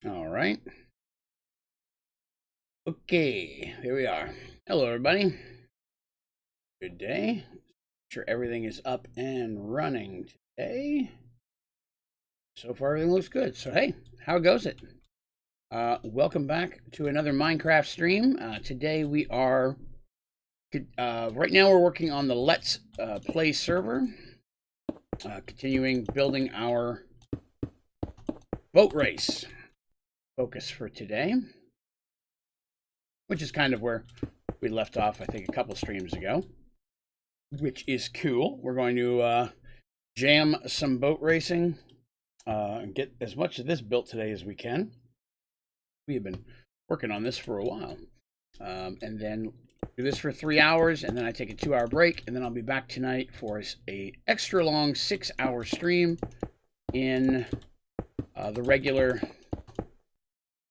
All right. Okay, here we are. Hello, everybody. Good day. Sure everything is up and running today. So far, everything looks good. So, hey, how goes it? Welcome back to another Minecraft stream. Today we are, right now we're working on the Let's Play server. Continuing building our boat race focus for today, which is kind of where we left off, I think, a couple streams ago, which is cool. We're going to jam some boat racing and get as much of this built today as we can. We have been working on this for a while. And then do this for 3 hours, and then I take a 2-hour break, and then I'll be back tonight for a extra long 6-hour stream in the regular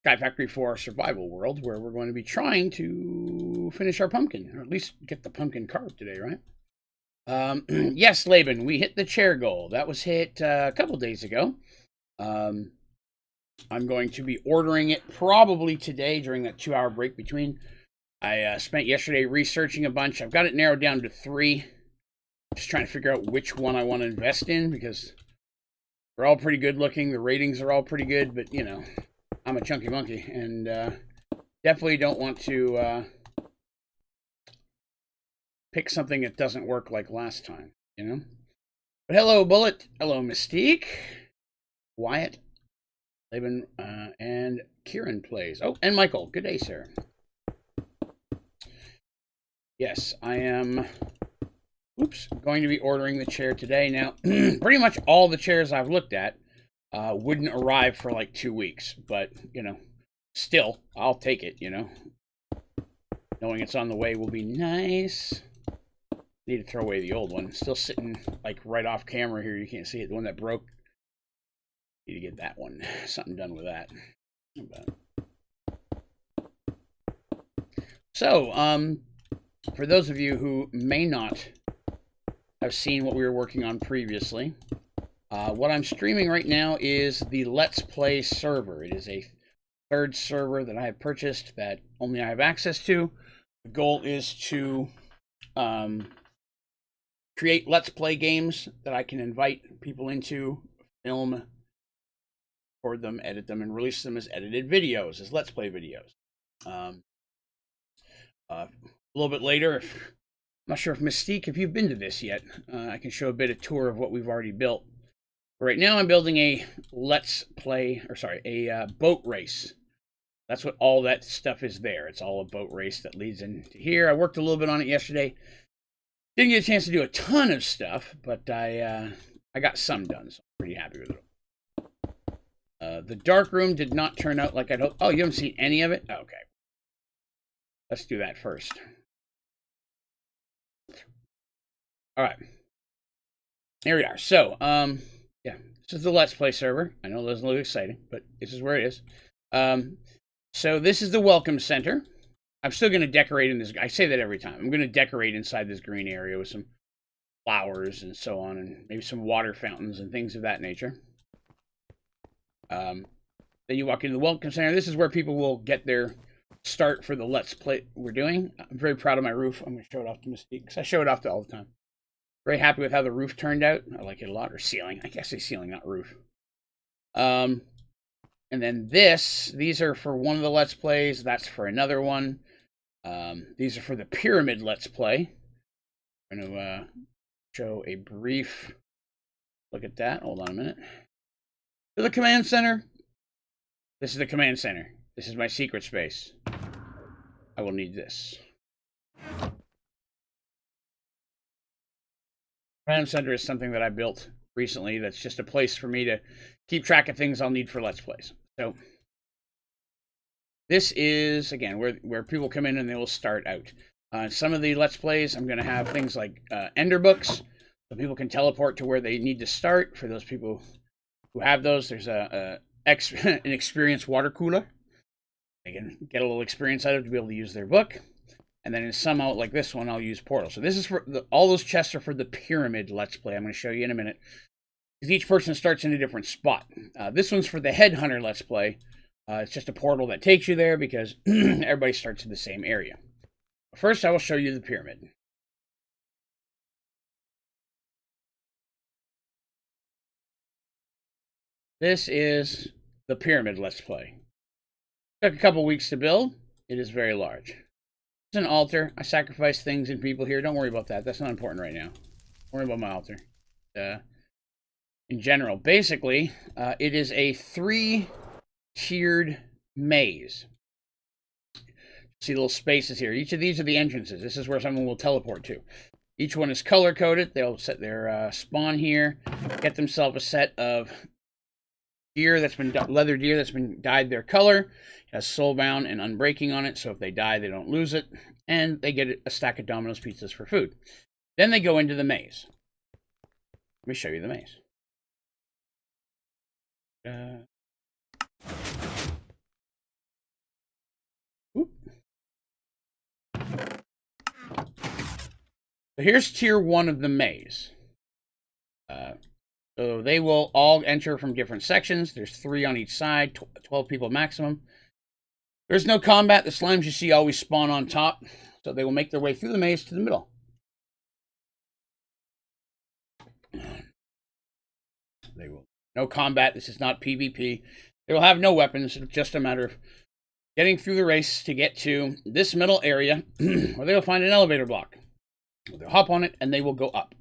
Sky Factory 4 survival world, where we're going to be trying to finish our pumpkin, or at least get the pumpkin carved today, right? Yes, Laban, we hit the chair goal. That was hit a couple days ago. I'm going to be ordering it probably today during that 2-hour break between. I spent yesterday researching a bunch. I've got it narrowed down to 3. Just trying to figure out which one I want to invest in, because they're all pretty good looking. The ratings are all pretty good, but, you know, I'm a chunky monkey, and definitely don't want to pick something that doesn't work like last time, you know? But hello, Bullet. Hello, Mystique. Wyatt. Laban, and Kieran plays. Oh, and Michael. Good day, sir. Yes, I am going to be ordering the chair today. Now, pretty much all the chairs I've looked at wouldn't arrive for like 2 weeks, but, you know, still, I'll take it, you know. Knowing it's on the way will be nice. Need to throw away the old one. It's still sitting, like, right off camera here. You can't see it. The one that broke. Need to get that one. Something done with that. So, for those of you who may not have seen what we were working on previously, what I'm streaming right now is the Let's Play server. It is a third server that I have purchased that only I have access to. The goal is to create Let's Play games that I can invite people into, film, record them, edit them, and release them as edited videos, as Let's Play videos. A little bit later, I'm not sure if Mystique, if you've been to this yet, I can show a bit of tour of what we've already built. Right now I'm building a a boat race. That's what all that stuff is there. It's all a boat race that leads into here. I worked a little bit on it yesterday. Didn't get a chance to do a ton of stuff, but I got some done, so I'm pretty happy with it. The dark room did not turn out like I'd hoped. Oh, you haven't seen any of it? Okay. Let's do that first. All right. Here we are. So, yeah, this is the Let's Play server. I know it doesn't look exciting, but this is where it is. So this is the welcome center. I'm still going to decorate in this. I say that every time. I'm going to decorate inside this green area with some flowers and so on, and maybe some water fountains and things of that nature. Then you walk into the welcome center. This is where people will get their start for the Let's Play we're doing. I'm very proud of my roof. I'm going to show it off to Mystique, because I show it off to all the time. Very happy with how the roof turned out. I like it a lot. Or ceiling. I guess it's ceiling, not roof. And then these are for one of the Let's Plays. That's for another one. These are for the Pyramid Let's Play. I'm going to show a brief look at that. Hold on a minute. To the command center. This is the command center. This is my secret space. I will need this. Command center is something that I built recently that's just a place for me to keep track of things I'll need for Let's Plays. So this is, again, where people come in and they will start out. Some of the Let's Plays, I'm going to have things like Ender books, so people can teleport to where they need to start. For those people who have those, there's an experienced water cooler. They can get a little experience out of it to be able to use their book. And then in some out like this one, I'll use Portal. So this is for all those chests are for the Pyramid Let's Play. I'm going to show you in a minute. Because each person starts in a different spot. This one's for the Headhunter Let's Play. It's just a portal that takes you there because everybody starts in the same area. First, I will show you the pyramid. This is the pyramid Let's Play. Took a couple weeks to build. It is very large. It's an altar. I sacrifice things and people here. Don't worry about that. That's not important right now. Don't worry about my altar. In general, basically, it is a 3-tiered maze. See little spaces here. Each of these are the entrances. This is where someone will teleport to. Each one is color-coded. They'll set their spawn here, get themselves a set of gear that's been leather gear that's been dyed their color. It has soulbound and unbreaking on it, so if they die, they don't lose it. And they get a stack of Domino's pizzas for food. Then they go into the maze. Let me show you the maze. So here's tier 1 of the maze. So they will all enter from different sections. There's 3 on each side, 12 people maximum. There's no combat. The slimes you see always spawn on top. So they will make their way through the maze to the middle. They will. No combat. This is not PvP. They will have no weapons. It's just a matter of getting through the race to get to this middle area where they will find an elevator block. They'll hop on it and they will go up.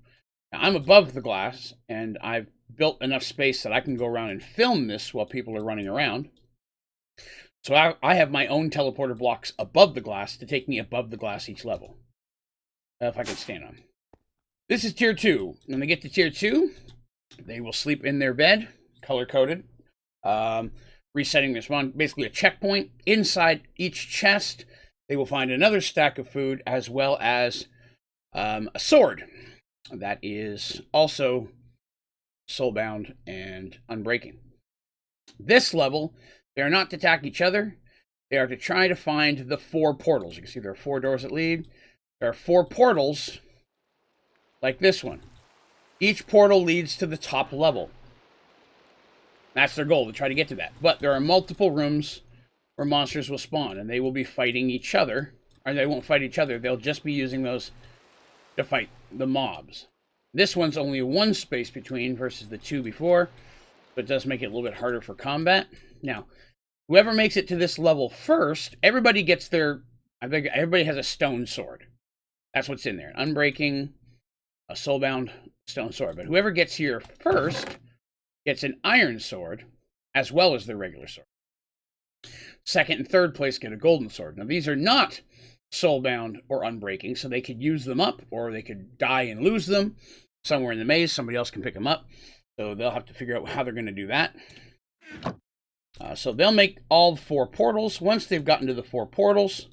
Now, I'm above the glass and I've built enough space that I can go around and film this while people are running around. So I have my own teleporter blocks above the glass to take me above the glass each level. If I can stand on. This is tier 2. When they get to tier 2, they will sleep in their bed, color-coded, resetting their spawn, basically a checkpoint. Inside each chest, they will find another stack of food as well as a sword that is also soulbound and unbreaking. This level, they are not to attack each other. They are to try to find the 4 portals. You can see there are 4 doors that lead. There are 4 portals like this one. Each portal leads to the top level. That's their goal, to try to get to that. But there are multiple rooms where monsters will spawn, and they will be fighting each other. Or they won't fight each other. They'll just be using those to fight the mobs. This one's only 1 space between versus the 2 before, but it does make it a little bit harder for combat. Now, whoever makes it to this level first, everybody gets their... I think everybody has a stone sword. That's what's in there. Unbreaking, a soulbound stone sword. But whoever gets here first gets an iron sword as well as their regular sword. Second and third place get a golden sword. Now, these are not soulbound or unbreaking, so they could use them up or they could die and lose them somewhere in the maze. Somebody else can pick them up. So they'll have to figure out how they're going to do that. So they'll make all 4 portals. Once they've gotten to the 4 portals,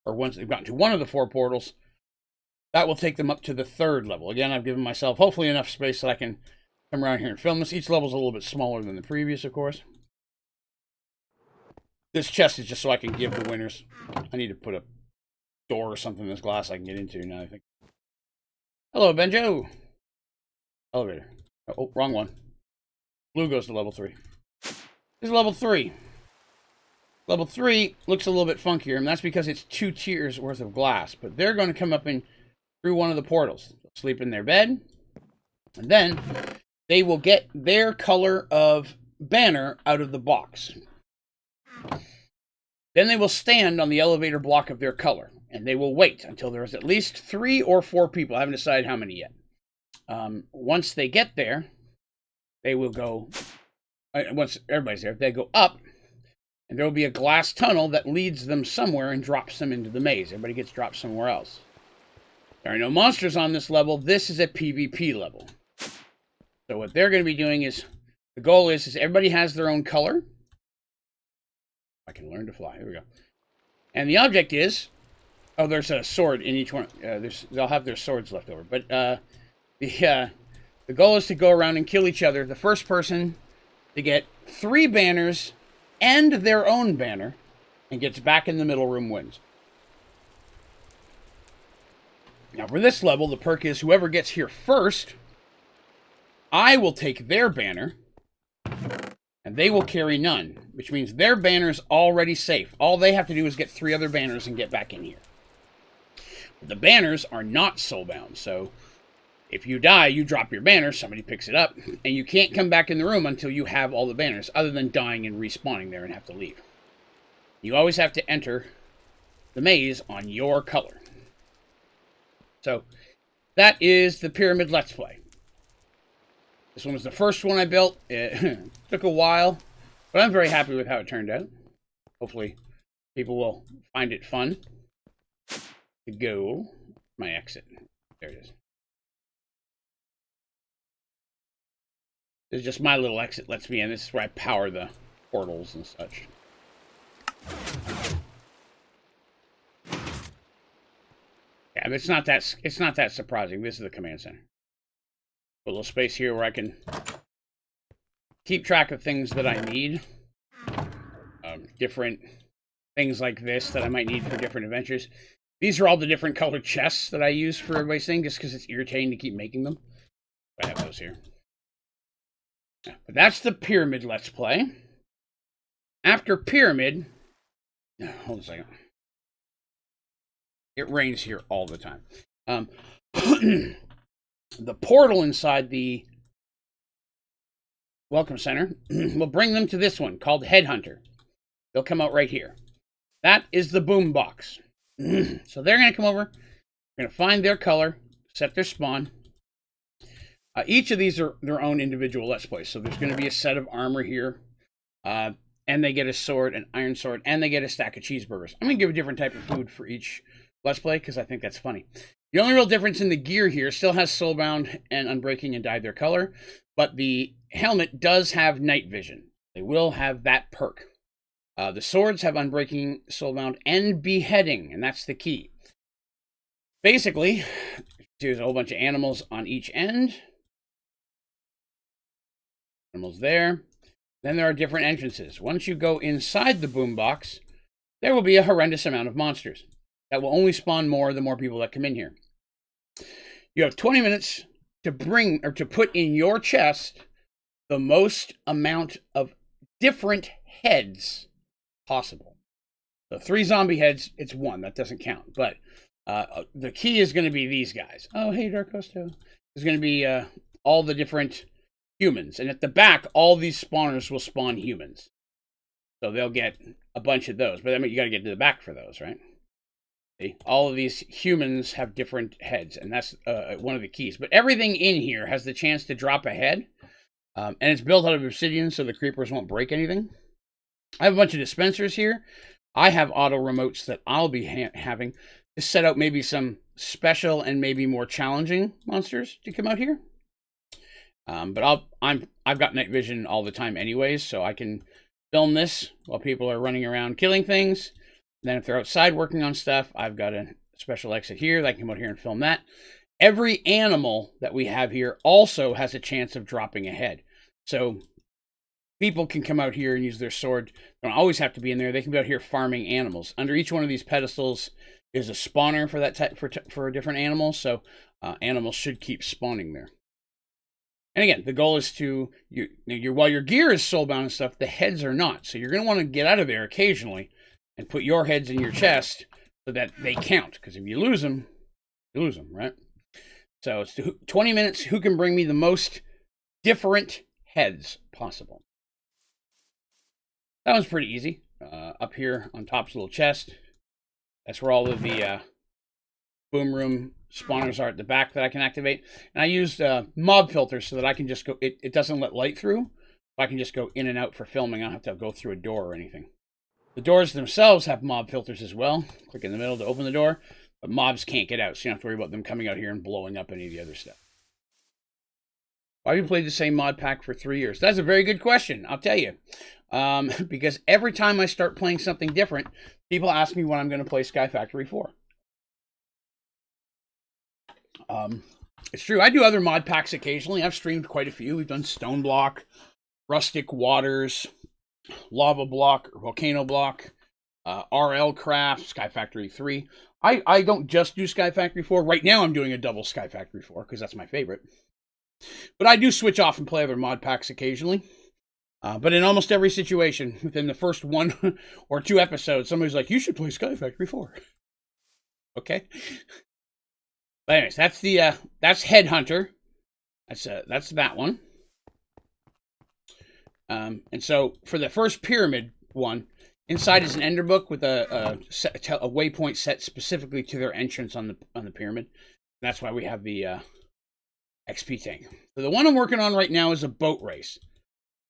or once they've gotten to one of the 4 portals, that will take them up to the 3rd level. Again, I've given myself hopefully enough space so I can come around here and film this. Each level is a little bit smaller than the previous, of course. This chest is just so I can give the winners. I need to put a door or something in this glass I can get into now, I think. Hello, Benjo. Elevator. Oh, wrong one. Blue goes to level 3. This is level 3. Level 3 looks a little bit funkier, and that's because it's 2 tiers worth of glass. But they're going to come up in through one of the portals. They'll sleep in their bed, and then they will get their color of banner out of the box. Then they will stand on the elevator block of their color, and they will wait until there is at least 3 or 4 people. I haven't decided how many yet. Once they get there, they will go... once everybody's there, they go up, and there will be a glass tunnel that leads them somewhere and drops them into the maze. Everybody gets dropped somewhere else. There are no monsters on this level. This is a PvP level. So what they're going to be doing is, the goal is everybody has their own color. I can learn to fly. Here we go. And the object is, oh, there's a sword in each one. They'll have their swords left over. But the goal is to go around and kill each other. The first person to get 3 banners and their own banner and gets back in the middle room wins. Now, for this level, the perk is whoever gets here first, I will take their banner, and they will carry none. which means their banner's already safe. All they have to do is get 3 other banners and get back in here. But the banners are not soulbound, so if you die, you drop your banner, somebody picks it up, and you can't come back in the room until you have all the banners, other than dying and respawning there and have to leave. You always have to enter the maze on your color. So, that is the Pyramid Let's Play. This one was the first one I built. It took a while, but I'm very happy with how it turned out. Hopefully, people will find it fun. The goal, my exit. There it is. This is just my little exit lets me in. This is where I power the portals and such. Yeah, but it's not that surprising. This is the command center. A little space here where I can keep track of things that I need. Different things like this that I might need for different adventures. These are all the different colored chests that I use for everybody's thing, just because it's irritating to keep making them. I have those here. Yeah, but that's the Pyramid Let's Play. After Pyramid... hold on a second. It rains here all the time. The portal inside the Welcome Center will bring them to this one called Headhunter. They'll come out right here. That is the boom box. So they're going to come over. They're going to find their color, set their spawn. Each of these are their own individual Let's Plays. So there's going to be a set of armor here. And they get a sword, an iron sword, and they get a stack of cheeseburgers. I'm going to give a different type of food for each Let's Play because I think that's funny. The only real difference in the gear here still has Soulbound and Unbreaking and Dyed Their Color, but the helmet does have night vision. They will have that perk. The swords have Unbreaking, Soulbound, and Beheading, and that's the key. Basically, there's a whole bunch of animals on each end. Animals there. Then there are different entrances. Once you go inside the boombox, there will be a horrendous amount of monsters. That will only spawn more the more people that come in here. You have 20 minutes to bring or to put in your chest the most amount of different heads possible. So 3 zombie heads, it's 1. That doesn't count. But the key is going to be these guys. Oh, hey, Dark Costo. There's going to be all the different humans. And at the back, all these spawners will spawn humans. So they'll get a bunch of those. But I mean, you got to get to the back for those, right? See? All of these humans have different heads. And that's one of the keys. But everything in here has the chance to drop a head. And it's built out of obsidian, so the creepers won't break anything. I have a bunch of dispensers here. I have auto remotes that I'll be having to set out maybe some special and maybe more challenging monsters to come out here. But I've got night vision all the time anyways, so I can film this while people are running around killing things. Then if they're outside working on stuff, I've got a special exit here that I can come out here and film that. Every animal that we have here also has a chance of dropping a head. So people can come out here and use their sword. They don't always have to be in there. They can be out here farming animals. Under each one of these pedestals is a spawner for that type for a different animal. So animals should keep spawning there. And again, the goal is to while your gear is soulbound and stuff, the heads are not. So you're going to want to get out of there occasionally and put your heads in your chest so that they count. Because if you lose them, right? So it's 20 minutes. Who can bring me the most different heads possible? That was pretty easy. Up here on top's a little chest. That's where all of the boom room spawners are at the back that I can activate. And I used mob filters so that I can just go, it doesn't let light through. I can just go in and out for filming. I don't have to go through a door or anything. The doors themselves have mob filters as well. Click in the middle to open the door. But mobs can't get out, so you don't have to worry about them coming out here and blowing up any of the other stuff. Why have you played the same mod pack for 3 years? That's a very good question, I'll tell you. Because every time I start playing something different, people ask me when I'm going to play Sky Factory 4. It's true, I do other mod packs occasionally. I've streamed quite a few. We've done Stone Block, Rustic Waters, Lava Block, Volcano Block, RL Craft, Sky Factory 3. I don't just do Sky Factory 4. Right now I'm doing a double Sky Factory 4 because that's my favorite. But I do switch off and play other mod packs occasionally. But in almost every situation, within the first 1 or 2 episodes, somebody's like, "You should play Sky Factory 4." Okay. But anyways, that's the that's Headhunter. That's that one. And so for the first pyramid one, inside is an ender book with a waypoint set specifically to their entrance on the pyramid. That's why we have the XP tank. So the one I'm working on right now is a boat race.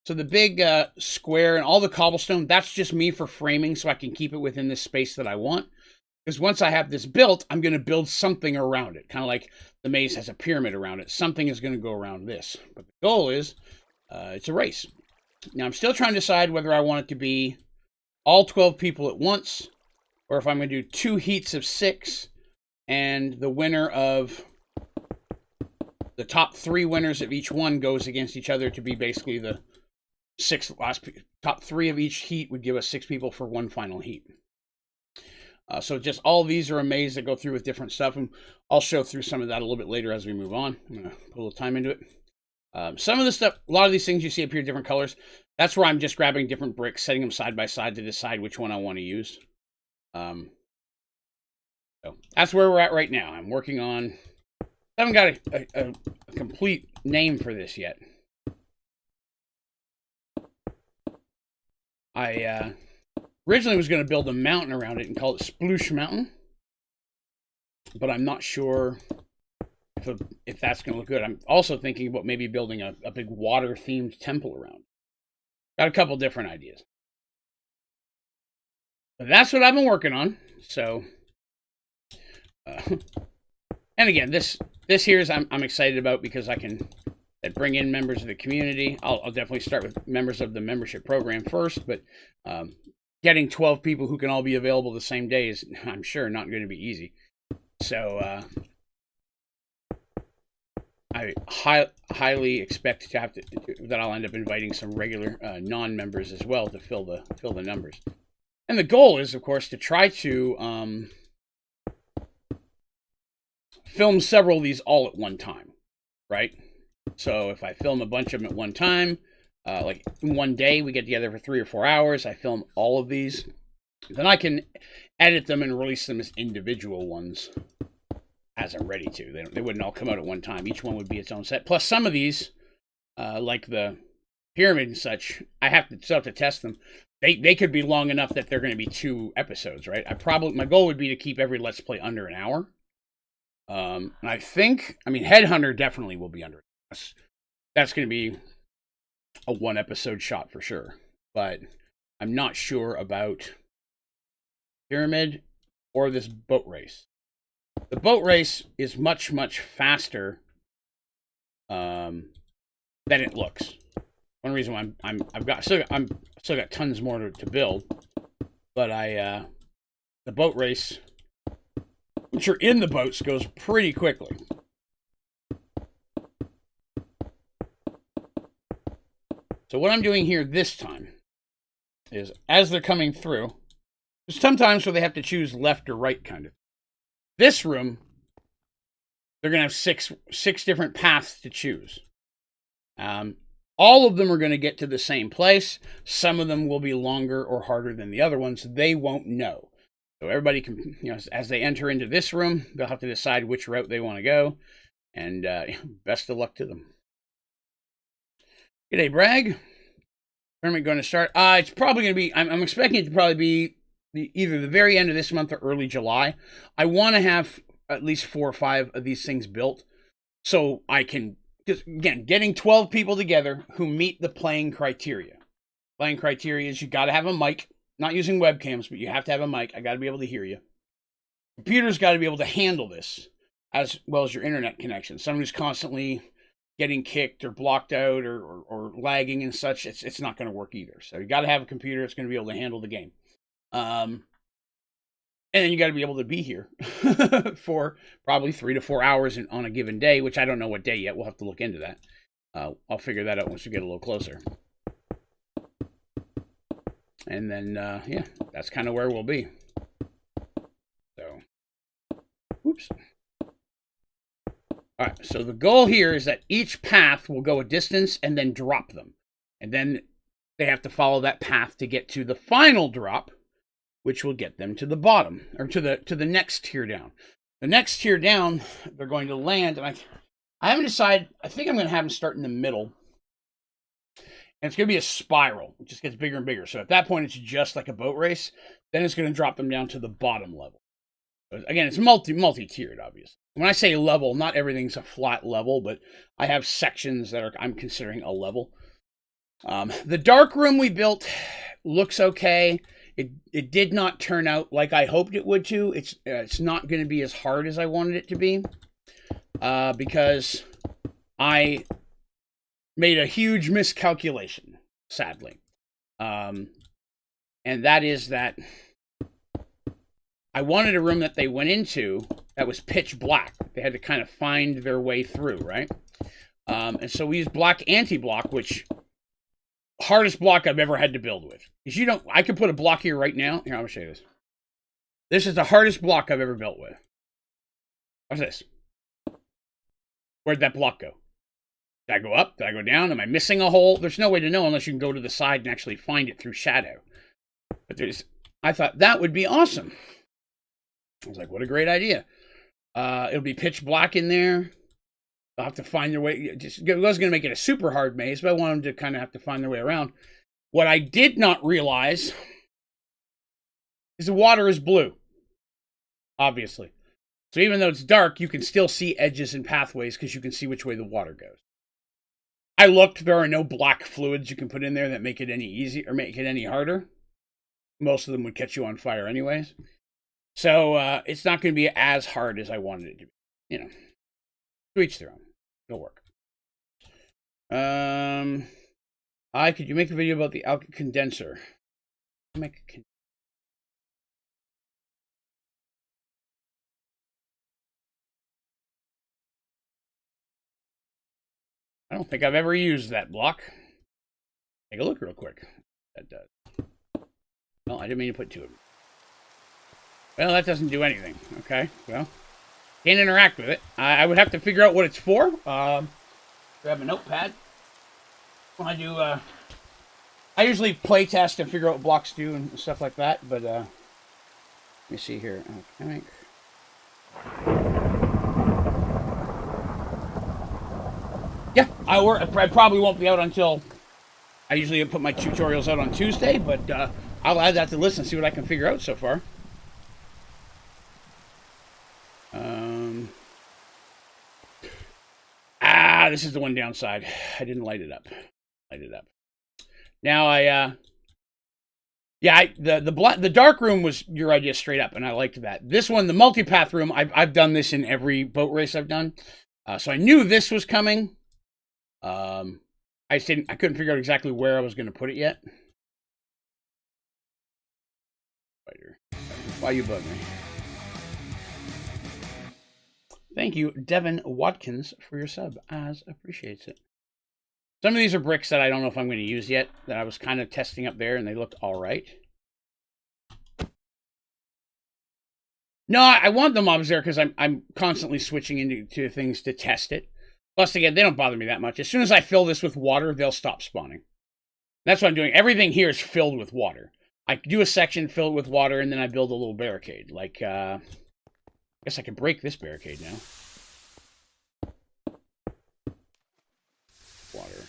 So the big square and all the cobblestone, that's just me for framing so I can keep it within the space that I want. Because once I have this built, I'm going to build something around it. Kind of like the maze has a pyramid around it. Something is going to go around this. But the goal is, it's a race. Now, I'm still trying to decide whether I want it to be all 12 people at once, or if I'm going to do 2 heats of 6, and the winner of the top 3 winners of each one goes against each other to be basically the 6 last. Top 3 of each heat would give us 6 people for one final heat. So just all of these are a maze that go through with different stuff, and I'll show through some of that a little bit later as we move on. I'm going to put a little time into it. Some of the stuff, a lot of these things you see up here, different colors. That's where I'm just grabbing different bricks, setting them side by side to decide which one I want to use. So that's where we're at right now. I'm working on, I haven't got a complete name for this yet. I originally was going to build a mountain around it and call it Sploosh Mountain, but I'm not sure if that's going to look good. I'm also thinking about maybe building a big water-themed temple around. Got a couple different ideas. But that's what I've been working on. So, and again, this here is I'm excited about because I can bring in members of the community. I'll definitely start with members of the membership program first, but getting 12 people who can all be available the same day is, I'm sure, not going to be easy. So I highly expect to have that I'll end up inviting some regular non-members as well to fill the numbers. And the goal is, of course, to try to film several of these all at one time, right? So if I film a bunch of them at one time, like in one day, we get together for 3 or 4 hours, I film all of these, then I can edit them and release them as individual ones as I'm ready to. They wouldn't all come out at one time. Each one would be its own set. Plus some of these, like the pyramid and such, I still have to test them. They could be long enough that they're going to be 2 episodes, right? My goal would be to keep every Let's Play under an hour. And I mean, Headhunter definitely will be under. That's going to be a 1 episode shot for sure. But I'm not sure about Pyramid or this boat race. The boat race is much, much faster than it looks. One reason why I'm still got tons more to build, but the boat race, once you're in the boats, goes pretty quickly. So what I'm doing here this time is, as they're coming through, there's sometimes where they have to choose left or right, kind of. This room, they're going to have six different paths to choose. All of them are going to get to the same place. Some of them will be longer or harder than the other ones. They won't know. So everybody can, as they enter into this room, they'll have to decide which route they want to go. And best of luck to them. G'day, Bragg. When are we going to start? It's probably going to be, I'm expecting it to probably be either the very end of this month or early July. I want to have at least 4 or 5 of these things built so I can, because again, getting 12 people together who meet the playing criteria. Playing criteria is you got to have a mic, not using webcams, but you have to have a mic. I got to be able to hear you. Computer's got to be able to handle this as well as your internet connection. Someone who's constantly getting kicked or blocked out or lagging and such, it's not going to work either. So you got to have a computer that's going to be able to handle the game. And then you got to be able to be here for probably 3 to 4 hours on a given day, which I don't know what day yet. We'll have to look into that. I'll figure that out once we get a little closer. And then, yeah, that's kind of where we'll be. So, oops. All right, so the goal here is that each path will go a distance and then drop them. And then they have to follow that path to get to the final drop, which will get them to the bottom, or to the next tier down. The next tier down, they're going to land, and I haven't decided. I think I'm going to have them start in the middle. And it's going to be a spiral. It just gets bigger and bigger. So at that point, it's just like a boat race. Then it's going to drop them down to the bottom level. Again, it's multi-tiered, obviously. When I say level, not everything's a flat level, but I have sections that I'm considering a level. The dark room we built looks okay. It did not turn out like I hoped it would to. It's not going to be as hard as I wanted it to be, because I made a huge miscalculation, sadly. And that is that I wanted a room that they went into that was pitch black. They had to kind of find their way through, right? And so we used black anti-block, which hardest block I've ever had to build with. Because I could put a block here right now. Here, I'm going to show you this. This is the hardest block I've ever built with. Watch this. Where'd that block go? Did I go up? Did I go down? Am I missing a hole? There's no way to know unless you can go to the side and actually find it through shadow. But I thought that would be awesome. I was like, what a great idea. It'll be pitch black in there. They'll have to find their way. I was going to make it a super hard maze, but I want them to kind of have to find their way around. What I did not realize is the water is blue, obviously. So even though it's dark, you can still see edges and pathways because you can see which way the water goes. I looked, there are no black fluids you can put in there that make it any easier or make it any harder. Most of them would catch you on fire anyways. So it's not going to be as hard as I wanted it to be. You know, to each their own. It'll work. Could you make a video about the alkyl condenser? I don't think I've ever used that block. Take a look real quick. That does. Well, I didn't mean to put two of them. Well, that doesn't do anything. Okay, well, can't interact with it. I would have to figure out what it's for. Grab a notepad. When I do, I usually play test and figure out what blocks do and stuff like that. But let me see here. Okay. Yeah, I probably won't be out until. I usually put my tutorials out on Tuesday, but I'll add that to the list and see what I can figure out so far. This is the one downside. I didn't light it up. Now the dark room was your idea straight up, and I liked that. This one, the multipath room, I've done this in every boat race I've done, so I knew this was coming. I couldn't figure out exactly where I was going to put it yet. Why you bug me? Thank you, Devin Watkins, for your sub. As appreciates it. Some of these are bricks that I don't know if I'm going to use yet, that I was kind of testing up there, and they looked all right. No, I want the mobs there because I'm constantly switching into things to test it. Plus, again, they don't bother me that much. As soon as I fill this with water, they'll stop spawning. That's what I'm doing. Everything here is filled with water. I do a section, fill it with water, and then I build a little barricade. Like, I guess I can break this barricade now. Water.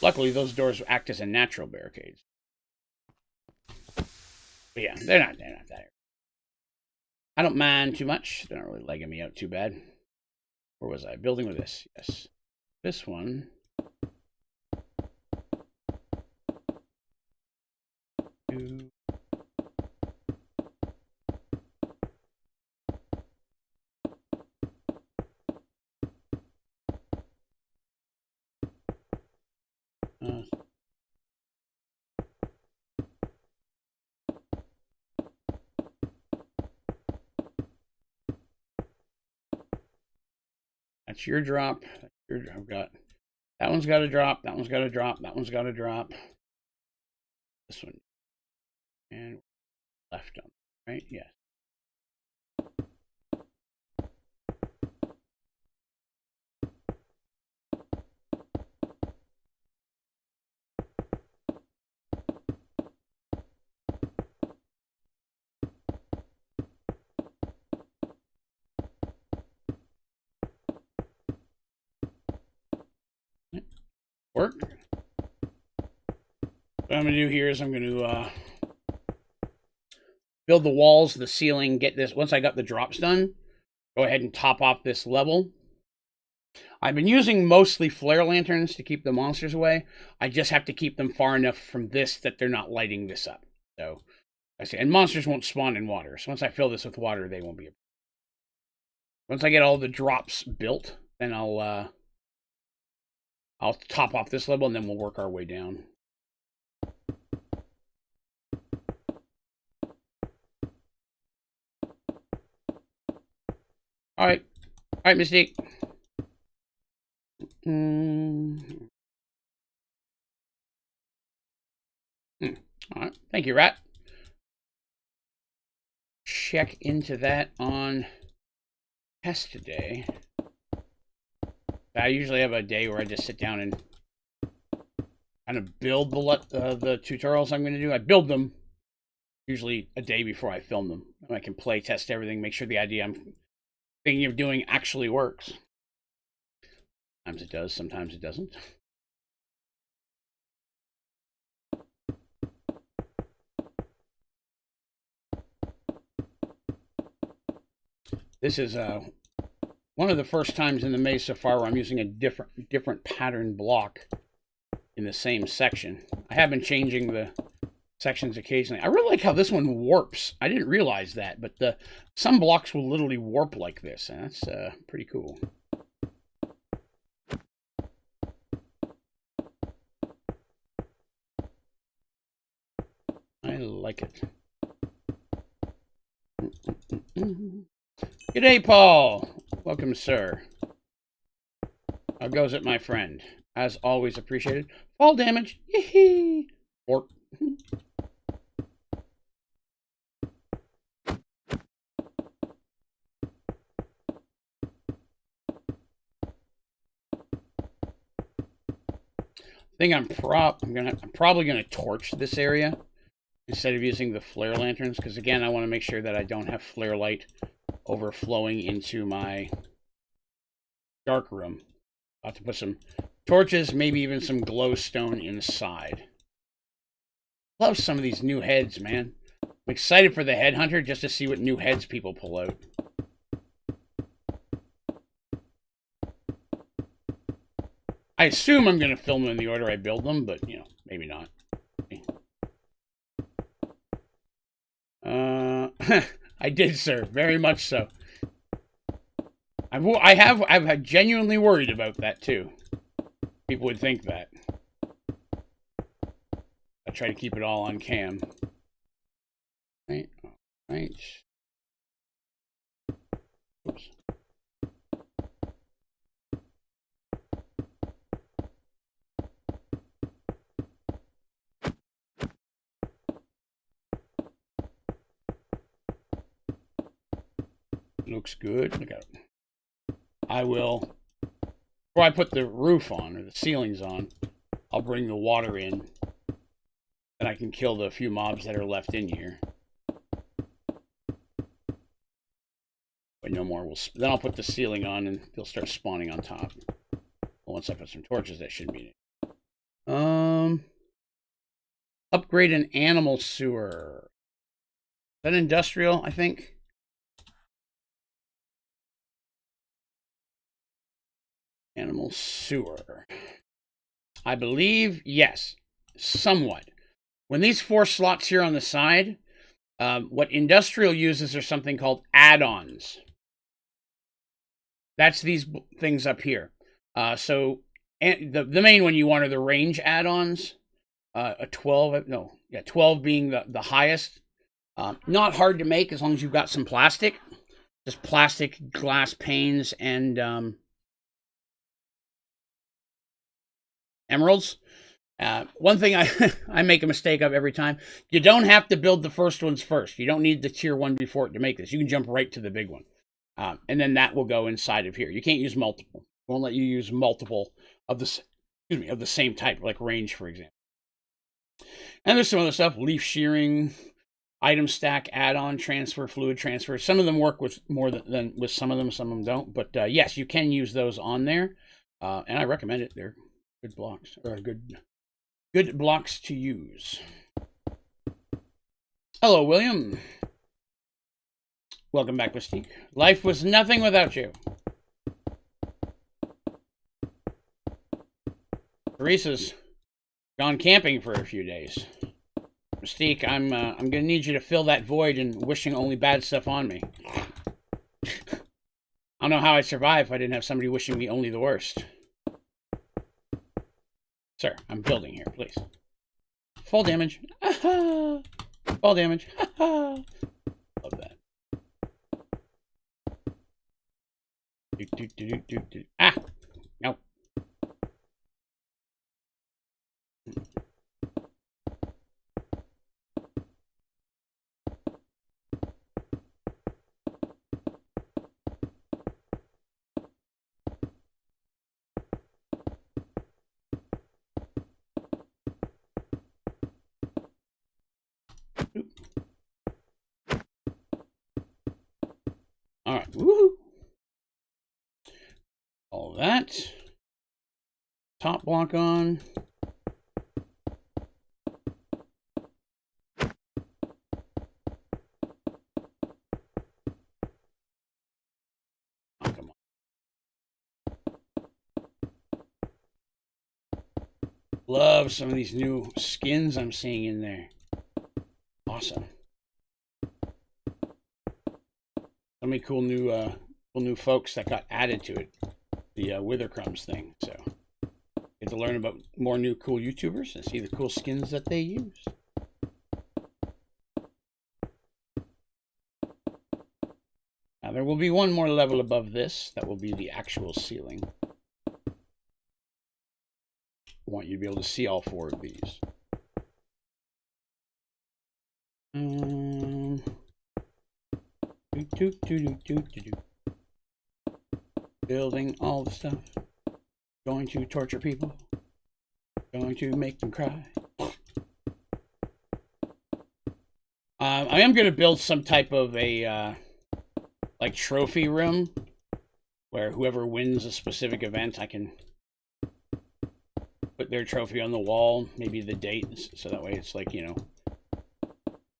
Luckily, those doors act as a natural barricades. But yeah, they're not that. I don't mind too much. They're not really legging me out too bad. Where was I? Building with this. Yes. This one. That's your drop. I've got that one's got to drop. That one's got to drop. That one's got to drop. This one. And left on, right? Yes. Work. What I'm going to do here is I'm going to build the walls, the ceiling, get this. Once I got the drops done, go ahead and top off this level. I've been using mostly flare lanterns to keep the monsters away. I just have to keep them far enough from this that they're not lighting this up. So, I say, and monsters won't spawn in water. So once I fill this with water, they won't be. Once I get all the drops built, then I'll top off this level, and then we'll work our way down. All right, Mystique. All right, thank you, Rat. Check into that on test today. I usually have a day where I just sit down and kind of build the tutorials I'm going to do. I build them usually a day before I film them. I can play test everything, make sure the idea I'm thinking of doing actually works. Sometimes it does, sometimes it doesn't. This is one of the first times in the maze so far where I'm using a different pattern block in the same section. I have been changing the sections occasionally. I really like how this one warps. I didn't realize that, but some blocks will literally warp like this, and that's pretty cool. I like it. G'day, Paul. Welcome, sir. How goes it, my friend? As always, appreciated. Fall damage. Yee-hee. Warp. I think I'm probably gonna torch this area instead of using the flare lanterns, because again, I want to make sure that I don't have flare light overflowing into my dark room. I'll have to put some torches, maybe even some glowstone inside. Love some of these new heads, man. I'm excited for the headhunter just to see what new heads people pull out. I assume I'm going to film them in the order I build them, but, you know, maybe not. I did, sir. Very much so. I've genuinely worried about that, too. People would think that. I try to keep it all on cam. Right. Right. Oops. Looks good. Look at it. I will, before I put the roof on or the ceilings on, I'll bring the water in, and I can kill the few mobs that are left in here. But no more. Then I'll put the ceiling on, and they'll start spawning on top. Once I put some torches, that should be it. Upgrade an animal sewer. Is that industrial? I think. Animal sewer. I believe, yes, somewhat. When these 4 slots here on the side, what industrial uses are something called add-ons. That's these things up here. So the main one you want are the range add-ons. 12 being the highest. Not hard to make as long as you've got some plastic. Just plastic, glass panes, and emeralds. One thing I I make a mistake of every time, you don't have to build the first ones first. You don't need the tier 1 before it to make this. You can jump right to the big one. And then that will go inside of here. You can't use multiple. It won't let you use multiple of the same type, like range, for example. And there's some other stuff, leaf shearing, item stack, add-on transfer, fluid transfer. Some of them work with more than with some of them don't. But yes, you can use those on there. And I recommend it. They're good blocks, or good blocks to use. Hello, William. Welcome back, Mystique. Life was nothing without you. Teresa's gone camping for a few days. Mystique, I'm gonna need you to fill that void and wishing only bad stuff on me. I don't know how I'd survive if I didn't have somebody wishing me only the worst. Sir, I'm building here, please. Fall damage. Fall damage. Love that. Ah! No. All right, woohoo! All that. Top block on. Oh, come on. Love some of these new skins I'm seeing in there. Awesome. So many cool new folks that got added to it. The Wither Crumbs thing. So get to learn about more new cool YouTubers and see the cool skins that they use. Now there will be one more level above this. That will be the actual ceiling. I want you to be able to see all 4 of these. Building all the stuff. Going to torture people. Going to make them cry. I am going to build some type of a like trophy room where whoever wins a specific event, I can put their trophy on the wall, maybe the date, so that way it's like, you know,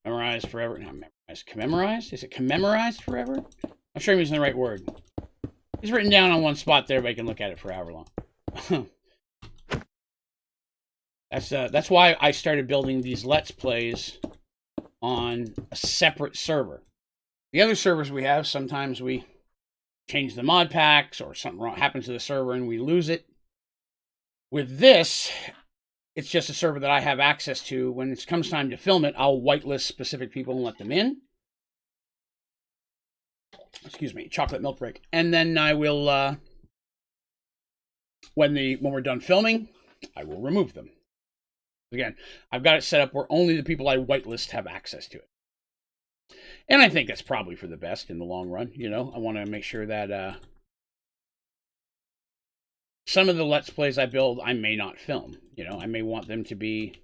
memorized forever. Not memorized, commemorized? Is it commemorized forever? I'm sure I'm using the right word. It's written down on one spot there, but I can look at it for however long. That's why I started building these Let's Plays on a separate server. The other servers we have, sometimes we change the mod packs or something wrong happens to the server and we lose it. With this, it's just a server that I have access to. When it comes time to film it, I'll whitelist specific people and let them in. Excuse me, chocolate milk break. And then I will, when we're done filming, I will remove them. Again, I've got it set up where only the people I whitelist have access to it. And I think that's probably for the best in the long run. You know, I want to make sure that some of the Let's Plays I build, I may not film. You know, I may want them to be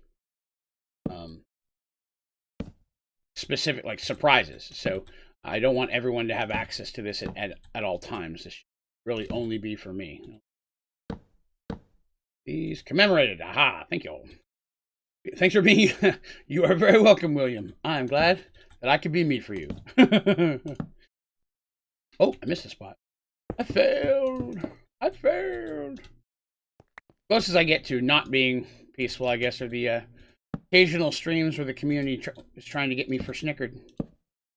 specific, like surprises. So I don't want everyone to have access to this at all times. This should really only be for me. These commemorated. Aha, thank you all. Thanks for being, you are very welcome, William. I'm glad that I could be me for you. Oh, I missed a spot. I failed. I failed. Closest I get to not being peaceful, I guess, are the occasional streams where the community is trying to get me for snickered.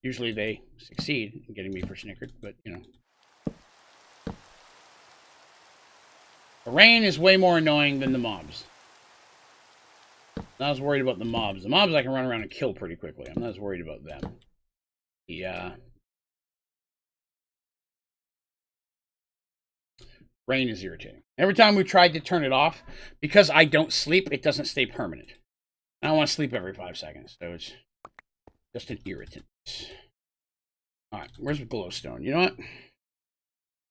Usually they succeed in getting me for snickered, but, you know. The rain is way more annoying than the mobs. I'm not as worried about the mobs. The mobs I can run around and kill pretty quickly. I'm not as worried about them. The Rain is irritating. Every time we tried to turn it off, because I don't sleep, it doesn't stay permanent. I don't want to sleep every 5 seconds, so it's just an irritant. All right, where's the glowstone? You know what?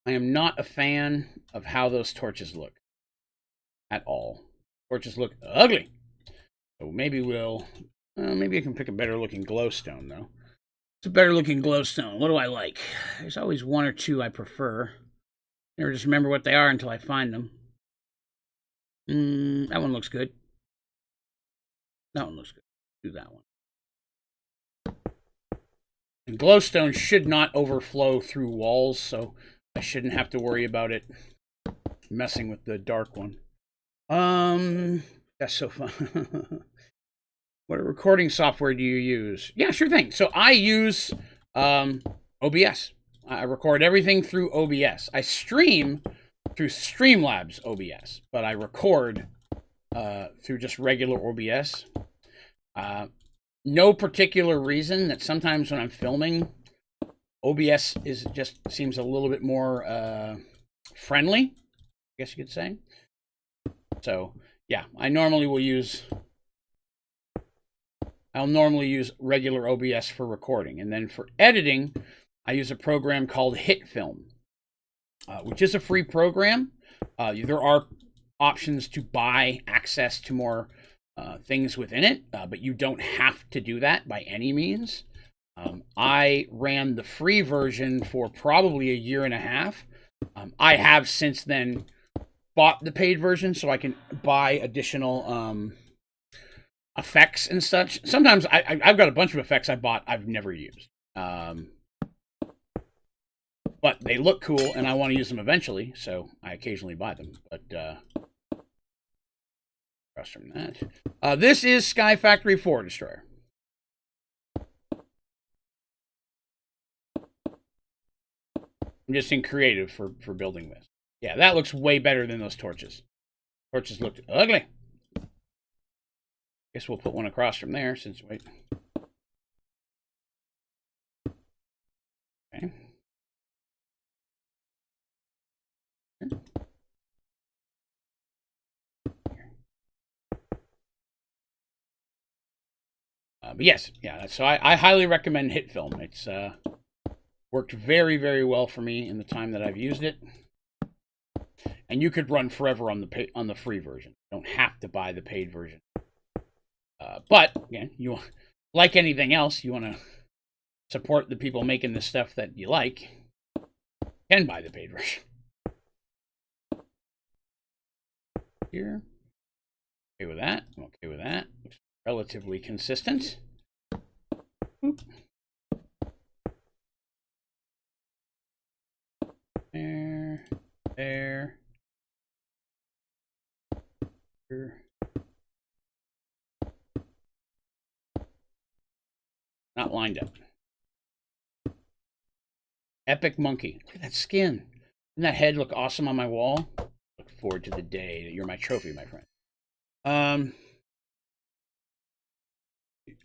I am not a fan of how those torches look at all. Torches look ugly. So maybe maybe I can pick a better looking glowstone, though. It's a better looking glowstone. What do I like? There's always one or two I prefer. Never just remember what they are until I find them. That one looks good. That one looks good. Do that one. And glowstone should not overflow through walls, so I shouldn't have to worry about it messing with the dark one. That's so fun. What recording software do you use? Yeah, sure thing. So I use OBS. I record everything through OBS. I stream through Streamlabs OBS, but I record through just regular OBS. No particular reason that sometimes when I'm filming, OBS seems a little bit more friendly, I guess you could say. So yeah, I'll normally use regular OBS for recording, and then for editing, I use a program called HitFilm, which is a free program. There are options to buy access to more things within it, but you don't have to do that by any means. I ran the free version for probably a year and a half. I have since then bought the paid version so I can buy additional effects and such. Sometimes I've got a bunch of effects I bought I've never used. But they look cool, and I want to use them eventually, so I occasionally buy them. But across from that, this is Sky Factory 4 Destroyer. I'm just in creative for building this. Yeah, that looks way better than those torches. Torches looked ugly. Guess we'll put one across from there since wait. Okay. But yes, yeah. So I highly recommend HitFilm. It's worked very, very well for me in the time that I've used it. And you could run forever on the free version. You don't have to buy the paid version. But again, like anything else, you want to support the people making the stuff that you like. You can buy the paid version. Here, okay with that. I'm okay with that. Looks relatively consistent. Oop. There. Here. Not lined up. Epic monkey. Look at that skin. Doesn't that head look awesome on my wall? Look forward to the day that you're my trophy, my friend.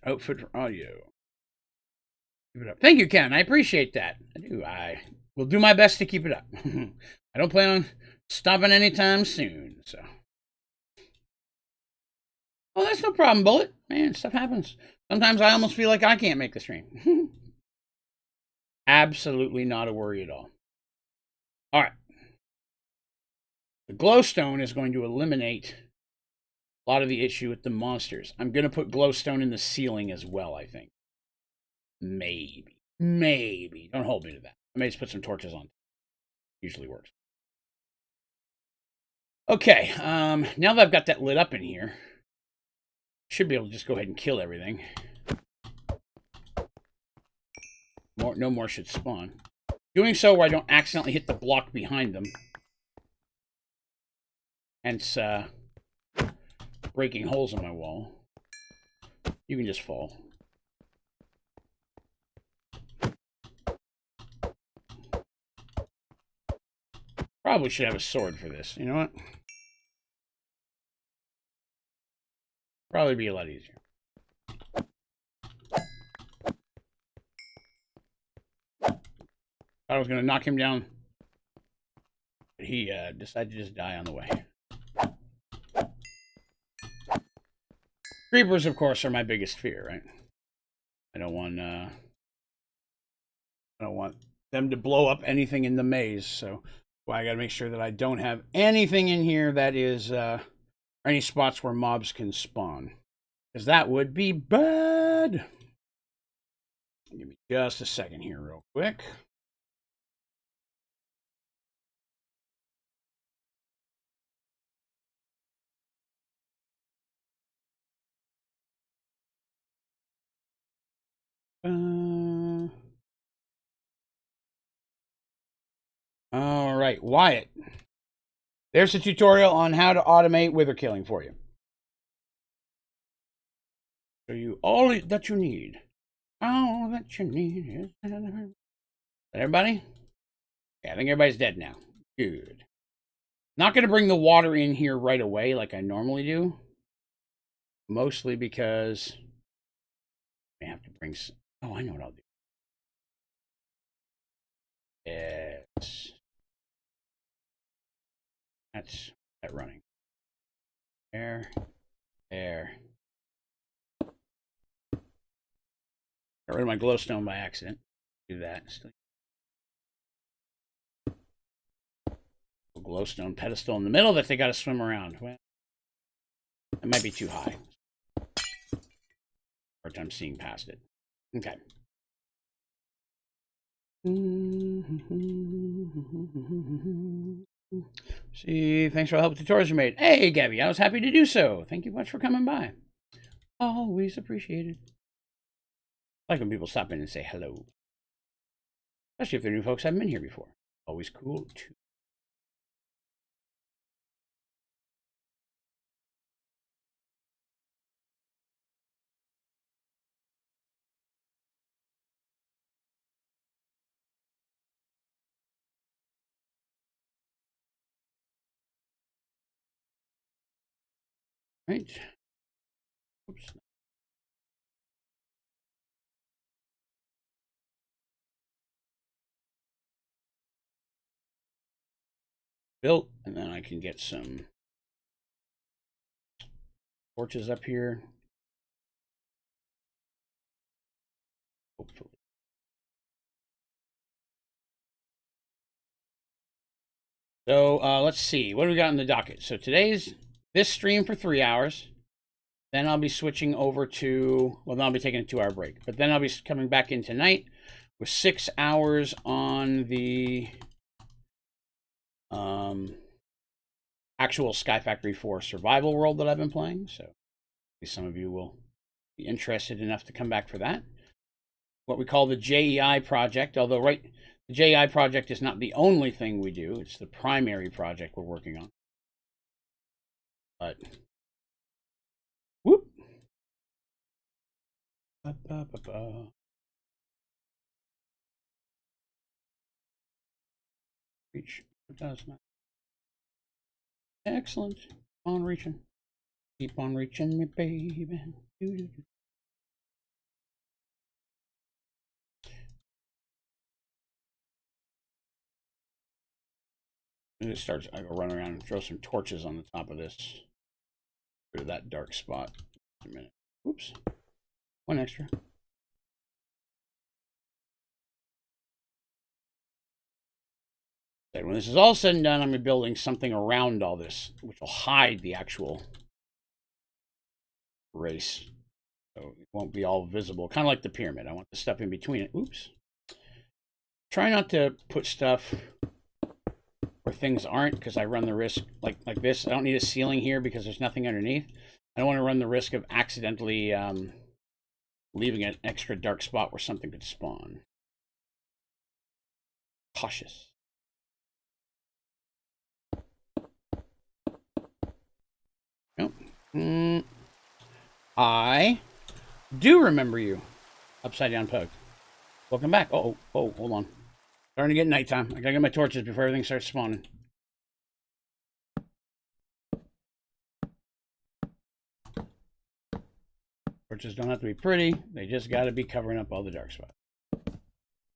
Outfit for audio. Keep it up. Thank you, Ken. I appreciate that. I do. I will do my best to keep it up. I don't plan on stopping anytime soon, so. Oh, that's no problem, Bullet. Man, stuff happens. Sometimes I almost feel like I can't make the stream. Absolutely not a worry at all. All right. The glowstone is going to eliminate a lot of the issue with the monsters. I'm going to put glowstone in the ceiling as well, I think. Maybe. Maybe. Don't hold me to that. I may just put some torches on. Usually works. Okay. Now that I've got that lit up in here, should be able to just go ahead and kill everything. No more should spawn. Doing so where I don't accidentally hit the block behind them. Hence, breaking holes in my wall. You can just fall. Probably should have a sword for this. You know what? Probably be a lot easier. I was going to knock him down. But he decided to just die on the way. Creepers, of course, are my biggest fear, right? I don't want them to blow up anything in the maze, so I got to make sure that I don't have anything in here that is any spots where mobs can spawn, because that would be bad. Give me just a second here, real quick. All right, Wyatt. There's a tutorial on how to automate wither killing for you. So you all that you need. All that you need is... Everybody? Yeah, I think everybody's dead now. Good. Not going to bring the water in here right away like I normally do. Mostly because I have to bring some... Oh, I know what I'll do. Yes. That's that running. There. Got rid of my glowstone by accident. Do that. Glowstone pedestal in the middle that they got to swim around. Well, it might be too high. Hard time seeing past it. Okay. See, thanks for all the help the tutorials you made. Hey, Gabby, I was happy to do so. Thank you much for coming by. Always appreciated. I like when people stop in and say hello. Especially if they're new folks who haven't been here before. Always cool, too. Right. Oops. Built, and then I can get some torches up here. Hopefully. So let's see. What do we got in the docket? So today's this stream for 3 hours. Then I'll be switching over to, well, then I'll be taking a 2-hour break. But then I'll be coming back in tonight with 6 hours on the actual Sky Factory 4 survival world that I've been playing. So some of you will be interested enough to come back for that. What we call the JEI project, although the JEI project is not the only thing we do. It's the primary project we're working on. But, whoop. Reach. It does not. Excellent. Keep on reaching. Keep on reaching me, baby. And it starts, I go run around and throw some torches on the top of this. Rid of that dark spot. A minute. Oops. One extra. And when this is all said and done, I'm going to be building something around all this, which will hide the actual race. So it won't be all visible. Kind of like the pyramid. I want the stuff in between it. Oops. Try not to put stuff where things aren't, because I run the risk, like this. I don't need a ceiling here because there's nothing underneath. I don't want to run the risk of accidentally leaving an extra dark spot where something could spawn. Cautious. Nope. I do remember you. Upside down pug. Welcome back. Oh, hold on. Starting to get nighttime. I gotta get my torches before everything starts spawning. Torches don't have to be pretty. They just gotta be covering up all the dark spots.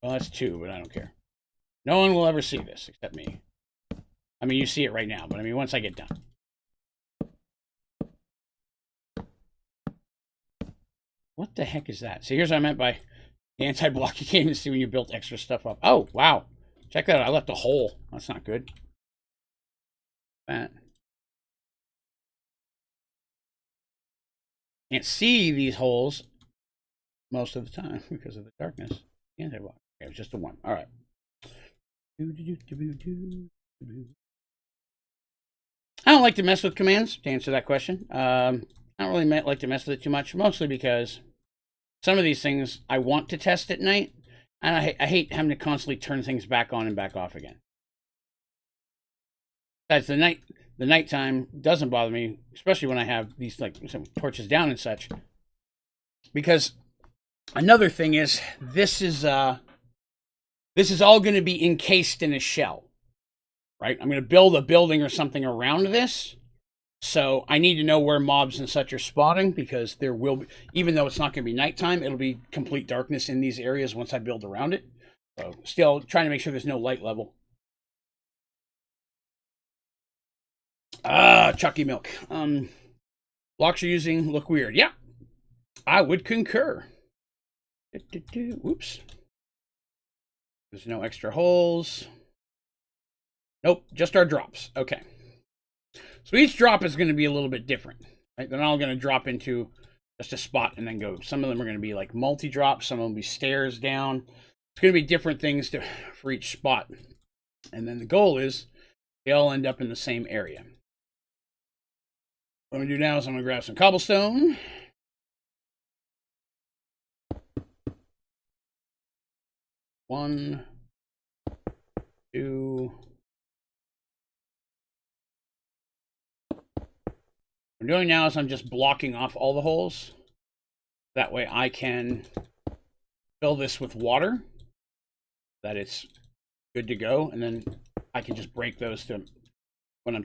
Well, that's 2, but I don't care. No one will ever see this except me. I mean, you see it right now, but I mean, once I get done. What the heck is that? So here's what I meant by the anti-block. You can't even see when you built extra stuff up. Oh, wow. Check that out. I left a hole. That's not good. That. Can't see these holes most of the time because of the darkness. Anti-block. Okay, it was just the one. All right. I don't like to mess with commands, to answer that question. I don't really like to mess with it too much, mostly because some of these things I want to test at night, and I hate having to constantly turn things back on and back off again. That's the nighttime doesn't bother me, especially when I have these like some torches down and such. Because another thing is this is all going to be encased in a shell, right? I'm going to build a building or something around this. So I need to know where mobs and such are spawning, because there will be, even though it's not going to be nighttime, it'll be complete darkness in these areas once I build around it. So still trying to make sure there's no light level. Chucky milk. Blocks you're using look weird. Yeah, I would concur. Whoops. There's no extra holes. Nope, just our drops. Okay. So each drop is going to be a little bit different. Right? They're not all going to drop into just a spot and then go. Some of them are going to be like multi-drops. Some of them will be stairs down. It's going to be different things for each spot. And then the goal is they all end up in the same area. What I'm going to do now is I'm going to grab some cobblestone. One, two. What I'm doing now is I'm just blocking off all the holes. That way I can fill this with water, that it's good to go, and then I can just break those to when I'm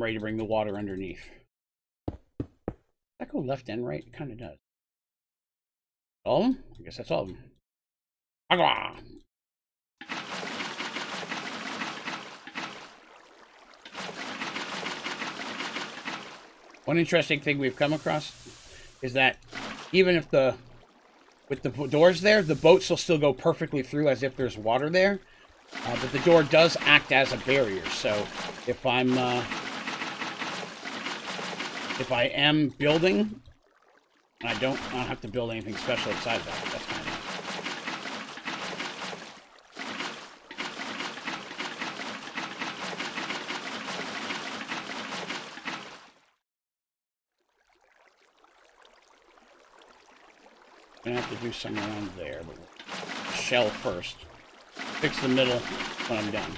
ready to bring the water underneath. Does that go left and right? It kind of does. All of them? I guess that's all of them. Agua! One interesting thing we've come across is that even if with the doors there, the boats will still go perfectly through as if there's water there. But the door does act as a barrier. So if I am building, I don't have to build anything special outside of that. That's kind of nice. I'm gonna have to do some around there, but we'll shell first. Fix the middle when I'm done.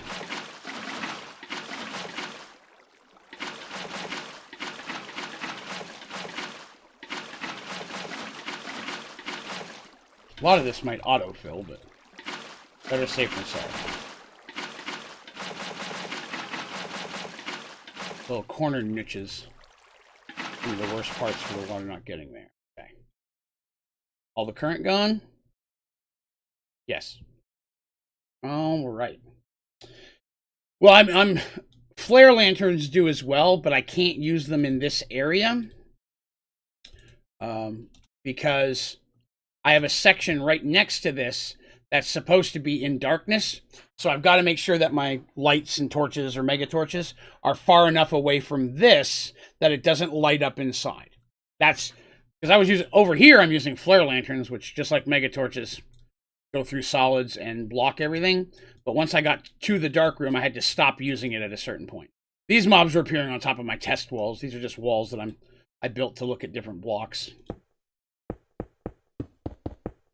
A lot of this might autofill, but better safe than sorry. Little corner niches. Some of the worst parts for the water not getting there. Okay. All the current gone? Yes. All right. Well, I'm flare lanterns do as well, but I can't use them in this area because I have a section right next to this that's supposed to be in darkness. So I've got to make sure that my lights and torches or mega torches are far enough away from this that it doesn't light up inside. That's because I was using over here. I'm using flare lanterns, which just like mega torches go through solids and block everything. But once I got to the dark room, I had to stop using it at a certain point. These mobs were appearing on top of my test walls. These are just walls that I built to look at different blocks.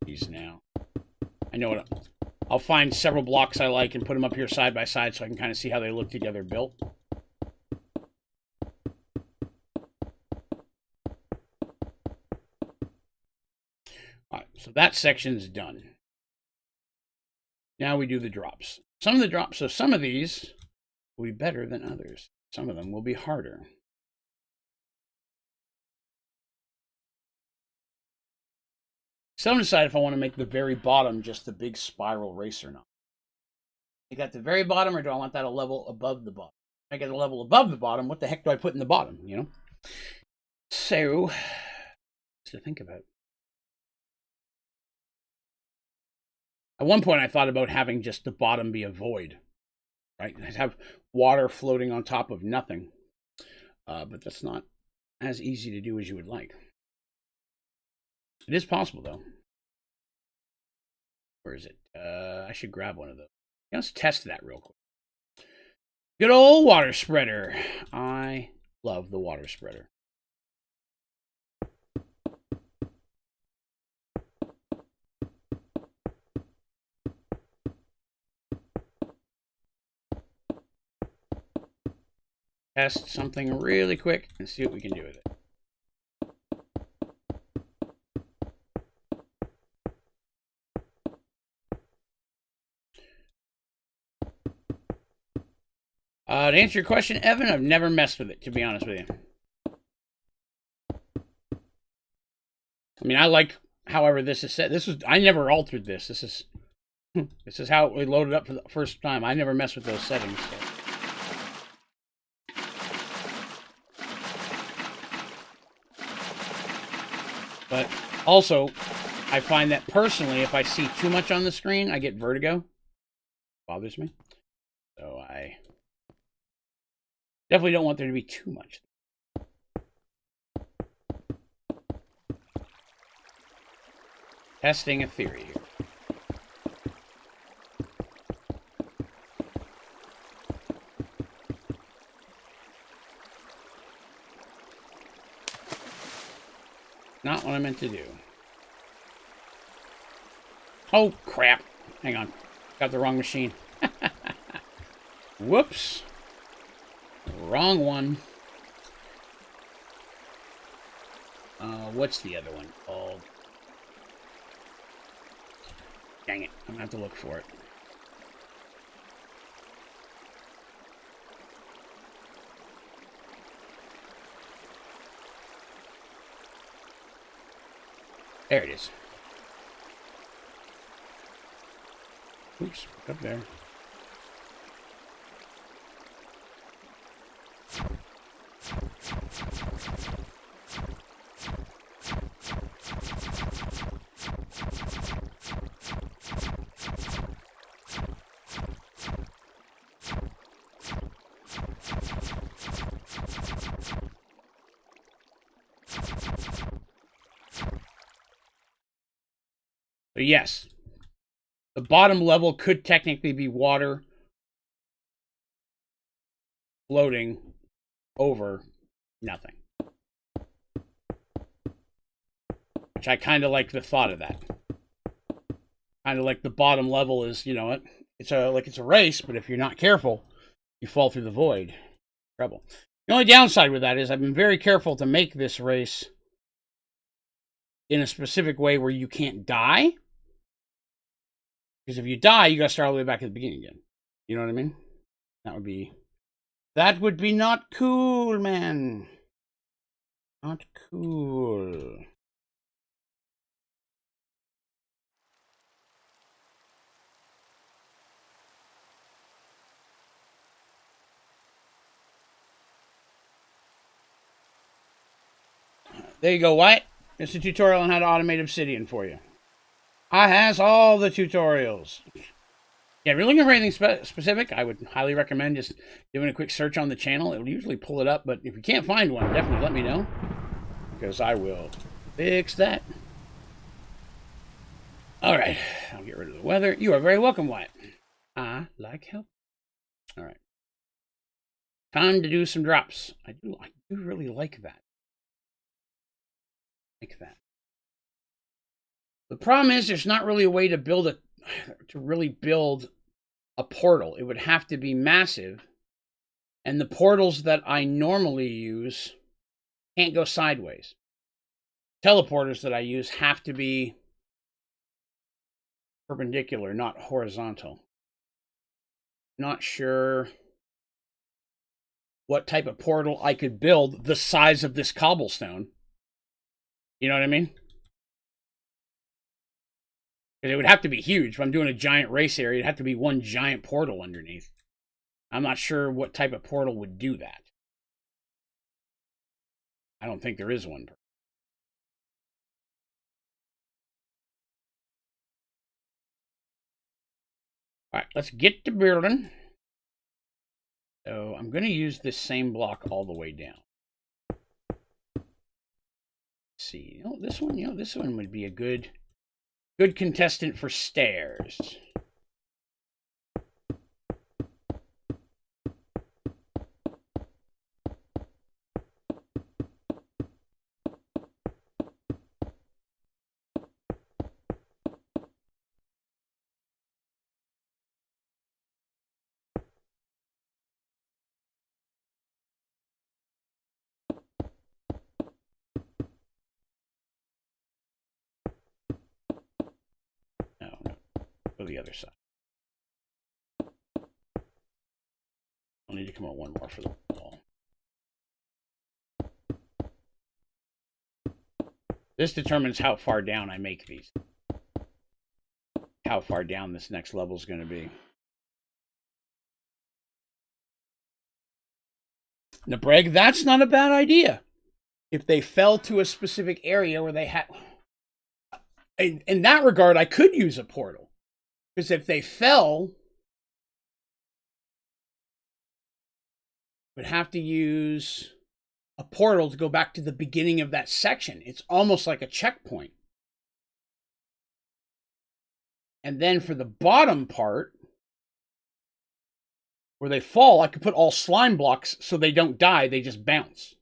These now. I know what I'll find several blocks I like and put them up here side by side so I can kind of see how they look together built. Alright, so that section's done. Now we do the drops. Some of the drops, so some of these will be better than others. Some of them will be harder. So I'm decide if I want to make the very bottom just the big spiral race or not. Make that the very bottom, or do I want that a level above the bottom? I get a level above the bottom, what the heck do I put in the bottom, you know? So, to think about. At one point, I thought about having just the bottom be a void, right? I'd have water floating on top of nothing. But that's not as easy to do as you would like. It is possible, though. Where is it? I should grab one of those. Let's test that real quick. Good old water spreader. I love the water spreader. Test something really quick and see what we can do with it. To answer your question, Evan, I've never messed with it, to be honest with you. I mean, I like, however this is set. I never altered this. This is how it loaded up for the first time. I never messed with those settings. So. But also, I find that personally, if I see too much on the screen, I get vertigo. It bothers me. So I definitely don't want there to be too much. Testing a theory here. Not what I meant to do. Oh, crap. Hang on. Got the wrong machine. Whoops. Wrong one. What's the other one called? Dang it. I'm going to have to look for it. There it is. Oops, up there. But yes, the bottom level could technically be water floating over nothing. Which I kind of like the thought of that. Kind of like the bottom level is, you know, it's a race, but if you're not careful, you fall through the void. Trouble. The only downside with that is I've been very careful to make this race in a specific way where you can't die. Because if you die, you gotta start all the way back at the beginning again. You know what I mean? That would be not cool, man. Not cool. There you go, Wyatt. It's a tutorial on how to automate obsidian for you. I has all the tutorials. Yeah, if you're looking for anything specific, I would highly recommend just doing a quick search on the channel. It'll usually pull it up, but if you can't find one, definitely let me know, because I will fix that. All right, I'll get rid of the weather. You are very welcome, Wyatt. I like help. All right. Time to do some drops. I do really like that. Like that. The problem is there's not really a way to really build a portal. It would have to be massive. And the portals that I normally use can't go sideways. Teleporters that I use have to be perpendicular, not horizontal. Not sure what type of portal I could build the size of this cobblestone. You know what I mean? It would have to be huge. If I'm doing a giant race area, it'd have to be one giant portal underneath. I'm not sure what type of portal would do that. I don't think there is one. All right, let's get to building. So I'm going to use this same block all the way down. Let's see, this one would be a good contestant for stairs. No, go the other side. I'll need to come out one more for the wall. This determines how far down I make these. How far down this next level is going to be. Now, Breg, that's not a bad idea. If they fell to a specific area where they had... In that regard, I could use a portal. Because if they fell... would have to use a portal to go back to the beginning of that section. It's almost like a checkpoint. And then for the bottom part, where they fall, I could put all slime blocks so they don't die, they just bounce.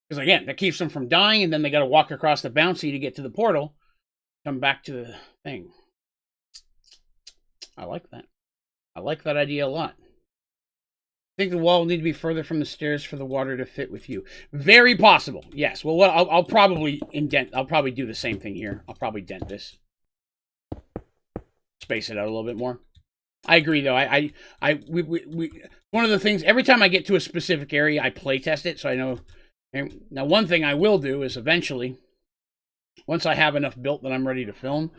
Because again, that keeps them from dying, and then they got to walk across the bouncy to get to the portal, come back to the thing. I like that. I like that idea a lot. I think the wall will need to be further from the stairs for the water to fit with you. Very possible. Yes. Well, I'll probably indent. I'll probably do the same thing here. I'll probably dent this. Space it out a little bit more. I agree, though. One of the things, every time I get to a specific area, I play test it, so I know. And now, one thing I will do is eventually, once I have enough built that I'm ready to film,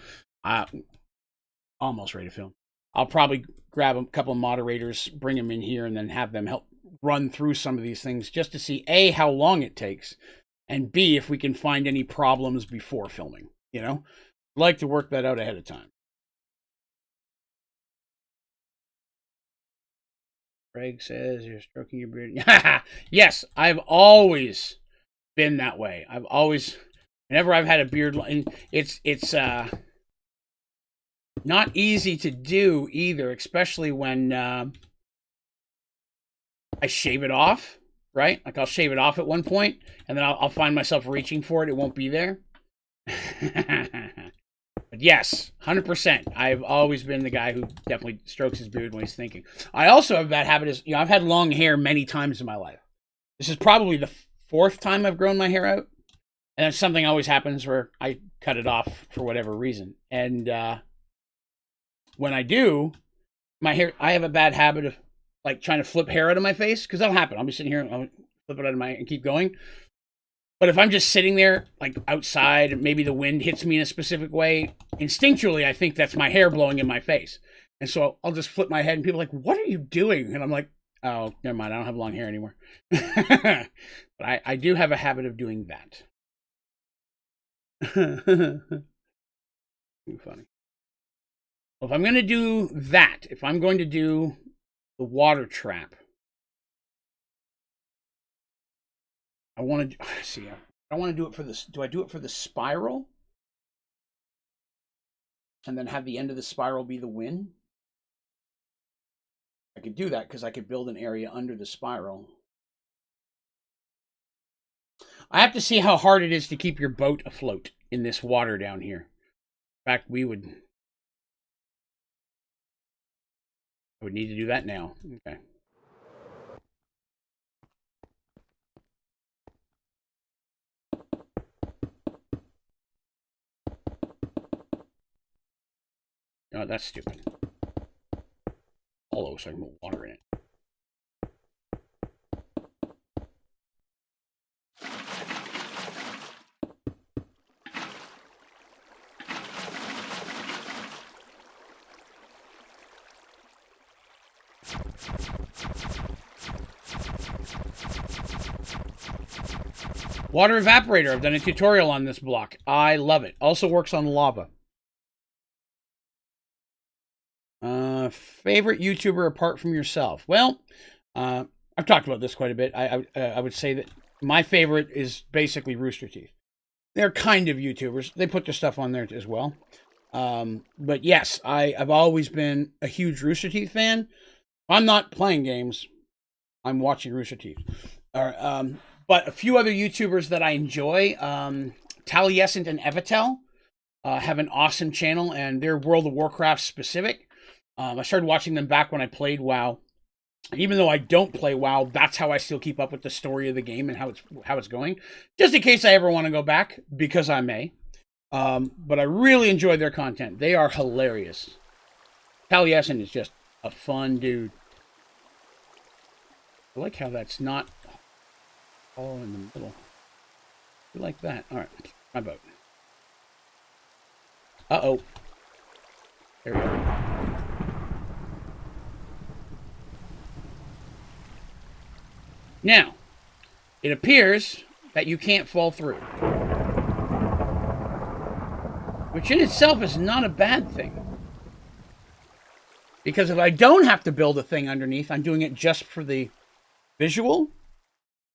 almost ready to film, I'll probably grab a couple of moderators, bring them in here, and then have them help run through some of these things just to see, A, how long it takes, and B, if we can find any problems before filming. You know? I'd like to work that out ahead of time. Greg says you're stroking your beard. Yes, I've always been that way. I've always, whenever I've had a beard, it's not easy to do either, especially when I shave it off, right? Like I'll shave it off at one point, and then I'll find myself reaching for it. It won't be there. But yes, 100%. I've always been the guy who definitely strokes his beard when he's thinking. I also have that habit I've had long hair many times in my life. This is probably the 4th time I've grown my hair out. And then something always happens where I cut it off for whatever reason. And when I do, my hair, I have a bad habit of like trying to flip hair out of my face, because that'll happen. I'll be sitting here and I'll flip it out of and keep going. But if I'm just sitting there, like outside, and maybe the wind hits me in a specific way, instinctually, I think that's my hair blowing in my face. And so I'll just flip my head, and people are like, what are you doing? And I'm like, oh, never mind. I don't have long hair anymore. But I do have a habit of doing that. Too funny. Well, if I'm going to do that, if I'm going to do the water trap, I want to see. I want to do it for this. Do I do it for the spiral, and then have the end of the spiral be the win? I could do that because I could build an area under the spiral. I have to see how hard it is to keep your boat afloat in this water down here. In fact, I would need to do that now. Okay. No, that's stupid. Hollow, so I can put water in it. Water evaporator. I've done a tutorial on this block. I love it. Also works on lava. Favorite YouTuber apart from yourself? Well, I've talked about this quite a bit. I would say that my favorite is basically Rooster Teeth. They're kind of YouTubers. They put their stuff on there as well. But yes, I've always been a huge Rooster Teeth fan. I'm not playing games. I'm watching Rooster Teeth. But a few other YouTubers that I enjoy, Taliesin and Evitel, have an awesome channel, and they're World of Warcraft specific. I started watching them back when I played WoW. Even though I don't play WoW, that's how I still keep up with the story of the game and how it's going. Just in case I ever want to go back, because I may. But I really enjoy their content. They are hilarious. Taliesin is just a fun dude. I like how that's not all in the middle. I like that. All right, my boat. Uh-oh. There we go. Now, it appears that you can't fall through. Which in itself is not a bad thing. Because if I don't have to build a thing underneath, I'm doing it just for the visual,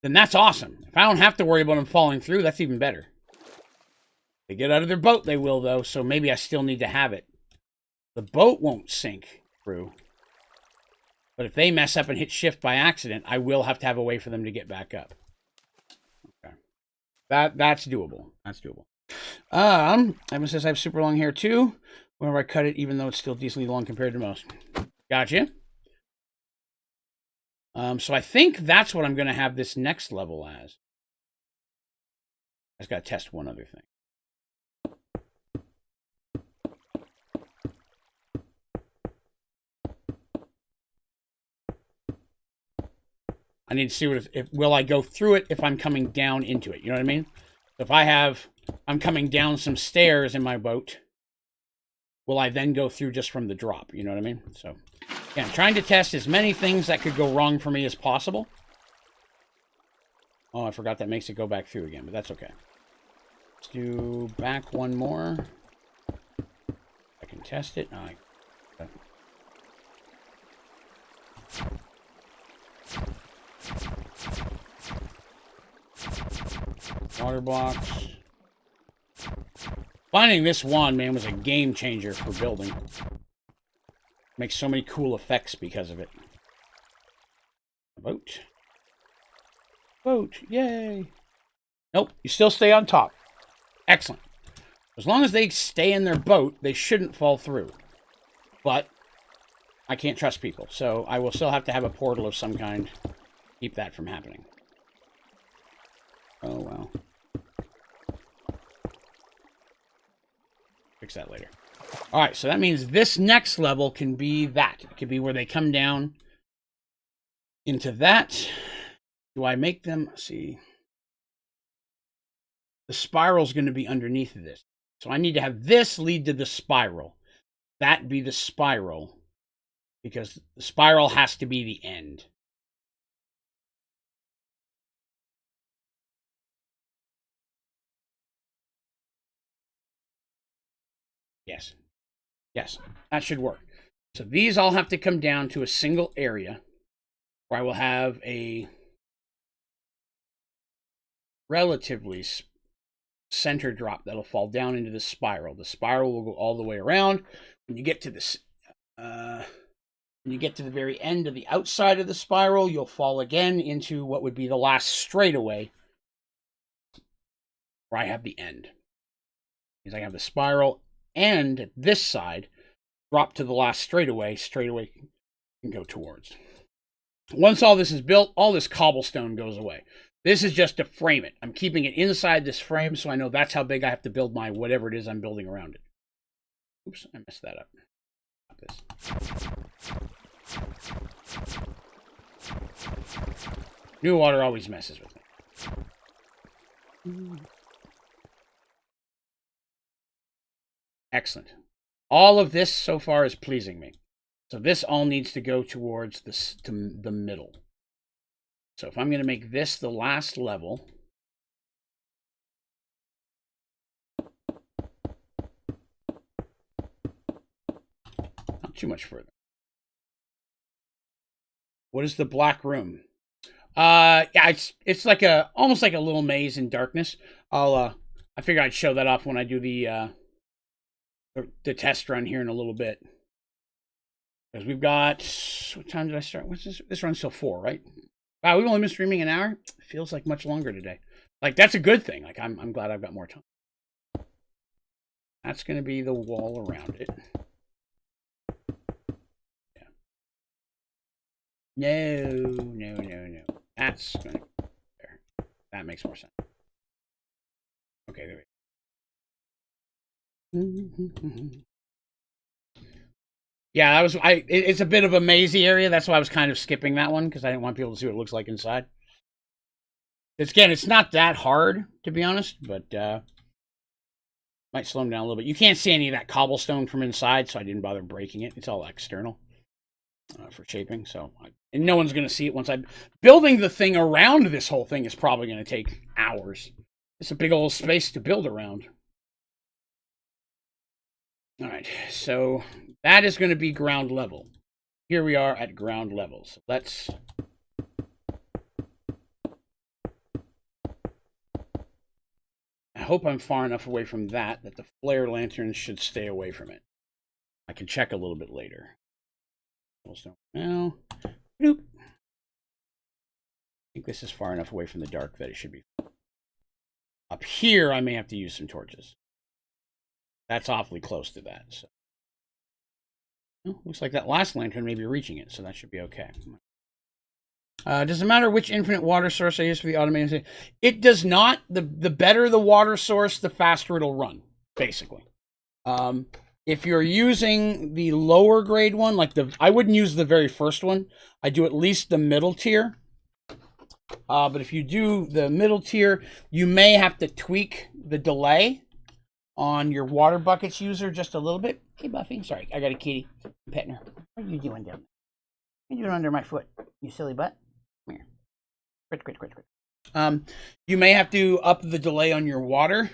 then that's awesome. If I don't have to worry about them falling through, that's even better. If they get out of their boat, they will, though, so maybe I still need to have it. The boat won't sink through. But if they mess up and hit shift by accident, I will have to have a way for them to get back up. Okay. That's doable. That's doable. Evan says I have super long hair too. Whenever I cut it, even though it's still decently long compared to most. Gotcha. So I think that's what I'm going to have this next level as. I just got to test one other thing. I need to see what if will I go through it if I'm coming down into it. You know what I mean? If I'm coming down some stairs in my boat, will I then go through just from the drop? You know what I mean? So, yeah, I'm trying to test as many things that could go wrong for me as possible. Oh, I forgot that makes it go back through again, but that's okay. Let's do back one more. I can test it. Okay. Water blocks. Finding this wand, man, was a game changer for building. Makes so many cool effects because of it. Boat. Boat. Yay. Nope. You still stay on top. Excellent. As long as they stay in their boat, they shouldn't fall through. But I can't trust people, so I will still have to have a portal of some kind to keep that from happening. Oh, well. Fix that later. All right, so that means this next level can be that. It could be where they come down into that. Do I make them? Let's see. The spiral's going to be underneath of this. So I need to have this lead to the spiral. That be the spiral. Because the spiral has to be the end. Yes. Yes, that should work. So these all have to come down to a single area where I will have a relatively center drop that'll fall down into the spiral. The spiral will go all the way around. When you get to this, when you get to the very end of the outside of the spiral, you'll fall again into what would be the last straightaway, where I have the end. Because I have the spiral and this side drop to the last straightaway can go towards. Once all this is built, all this cobblestone goes away. This is just to frame it. I'm keeping it inside this frame so I know that's how big I have to build my whatever it is I'm building around it. Oops, I messed that up. New water always messes with me. Excellent. All of this so far is pleasing me. So this all needs to go towards the middle. So if I'm going to make this the last level, not too much further. What is the black room? Yeah, it's like almost like a little maze in darkness. I figure I'd show that off when I do the test run here in a little bit. Because we've got, what time did I start? What's this? This runs till 4, right? Wow, we've only been streaming an hour. It feels like much longer today. Like, that's a good thing. Like, I'm glad I've got more time. That's going to be the wall around it. Yeah. No. That's going to be there. That makes more sense. Okay, there we go. Yeah, that was it's a bit of a mazy area. That's why I was kind of skipping that one, because I didn't want people to see what it looks like inside. It's not that hard, to be honest, but might slow them down a little bit. You can't see any of that cobblestone from inside, so I didn't bother breaking it. It's all external for shaping. And no one's going to see it once I'm building the thing around this whole thing is probably going to take hours. It's a big old space to build around. All right, so that is going to be ground level. Here we are at ground level. So let's... I hope I'm far enough away from that the flare lanterns should stay away from it. I can check a little bit later. Now, nope. I think this is far enough away from the dark that it should be. Up here, I may have to use some torches. That's awfully close to that. So, well, looks like that last lantern may be reaching it, so that should be okay. Does it matter which infinite water source I use for the automated? It does not. The better the water source, the faster it'll run, basically. If you're using the lower grade one, like I wouldn't use the very first one. I do at least the middle tier. But if you do the middle tier, you may have to tweak the delay on your water buckets user just a little bit. Hey, Buffy. Sorry, I got a kitty. I'm petting her. What are you doing down there? What are you doing under my foot, you silly butt? Come here. Quit. You may have to up the delay on your water.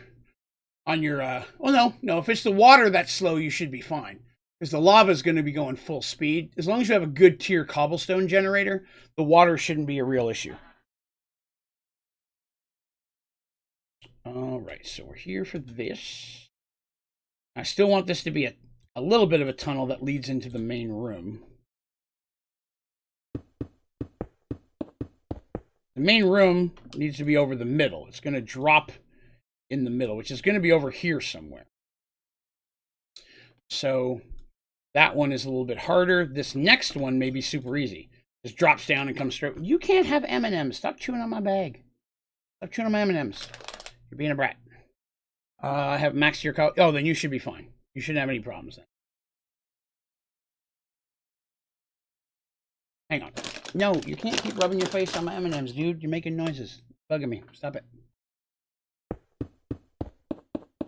On your, well, no. If it's the water that's slow, you should be fine. Because the lava is going to be going full speed. As long as you have a good tier cobblestone generator, the water shouldn't be a real issue. All right, so we're here for this. I still want this to be a little bit of a tunnel that leads into the main room. The main room needs to be over the middle. It's going to drop in the middle, which is going to be over here somewhere. So that one is a little bit harder. This next one may be super easy. Just drops down and comes straight. You can't have M&Ms. Stop chewing on my bag. Stop chewing on my M&Ms. You're being a brat. I have max tier color. Oh, then you should be fine. You shouldn't have any problems then. Hang on. No, you can't keep rubbing your face on my M&Ms, dude. You're making noises. Bugging me. Stop it.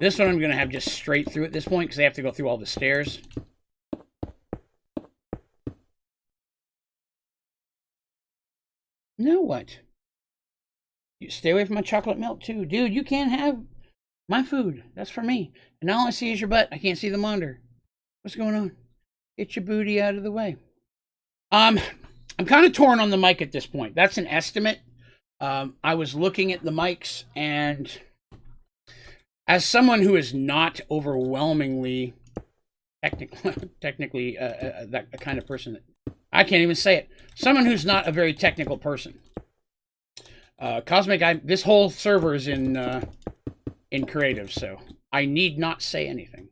This one I'm going to have just straight through at this point because they have to go through all the stairs. Now what? You stay away from my chocolate milk too. Dude, you can't have my food. That's for me. And all I see is your butt. I can't see the monitor. What's going on? Get your booty out of the way. I'm kind of torn on the mic at this point. That's an estimate. I was looking at the mics, and as someone who is not overwhelmingly technically that kind of person, I can't even say it. Someone who's not a very technical person. Cosmic, this whole server is in creative, so I need not say anything.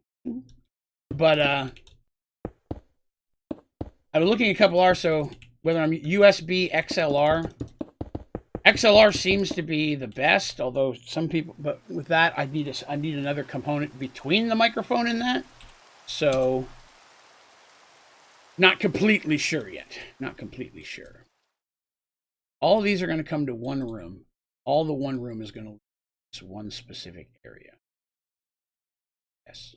But I've been looking at a couple R, so whether I'm USB XLR. XLR seems to be the best, although some people, but with that, I need another component between the microphone and that. So, not completely sure yet. Not completely sure. All these are going to come to one room. All the one room is going to be one specific area. Yes.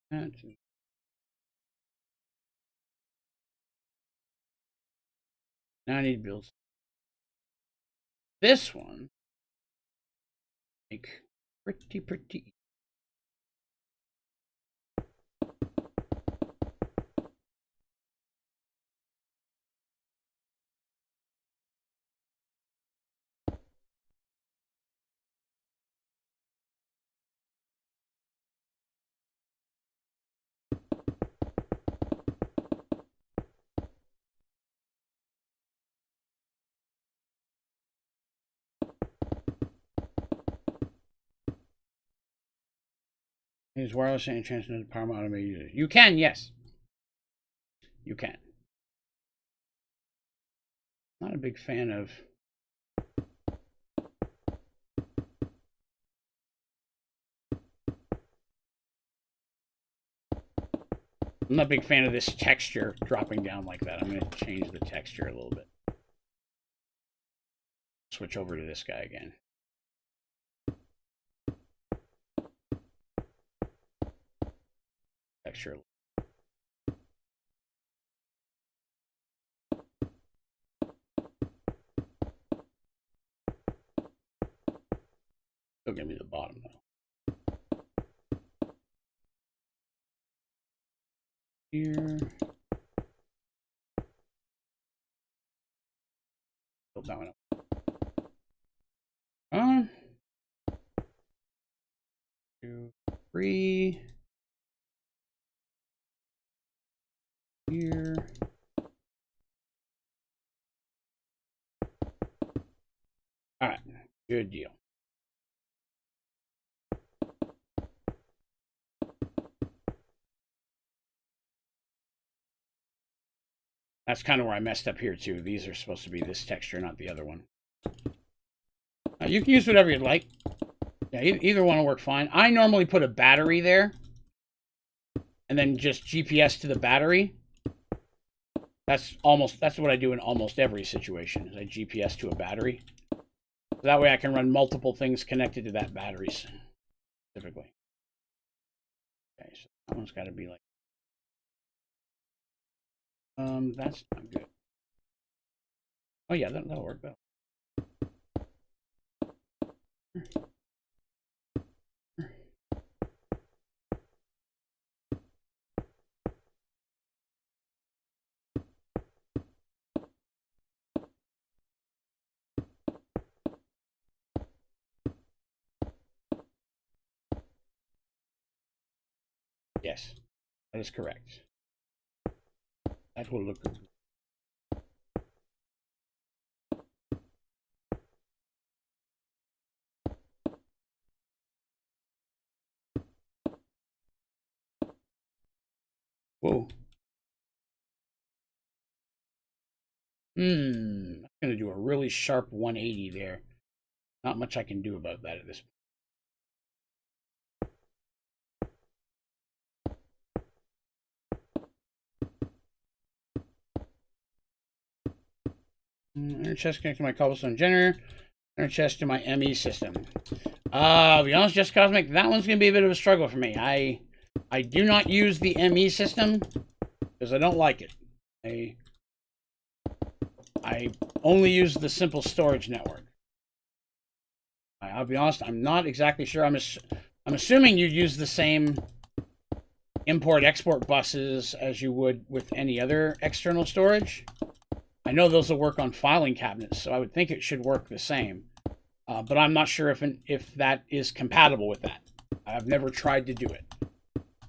Now I need to build this one. Like pretty. Use wireless and transmitted power automated. You can, yes. You can. Not a big fan of. I'm not a big fan of this texture dropping down like that. I'm going to change the texture a little bit. Switch over to this guy again. Texture. Still give me the bottom though. Here. Build that one up. 2, 3. Here. All right, good deal. That's kind of where I messed up here too. These are supposed to be this texture, not the other one. You can use whatever you'd like. Yeah, either one will work fine. I normally put a battery there, and then just GPS to the battery. That's what I do in almost every situation. Is I GPS to a battery. So that way I can run multiple things connected to that battery specifically. Okay, so that one's got to be like. That's not good. Oh yeah, that'll work better. Yes, that is correct. That will look good. Whoa. I'm going to do a really sharp 180 there. Not much I can do about that at this point. Inner chest connected to my cobblestone generator. Inner chest to my ME system. I'll be honest, Just Cosmic, that one's going to be a bit of a struggle for me. I do not use the ME system because I don't like it. I only use the simple storage network. I'll be honest, I'm not exactly sure. I'm assuming you'd use the same import-export buses as you would with any other external storage. I know those will work on filing cabinets, so I would think it should work the same. But I'm not sure if that is compatible with that. I've never tried to do it.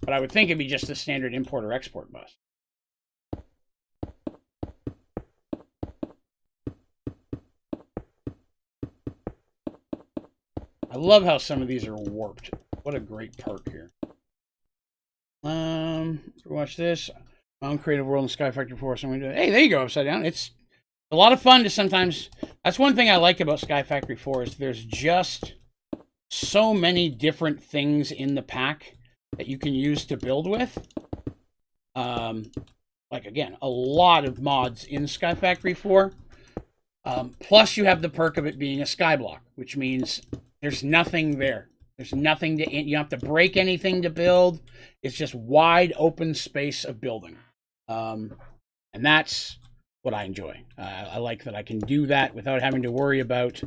But I would think it'd be just a standard import or export bus. I love how some of these are warped. What a great perk here. Watch this. My own creative world in Sky Factory 4. So I'm gonna do it. Hey, there you go, upside down. It's a lot of fun to sometimes. That's one thing I like about Sky Factory 4 is there's just so many different things in the pack that you can use to build with. Like again, a lot of mods in Sky Factory 4. Plus you have the perk of it being a skyblock, which means there's nothing there. There's nothing to, you don't have to break anything to build. It's just wide open space of building. And that's what I enjoy. I like that I can do that without having to worry about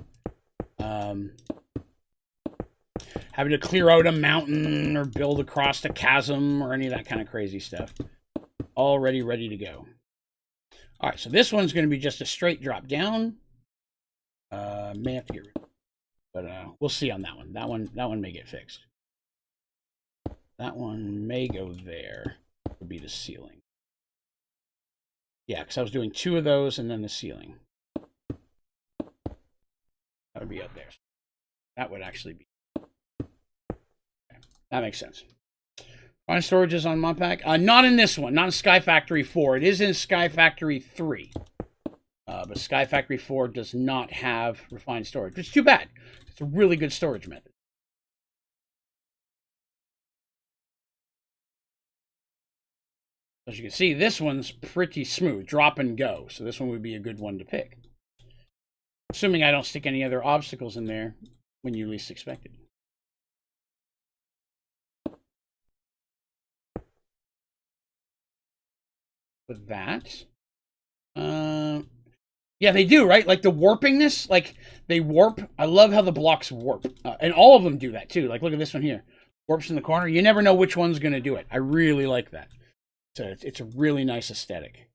having to clear out a mountain or build across a chasm or any of that kind of crazy stuff. Already ready to go. All right, so this one's going to be just a straight drop down. May have to get rid of it, but we'll see on that one. That one may get fixed. That one may go there. Would be the ceiling. Yeah, because I was doing 2 of those and then the ceiling. That would be up there. That would actually be. Okay. That makes sense. Fine storage is on mod pack. Not in this one. Not in Sky Factory 4. It is in Sky Factory 3. But Sky Factory 4 does not have refined storage, which is too bad. It's a really good storage method. As you can see, this one's pretty smooth. Drop and go. So this one would be a good one to pick. Assuming I don't stick any other obstacles in there when you least expect it. With that. Yeah, they do, right? Like the warpingness, like they warp. I love how the blocks warp. And all of them do that too. Like look at this one here. Warps in the corner. You never know which one's going to do it. I really like that. So it's a really nice aesthetic.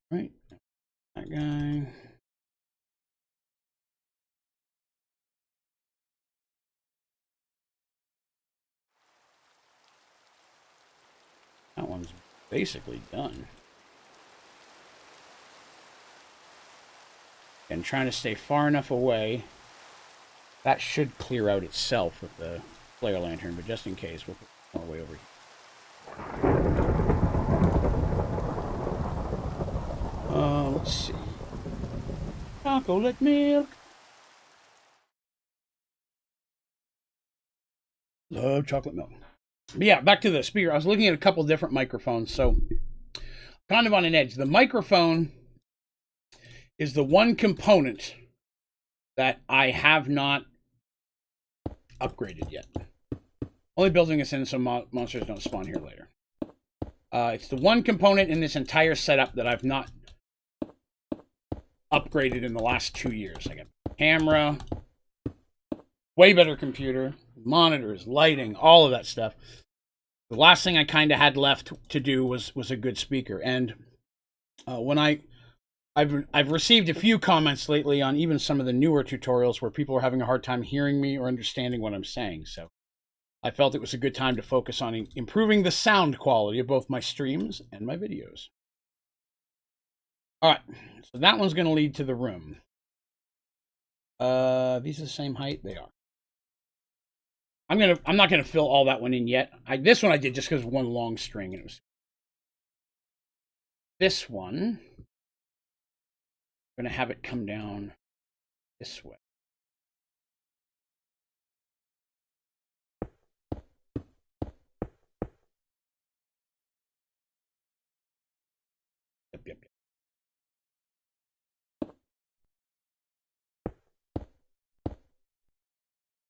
Right. That guy. That one's basically done. And trying to stay far enough away. That should clear out itself with the flare lantern, but just in case, we'll put more way over here. Let's see. Chocolate milk. Love chocolate milk. But yeah, back to the speaker. I was looking at a couple different microphones, so kind of on an edge. The microphone is the one component that I have not upgraded yet. Only building this in so monsters don't spawn here later. It's the one component in this entire setup that I've not upgraded in the last 2 years. I got camera, way better computer, monitors, lighting, all of that stuff. The last thing I kind of had left to do was a good speaker. And when I've received a few comments lately on even some of the newer tutorials where people are having a hard time hearing me or understanding what I'm saying. So I felt it was a good time to focus on improving the sound quality of both my streams and my videos. All right, so that one's going to lead to the room. These are the same height? They are. I'm not gonna fill all that one in yet. This one I did just because one long string and it was. This one, I'm gonna have it come down this way. Yep.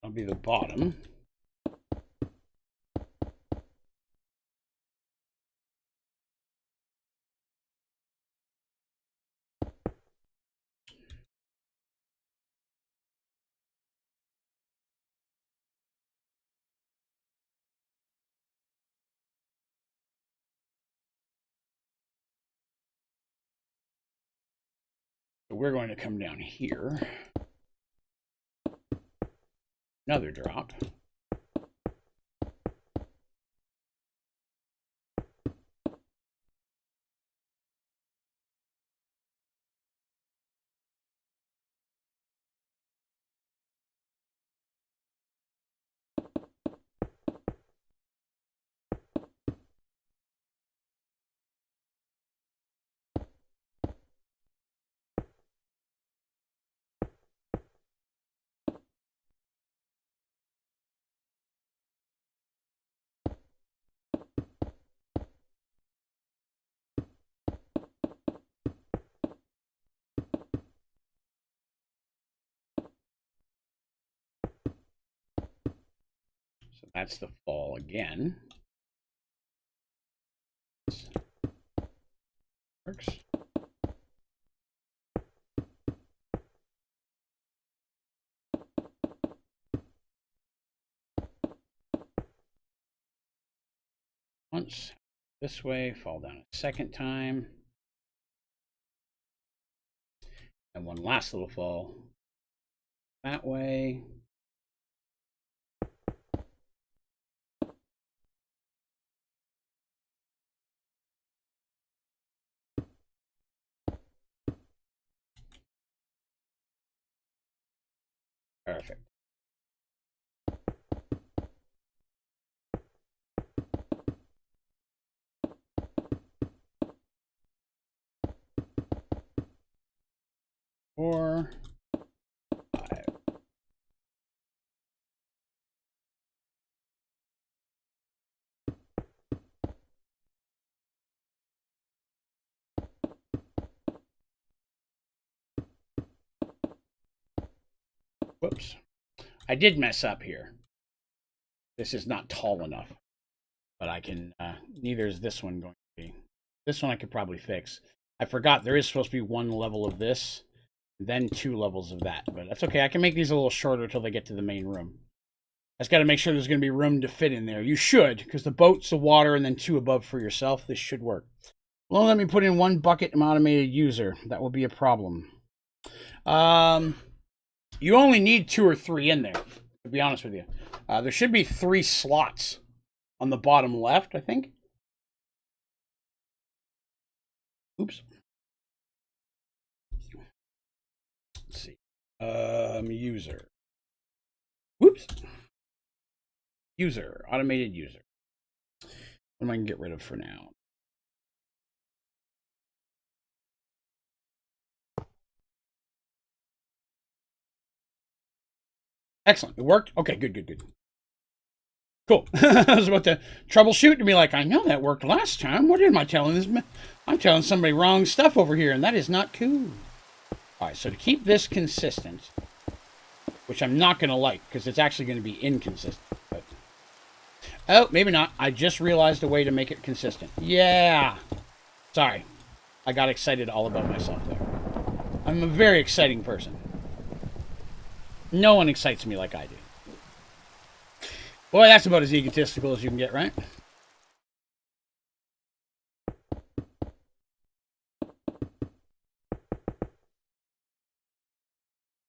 That'll be the bottom. So we're going to come down here. Another drop. So that's the fall again. Works. Once this way, fall down a second time. And one last little fall that way. Perfect. Four, five. Whoops. I did mess up here. This is not tall enough, but I can, neither is this one going to be. This one I could probably fix. I forgot there is supposed to be one level of this, then 2 levels of that, but that's okay. I can make these a little shorter until they get to the main room. I just got to make sure there's going to be room to fit in there. You should, because the boat's the water and then 2 above for yourself. This should work. Well, let me put in 1 bucket automated user. That will be a problem. You only need 2 or 3 in there, to be honest with you. There should be 3 slots on the bottom left, I think. Oops. Let's see. User. Whoops. User. Automated user. What am I going to get rid of for now? Excellent. It worked? Okay, good. Cool. I was about to troubleshoot and be like, I know that worked last time. What am I telling this? I'm telling somebody wrong stuff over here, and that is not cool. All right, so to keep this consistent, which I'm not going to like, because it's actually going to be inconsistent. But... oh, maybe not. I just realized a way to make it consistent. Yeah. Sorry. I got excited all about myself there. I'm a very exciting person. No one excites me like I do. Boy, that's about as egotistical as you can get, right?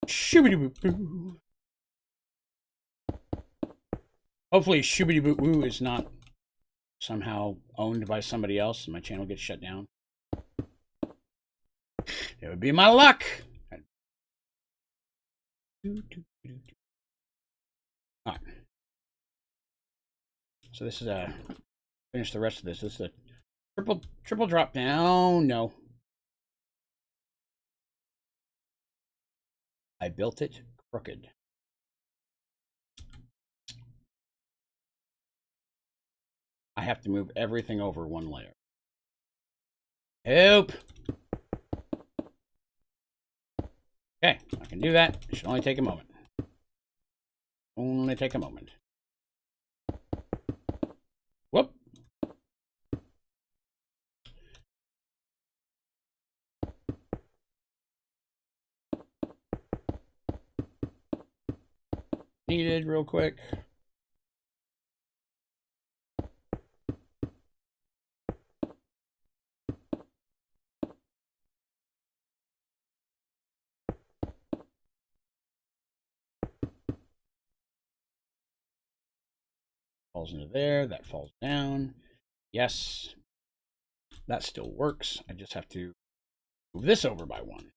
Shooby-doo-boo-boo. Hopefully Shooby-doo-boo-boo is not somehow owned by somebody else and my channel gets shut down. It would be my luck. All right. So this is a finish the rest of this. This is a triple drop down. No. I built it crooked. I have to move everything over 1 layer. Help. Okay, I can do that. It should only take a moment. Only take a moment. Whoop. Needed real quick. Falls into there. That falls down. Yes. That still works. I just have to move this over by 1.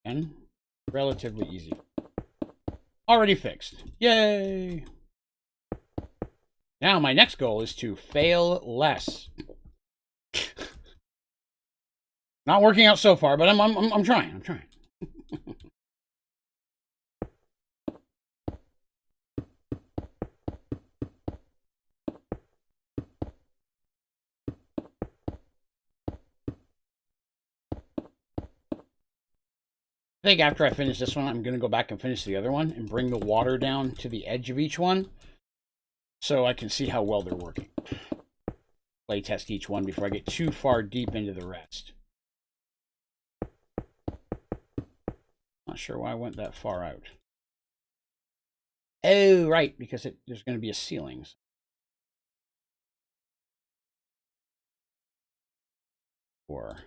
And relatively easy. Already fixed. Yay! Now my next goal is to fail less. Not working out so far, but I'm trying. I'm trying. I think after I finish this one, I'm going to go back and finish the other one and bring the water down to the edge of each one so I can see how well they're working. Play test each one before I get too far deep into the rest. Not sure why I went that far out. Oh, right, because there's going to be a ceiling. Or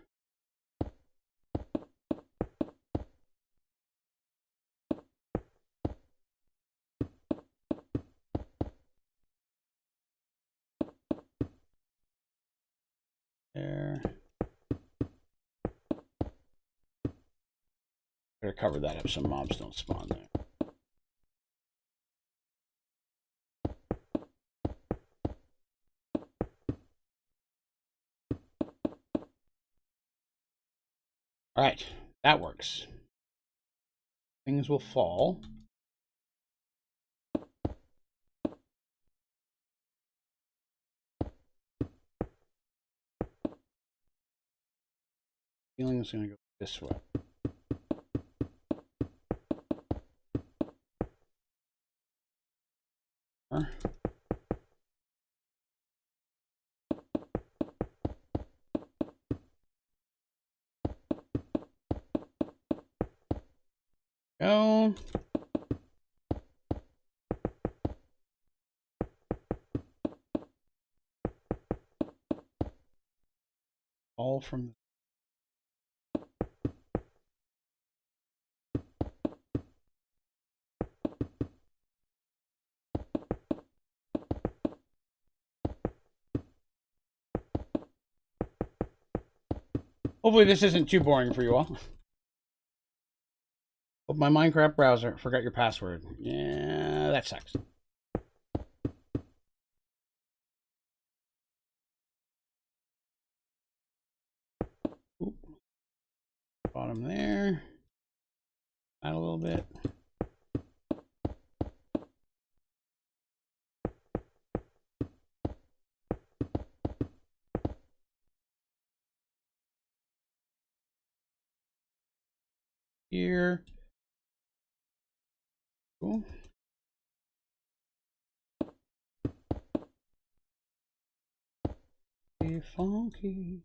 there. Better cover that up so mobs don't spawn there. All right, that works. Things will fall. Feeling is going to go this way. Go. All from hopefully this isn't too boring for you all. Oh, my Minecraft browser. Forgot your password. Yeah, that sucks. Oop. Bottom there. Add a little bit. Here. Cool. Be funky.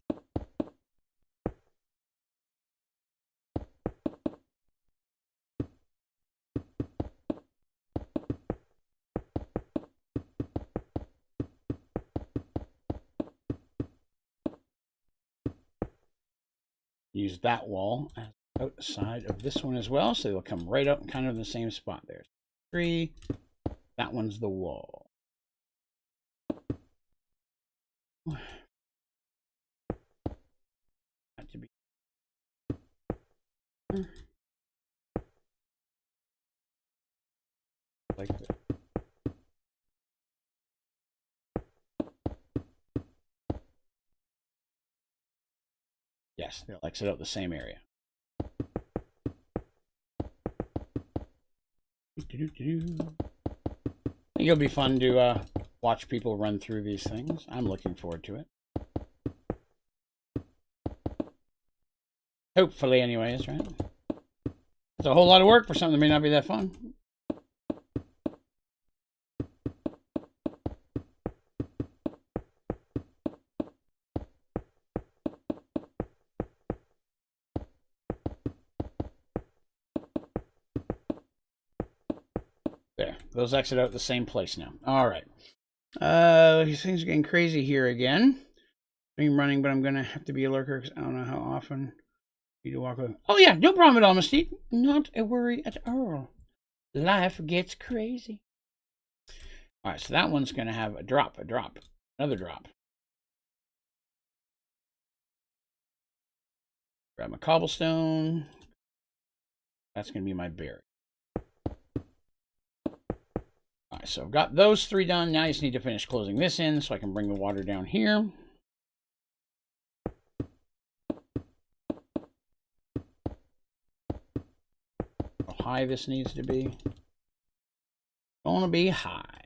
Use that wall as outside of this one as well, so they'll come right up kind of in the same spot there. 3. That one's the wall. That to be like this. Yes, they'll exit out the same area. I think it'll be fun to watch people run through these things. I'm looking forward to it. Hopefully, anyways, right? It's a whole lot of work for something that may not be that fun. There, those exit out the same place now. All right. These things are getting crazy here again. I'm running, but I'm gonna have to be a lurker because I don't know how often you to walk over. Oh yeah, no problem at all, Mystique. Not a worry at all. Life gets crazy. All right, so that one's gonna have a drop, another drop. Grab my cobblestone. That's gonna be my berry. All right, so I've got those 3 done. Now I just need to finish closing this in so I can bring the water down here. How high this needs to be. Gonna be high.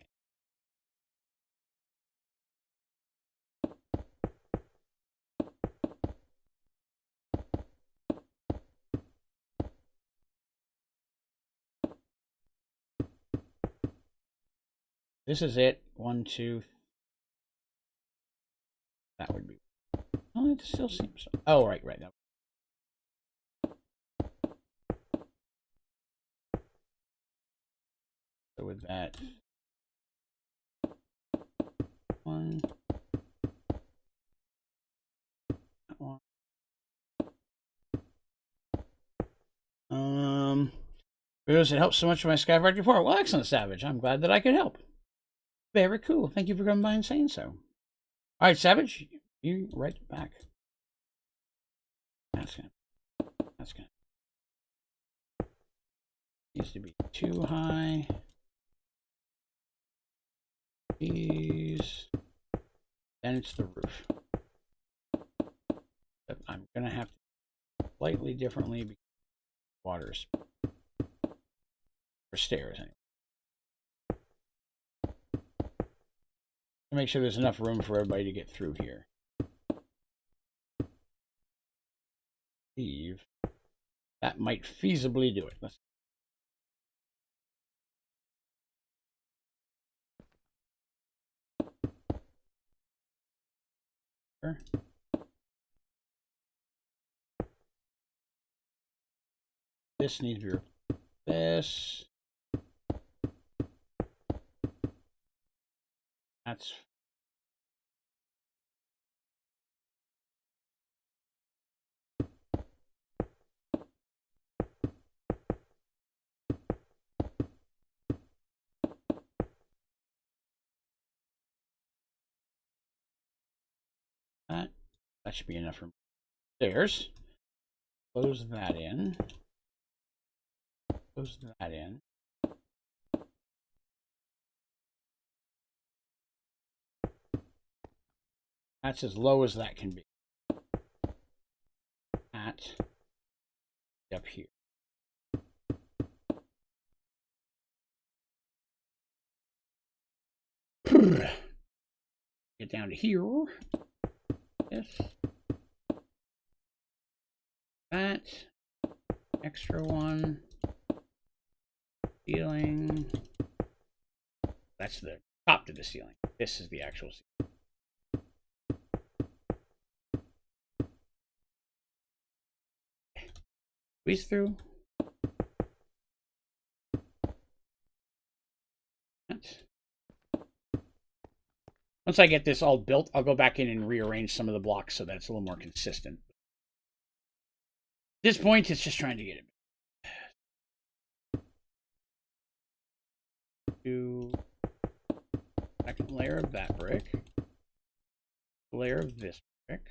this is it. 1, 2. That would be. Oh, it still seems. Oh, right. That. So with that, 1, that one. Because it helps so much with my Skyvark report. Well, excellent, Savage. I'm glad that I could help. Very cool. Thank you for coming by and saying so. All right, Savage, you right back. That's gonna. Needs to be too high. These. Then it's the roof. But I'm gonna have to slightly differently because water's for stairs anyway. To make sure there's enough room for everybody to get through here. Leave. That might feasibly do it. Let's. This needs to be this. That's that should be enough for stairs. Close that in. Close that in. That's as low as that can be. That up here. Get down to here. This. That. Extra one. Ceiling. That's the top to the ceiling. This is the actual ceiling. Squeeze through. Once I get this all built, I'll go back in and rearrange some of the blocks so that it's a little more consistent. At this point, it's just trying to get it. Do second layer of that brick. Layer of this brick.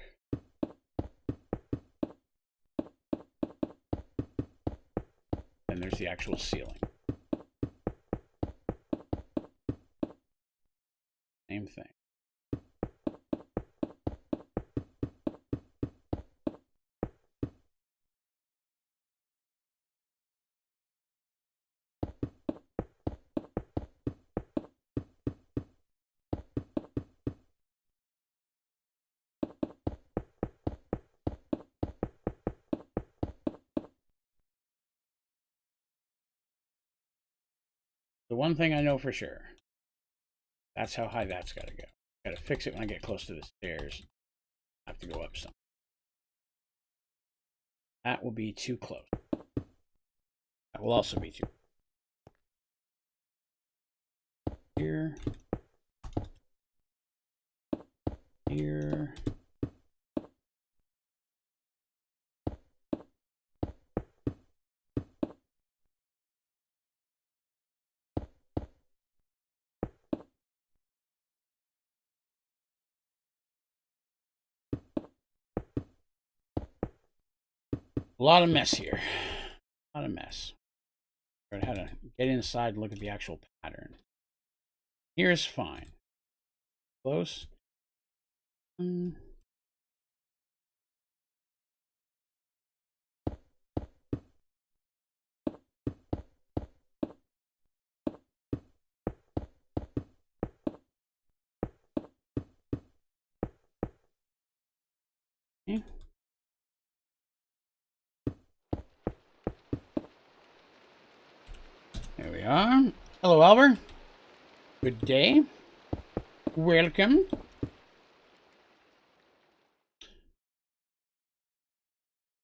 And there's the actual ceiling. Same thing. The one thing I know for sure, that's how high that's got to go. Got to fix it when I get close to the stairs. I have to go up some. That will be too close. That will also be too close. Here. Here. A lot of mess here. A lot of mess. I had to get inside and look at the actual pattern. Here's fine. Close. Okay. There we are. Hello, Albert. Good day. Welcome.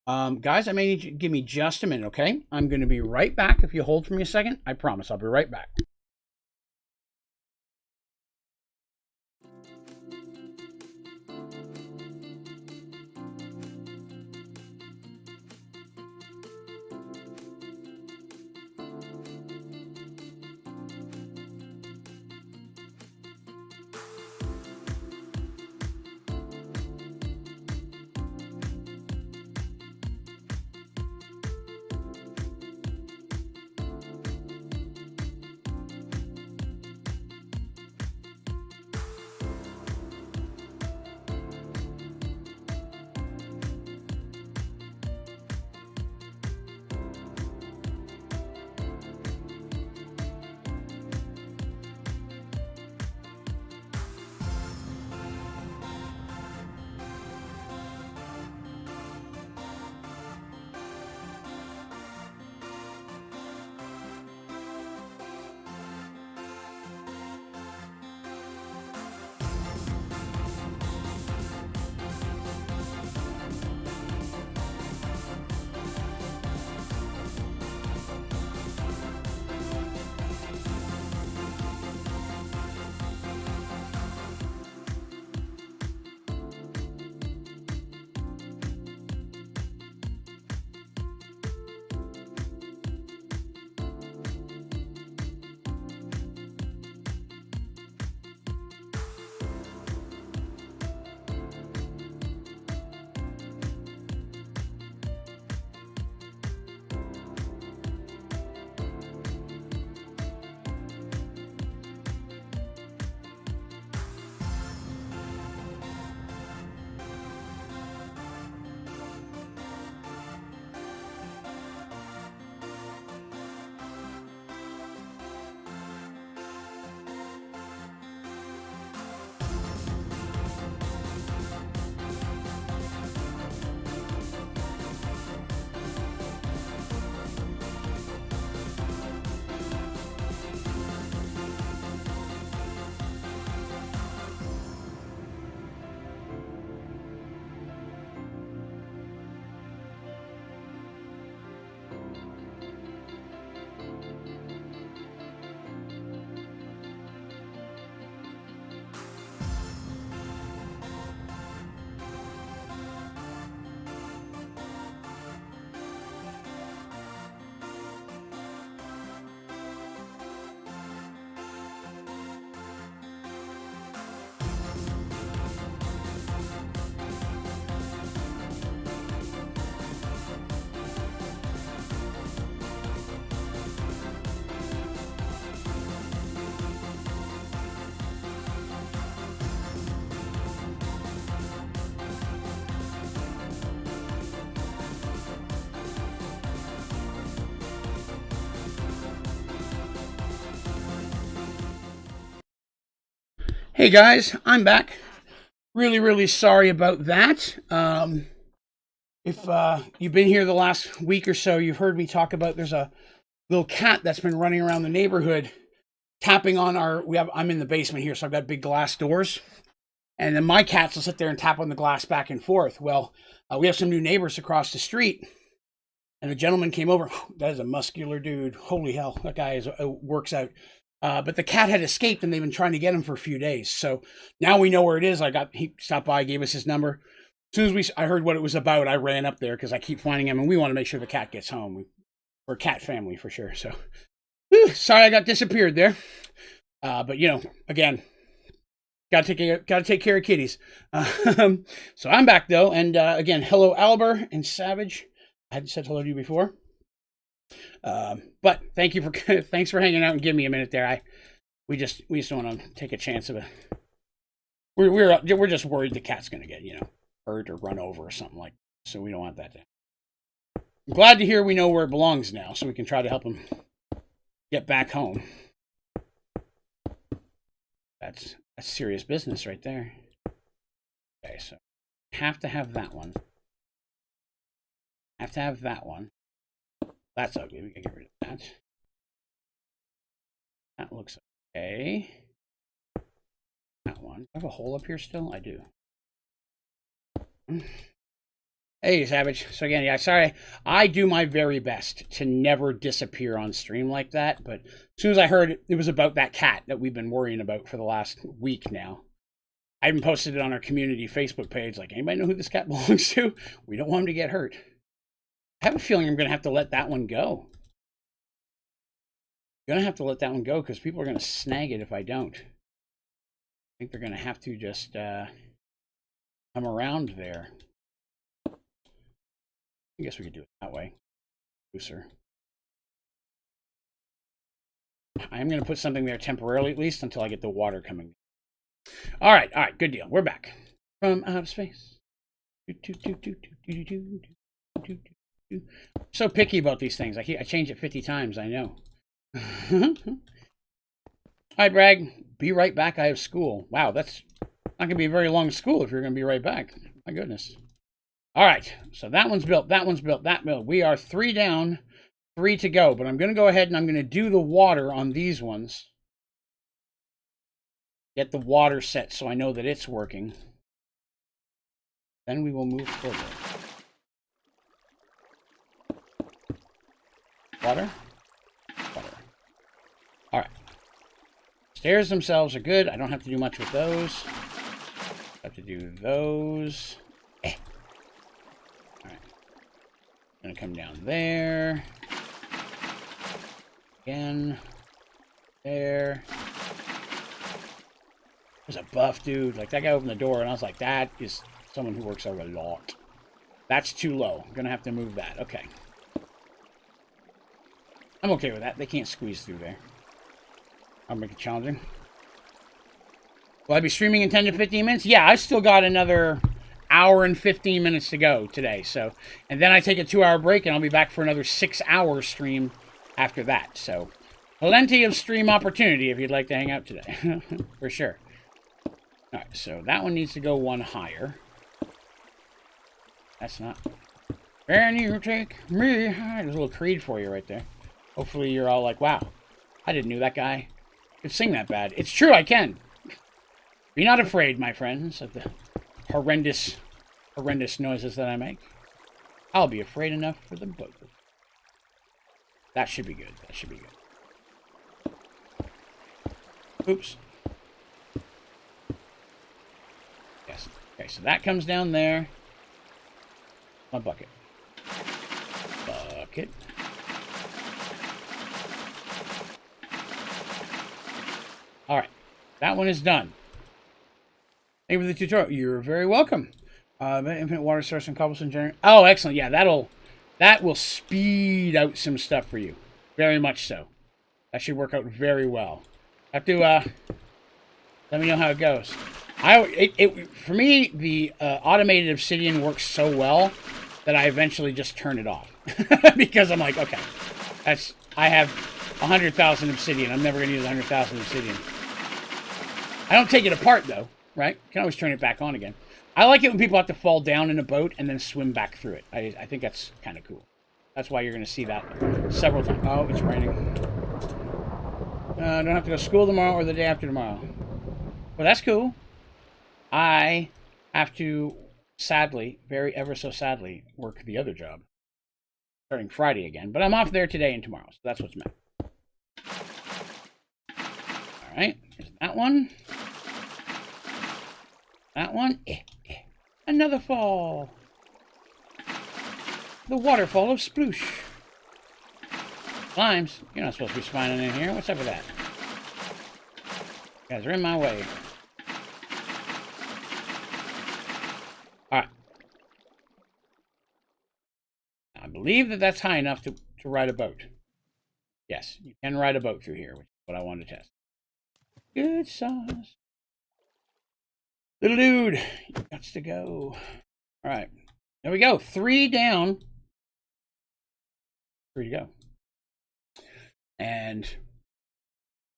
Guys, I may need you to give me just a minute, okay? I'm going to be right back. If you hold for me a second, I promise I'll be right back. Hey guys, I'm back. Really sorry about that. If you've been here the last week or so, you've heard me talk about there's a little cat that's been running around the neighborhood, tapping on I'm in the basement here, so I've got big glass doors. And then my cats will sit there and tap on the glass back and forth. Well, we have some new neighbors across the street, and a gentleman came over. That is a muscular dude. Holy hell, that guy works out. But the cat had escaped, and they've been trying to get him for a few days. So now we know where it is. He stopped by, gave us his number. As soon as I heard what it was about, I ran up there because I keep finding him, and we want to make sure the cat gets home. We're a cat family for sure. So, sorry I got disappeared there. But again, gotta take care of kitties. So I'm back though, and again, hello Albert and Savage. I hadn't said hello to you before. But thanks for hanging out and giving me a minute there. We just don't want to take a chance of it. We're just worried the cat's gonna get hurt or run over or something like that. So we don't want that to. I'm glad to hear we know where it belongs now, so we can try to help him get back home. That's serious business right there. Okay, so have to have that one. Have to have that one. That's ugly. We can get rid of that. That looks okay. That one. Do I have a hole up here still? I do. Hey, Savage. So again, yeah, sorry. I do my very best to never disappear on stream like that, but as soon as I heard it was about that cat that we've been worrying about for the last week now, I even posted it on our community Facebook page, like, anybody know who this cat belongs to? We don't want him to get hurt. I have a feeling I'm going to have to let that one go. I'm going to have to let that one go because people are going to snag it if I don't. I think they're going to have to just come around there. I guess we could do it that way. Looser. I am going to put something there temporarily, at least, until I get the water coming. All right, good deal. We're back from outer space. So picky about these things. I change it 50 times, I know. All right, Bragg. Be right back. I have school. Wow, that's not going to be a very long school if you're going to be right back. My goodness. All right, so that one's built, that one's built, that built. We are 3 down, 3 to go, but I'm going to go ahead and I'm going to do the water on these ones. Get the water set so I know that it's working. Then we will move forward. Water. Water. All right. Stairs themselves are good. I don't have to do much with those. I have to do those. Gonna come down there. Again. There. There's a buff dude. Like, that guy opened the door and I was like, that is someone who works out a lot. That's too low. I'm gonna have to move that. Okay. I'm okay with that. They can't squeeze through there. I'll make it challenging. Will I be streaming in 10 to 15 minutes? Yeah, I've still got another hour and 15 minutes to go today. So, and then I take a 2-hour break and I'll be back for another 6-hour stream after that. So, plenty of stream opportunity if you'd like to hang out today. For sure. All right, so that one needs to go one higher. That's not... Can you take me high? There's a little Creed for you right there. Hopefully you're all like, wow, I didn't know that guy could sing that bad. It's true, I can. Be not afraid, my friends, of the horrendous noises that I make. I'll be afraid enough for them both. That should be good. That should be good. Oops. Yes. Okay, so that comes down there. My bucket. Bucket. All right. That one is done. Thank you for the tutorial. You're very welcome. Infinite water source and cobblestone generator. Oh, excellent. Yeah, that will speed out some stuff for you. Very much so. That should work out very well. I have to let me know how it goes. For me, the automated obsidian works so well that I eventually just turn it off. Because I'm like, okay, I have 100,000 obsidian. I'm never going to use 100,000 obsidian. I don't take it apart, though, right? You can always turn it back on again. I like it when people have to fall down in a boat and then swim back through it. I think that's kind of cool. That's why you're going to see that several times. Oh, it's raining. I don't have to go to school tomorrow or the day after tomorrow. Well, that's cool. I have to, sadly, ever so sadly, work the other job. Starting Friday again. But I'm off there today and tomorrow, so that's what's meant. All right, there's that one. That one. Another fall. The waterfall of Sploosh. Slimes, you're not supposed to be spawning in here. What's up with that? You guys are in my way. Alright. I believe that that's high enough to ride a boat. Yes, you can ride a boat through here, which is what I wanted to test. Good sauce. Little dude, you got to go. Alright. There we go. 3 down. 3 to go. And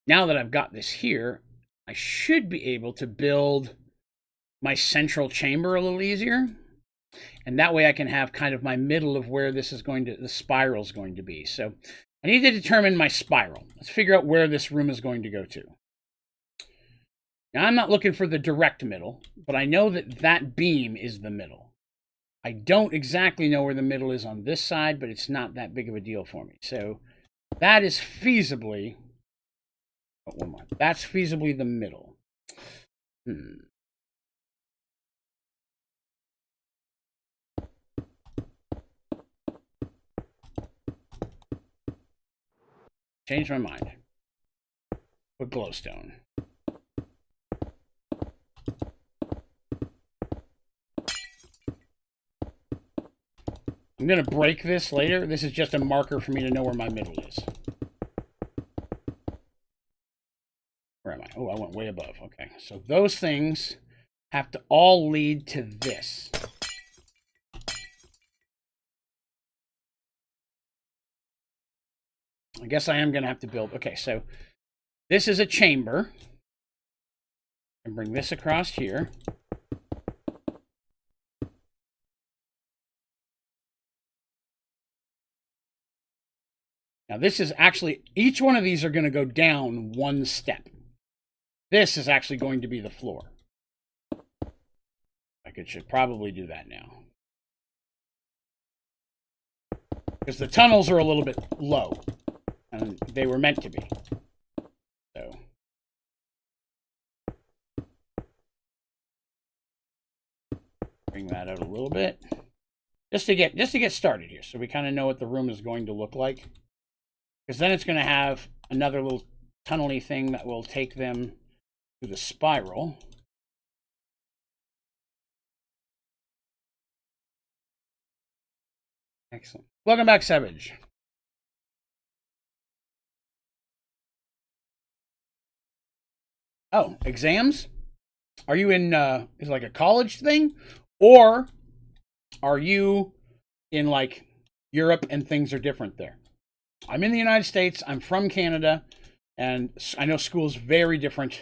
now that I've got this here, I should be able to build my central chamber a little easier. And that way I can have kind of my middle of where this is going to, the spiral is going to be. So I need to determine my spiral. Let's figure out where this room is going to go to. Now, I'm not looking for the direct middle, but I know that that beam is the middle. I don't exactly know where the middle is on this side, but it's not that big of a deal for me. So that is feasibly, oh, one more. That's feasibly the middle. Change my mind. Put glowstone. I'm going to break this later. This is just a marker for me to know where my middle is. Where am I? Oh, I went way above. Okay, so those things have to all lead to this. I guess I am going to have to build. Okay, so this is a chamber. And bring this across here. Now this is actually, each one of these are going to go down one step. This is actually going to be the floor. I should probably do that now. Because the tunnels are a little bit low. And they were meant to be. So. Bring that out a little bit. Just to get started here. So we kind of know what the room is going to look like. Because then it's going to have another little tunnel-y thing that will take them to the spiral. Excellent. Welcome back, Savage. Oh, exams? Are you in, is it like a college thing? Or are you in, like, Europe and things are different there? I'm in the United States. I'm from Canada, and I know school's very different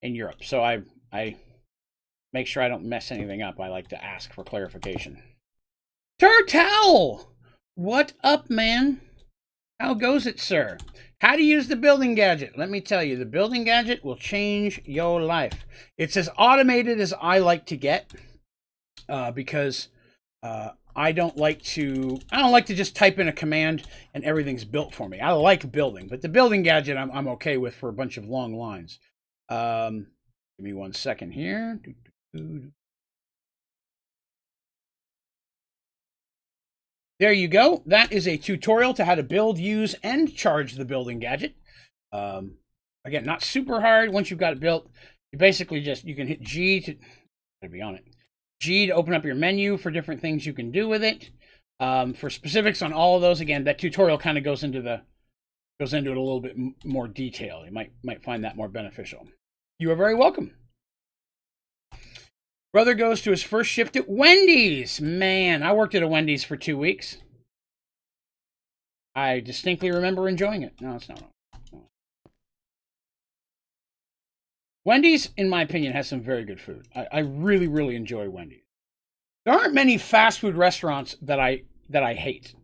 in Europe. So I make sure I don't mess anything up. I like to ask for clarification. Turtle! What up, man? How goes it, sir? How to use the building gadget? Let me tell you, the building gadget will change your life. It's as automated as I like to get, because I don't like to just type in a command and everything's built for me. I like building, but the building gadget I'm okay with for a bunch of long lines. Give me 1 second here. There you go. That is a tutorial to how to build, use, and charge the building gadget. Again, not super hard. Once you've got it built, you basically you can hit G to be on it. G to open up your menu for different things you can do with it. For specifics on all of those, again, that tutorial kind of goes into it a little bit more detail. You might find that more beneficial. You are very welcome. Brother goes to his first shift at Wendy's. Man, I worked at a Wendy's for 2 weeks. I distinctly remember enjoying it. No, it's not wrong. No. Wendy's, in my opinion, has some very good food. I really, really enjoy Wendy's. There aren't many fast food restaurants that I hate.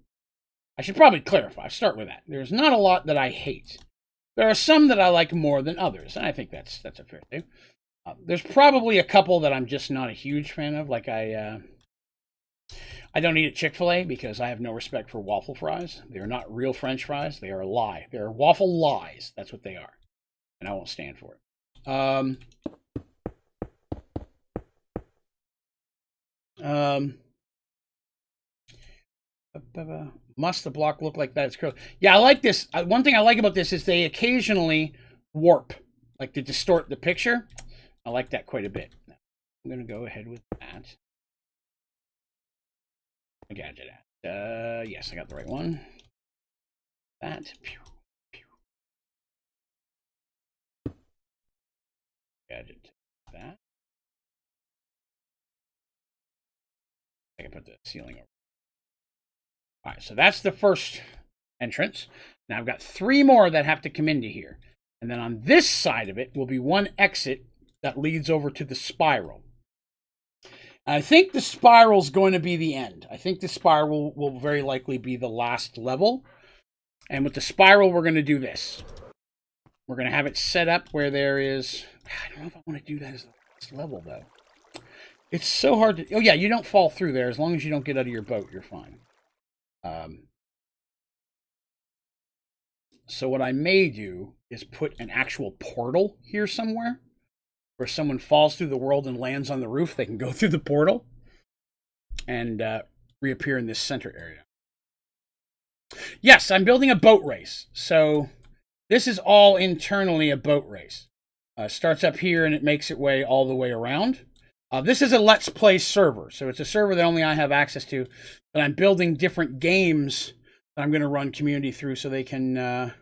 I should probably clarify. Start with that. There's not a lot that I hate. There are some that I like more than others, and I think that's a fair thing. There's probably a couple that I'm just not a huge fan of. Like I don't eat at Chick-fil-A because I have no respect for waffle fries. They are not real French fries. They are a lie. They are waffle lies. That's what they are, and I won't stand for it. Must the block look like that? It's curly. Yeah, I like this. One thing I like about this is they occasionally warp, like to distort the picture. I like that quite a bit. I'm going to go ahead with that. Gadget. Yes, I got the right one. That. Pew, pew. Gadget. That. I can put the ceiling over. All right, so that's the first entrance. Now I've got 3 more that have to come into here. And then on this side of it will be one exit that leads over to the spiral. I think the spiral's going to be the end. I think the spiral will very likely be the last level. And with the spiral, we're going to do this. We're going to have it set up where there is I don't know if I want to do that as the last level, though. It's so hard to... Oh, yeah, you don't fall through there. As long as you don't get out of your boat, you're fine. So what I may do is put an actual portal here somewhere where someone falls through the world and lands on the roof. They can go through the portal and reappear in this center area. Yes, I'm building a boat race. So this is all internally a boat race. Starts up here and it makes its way all the way around. This is a Let's Play server. So it's a server that only I have access to. But I'm building different games that I'm going to run community through so they can...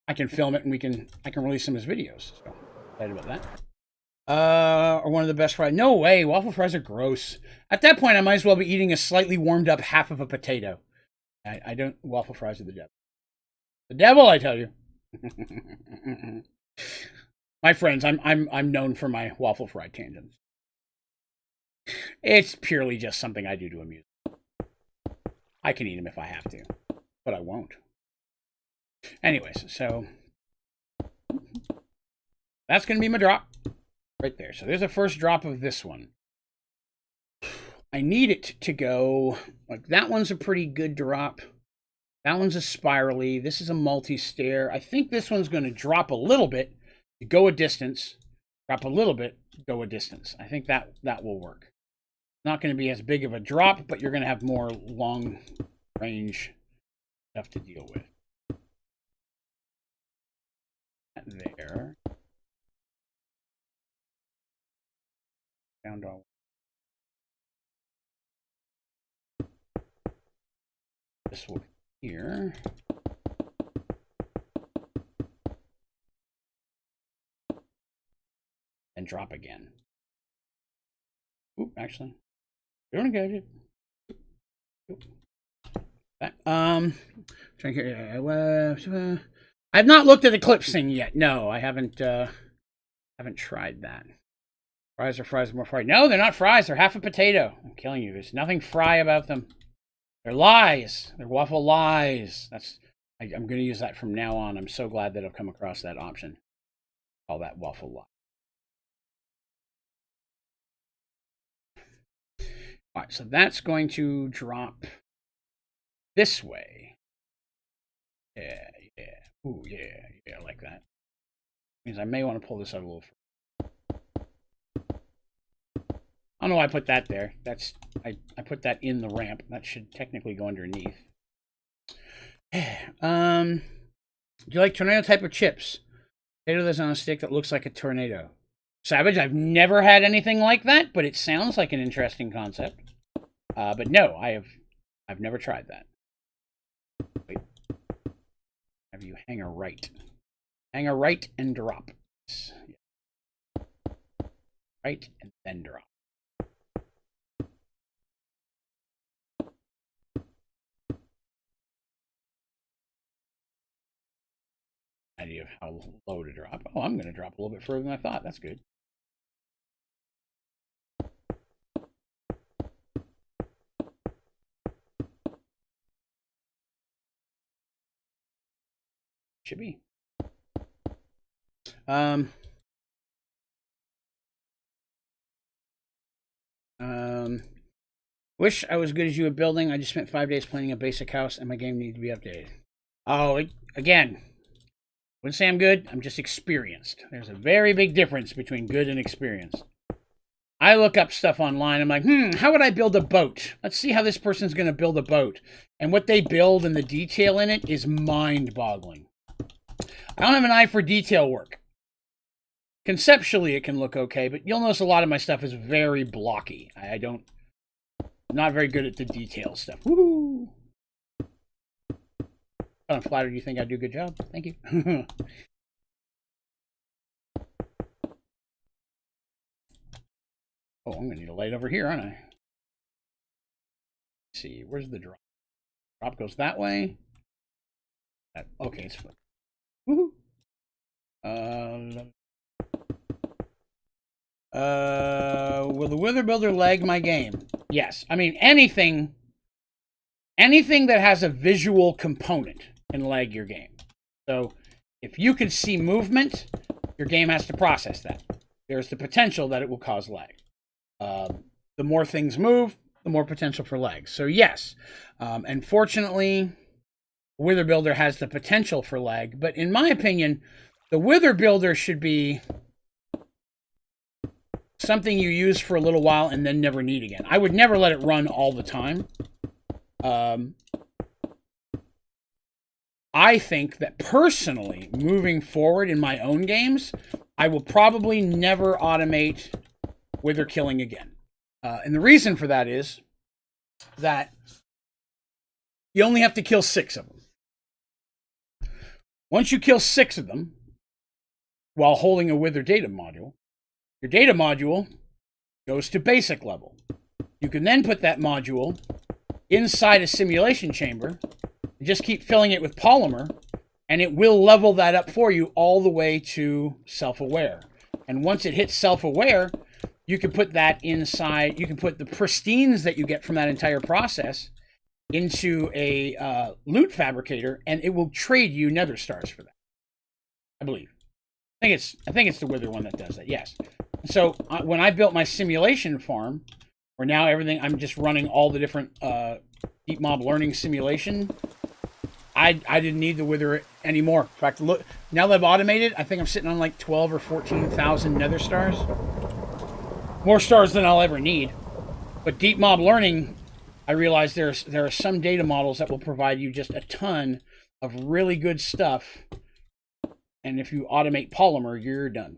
I can film it and I can release them as videos. So excited about that. Or one of the best fries. No way. Waffle fries are gross. At that point, I might as well be eating a slightly warmed up half of a potato. I don't... Waffle fries are the devil. The devil, I tell you. My friends, I'm known for my waffle fry tangents. It's purely just something I do to amuse. I can eat them if I have to, but I won't. Anyways, so that's going to be my drop right there. So there's a first drop of this one. I need it to go, like, that one's a pretty good drop. That one's a spirally. This is a multi-stair. I think this one's going to drop a little bit, go a distance, drop a little bit, go a distance. I think that will work. Not going to be as big of a drop, but you're going to have more long-range stuff to deal with. There. Found all. This one here. And drop again. Oop, actually. Doing good. Trying to I've not looked at the clips thing yet. No, I haven't tried that. Fries are fries, more fried. No, they're not fries. They're half a potato. I'm killing you. There's nothing fry about them. They're lies. They're waffle lies. I'm going to use that from now on. I'm so glad that I've come across that option. Call that waffle lie. All right, so that's going to drop this way. Yeah. Ooh, yeah, I like that. Means I may want to pull this out a little further. I don't know why I put that there. I put that in the ramp. That should technically go underneath. Do you like tornado type of chips? Potato that's on a stick that looks like a tornado. Savage, I've never had anything like that, but it sounds like an interesting concept. But no, I've never tried that. Wait. Have you hang a right. Hang a right and drop. Right and then drop. Idea of how low to drop. Oh, I'm going to drop a little bit further than I thought. That's good. Should be. Wish I was good as you at building. I just spent 5 days planning a basic house and my game needs to be updated. Oh, again, wouldn't say I'm good. I'm just experienced. There's a very big difference between good and experienced. I look up stuff online. I'm like, how would I build a boat? Let's see how this person's going to build a boat. And what they build and the detail in it is mind-boggling. I don't have an eye for detail work. Conceptually, it can look okay, but you'll notice a lot of my stuff is very blocky. I'm not very good at the detail stuff. Woohoo! I'm flattered you think I do a good job. Thank you. Oh, I'm going to need a light over here, aren't I? Let's see, where's the drop? Drop goes that way. Okay, it's fine. Woohoo! Will the Wither Builder lag my game? Yes. I mean, anything that has a visual component can lag your game. So, if you can see movement, your game has to process that. There's the potential that it will cause lag. The more things move, the more potential for lag. So yes, unfortunately, Wither Builder has the potential for lag, but in my opinion, the Wither Builder should be something you use for a little while and then never need again. I would never let it run all the time. I think that personally, moving forward in my own games, I will probably never automate Wither killing again. And the reason for that is that you only have to kill 6 of them. Once you kill 6 of them, while holding a Wither data module, your data module goes to basic level. You can then put that module inside a simulation chamber and just keep filling it with polymer, and it will level that up for you all the way to self-aware. And once it hits self-aware, you can put that inside, you can put the pristines that you get from that entire process into a loot fabricator, and it will trade you nether stars for that. I believe. I think it's the Wither one that does that. Yes. So when I built my simulation farm, where now everything I'm just running all the different deep mob learning simulation, I didn't need the Wither anymore. In fact, look, now that I've automated, I think I'm sitting on like 12 or 14,000 nether stars. More stars than I'll ever need. But deep mob learning, I realize there are some data models that will provide you just a ton of really good stuff. And if you automate polymer, you're done.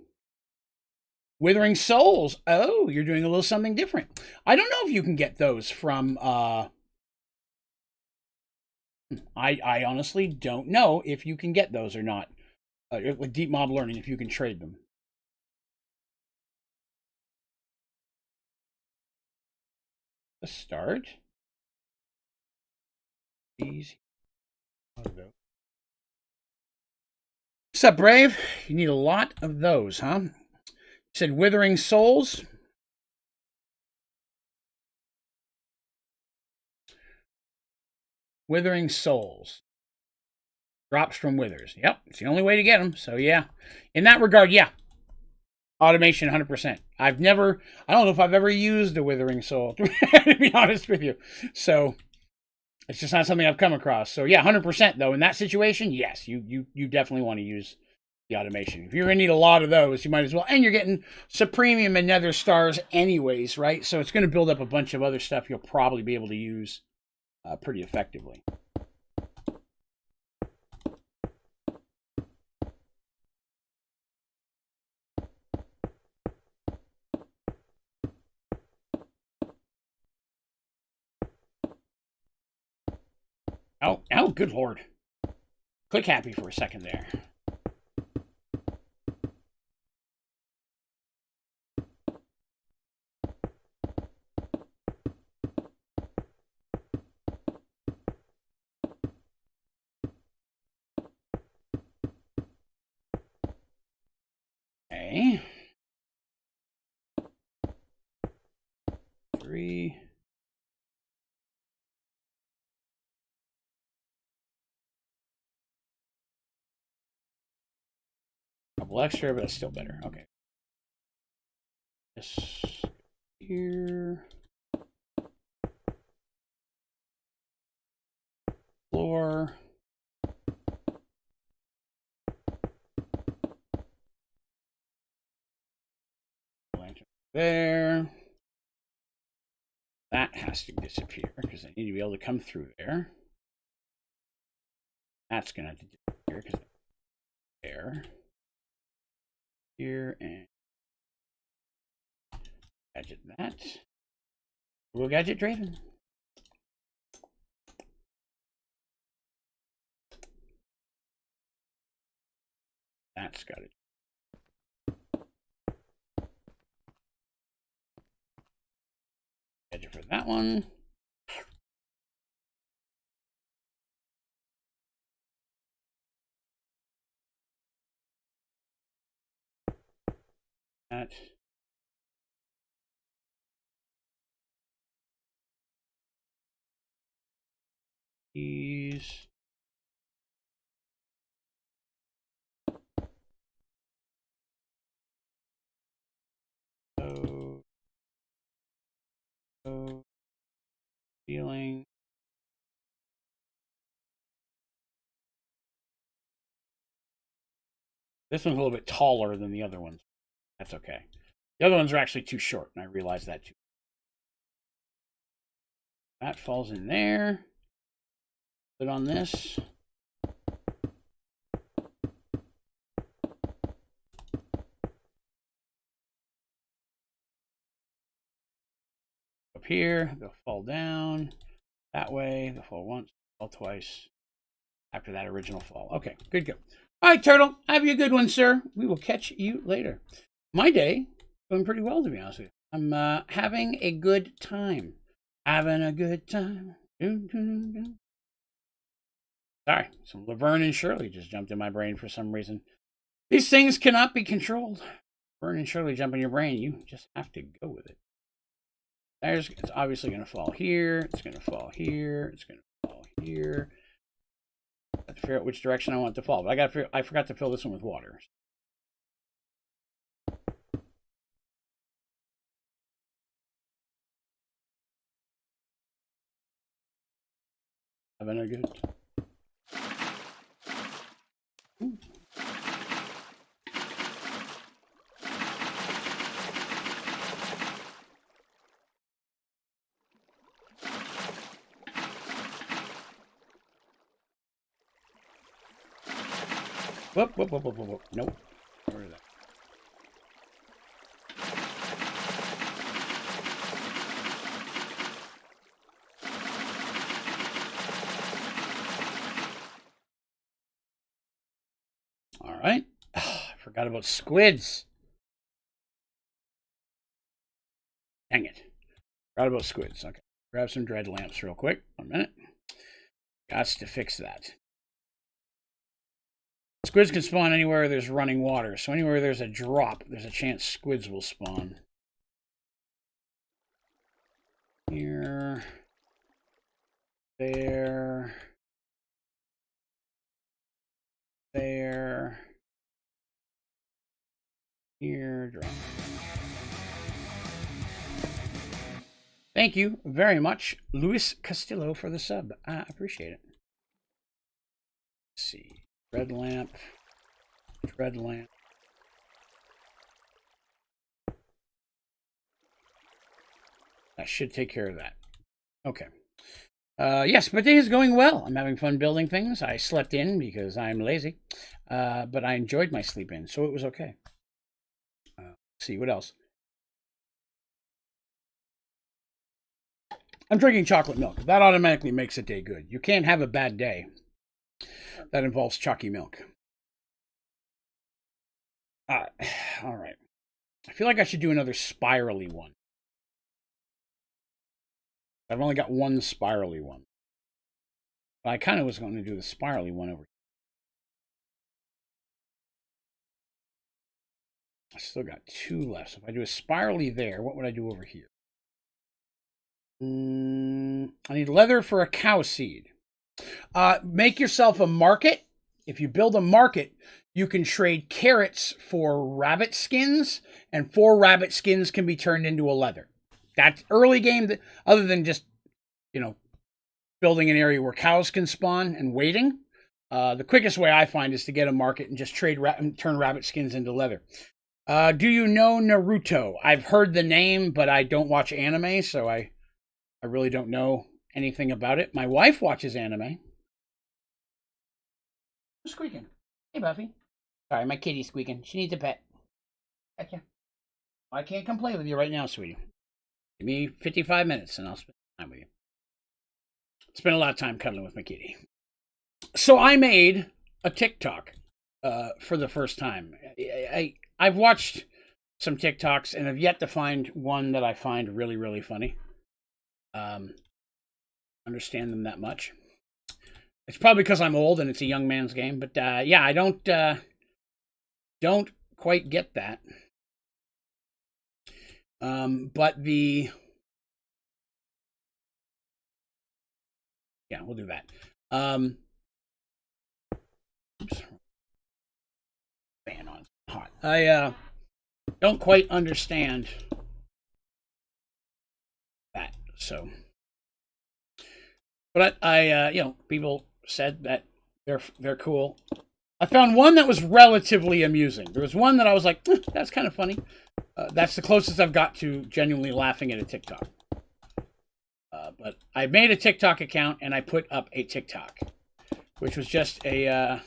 Withering souls. Oh, you're doing a little something different. I don't know if you can get those from... I honestly don't know if you can get those or not. With deep mob learning, if you can trade them. A start. Easy. What's up, Brave? You need a lot of those, huh? You said withering souls. Withering souls. Drops from withers. Yep, it's the only way to get them. So yeah, in that regard, yeah. Automation 100%. I don't know if I've ever used a withering soul, to be honest with you. So it's just not something I've come across. So yeah, 100% though. In that situation, yes, you definitely want to use the automation. If you're going to need a lot of those, you might as well. And you're getting Supremium and Nether Stars anyways, right? So it's going to build up a bunch of other stuff you'll probably be able to use pretty effectively. Oh, good lord. Click happy for a second there. Okay. 3. Couple extra, but that's still better. Okay. This here. Floor. Lantern there. That has to disappear because I need to be able to come through there. That's going to have to disappear because there. Here and gadget that. We'll gadget Draven. That's got it. Gadget for that one. That. These. Ceiling. This one's a little bit taller than the other ones. That's okay. The other ones are actually too short, and I realize that too. That falls in there. Put on this. Up here, they'll fall down. That way, they'll fall once, fall twice. After that original fall. Okay, good, good. All right, Turtle, have you a good one, sir. We will catch you later. My day going pretty well, to be honest with you. I'm having a good time. Having a good time. Sorry, some Laverne and Shirley just jumped in my brain for some reason. These things cannot be controlled. Laverne and Shirley jump in your brain. You just have to go with it. It's obviously going to fall here. It's going to fall here. It's going to fall here. I have to figure out which direction I want it to fall. But I forgot to fill this one with water. Having a good. Ooh. Whoop, whoop, whoop, whoop, whoop. Nope. Where is that? All right. I forgot about squids. Dang it. Forgot about squids. Okay. Grab some dread lamps real quick. 1 minute. Gots to fix that. Squids can spawn anywhere there's running water. So anywhere there's a drop, there's a chance squids will spawn. Here. There. There. Here. Drop. Thank you very much, Luis Castillo, for the sub. I appreciate it. Let's see. Red lamp. Red lamp. That should take care of that. Okay. Yes, my day is going well. I'm having fun building things. I slept in because I'm lazy. But I enjoyed my sleep in, so it was okay. Let's see, what else? I'm drinking chocolate milk. That automatically makes a day good. You can't have a bad day that involves chalky milk. All right. I feel like I should do another spirally one. I've only got one spirally one. But I kind of was going to do the spirally one over here. I still got 2 left. So if I do a spirally there, what would I do over here? I need leather for a cow seed. Make yourself a market. If you build a market, you can trade carrots for rabbit skins, and 4 rabbit skins can be turned into a leather. That's early game, other than just, you know, building an area where cows can spawn and waiting. The quickest way I find is to get a market and just turn rabbit skins into leather. Do you know Naruto? I've heard the name, but I don't watch anime, so I really don't know anything about it. My wife watches anime. Who's squeaking? Hey, Buffy. Sorry, my kitty's squeaking. She needs a pet. Gotcha. I can't come play with you right now, sweetie. Give me 55 minutes and I'll spend time with you. Spend a lot of time cuddling with my kitty. So I made a TikTok for the first time. I've watched some TikToks and have yet to find one that I find really, really funny. Understand them that much. It's probably because I'm old and it's a young man's game, but yeah, I don't quite get that. But yeah, we'll do that. Oops. Fan on hot. I don't quite understand that, so But I you know, people said that they're cool. I found one that was relatively amusing. There was one that I was like, that's kind of funny. That's the closest I've got to genuinely laughing at a TikTok. But I made a TikTok account and I put up a TikTok, which was just a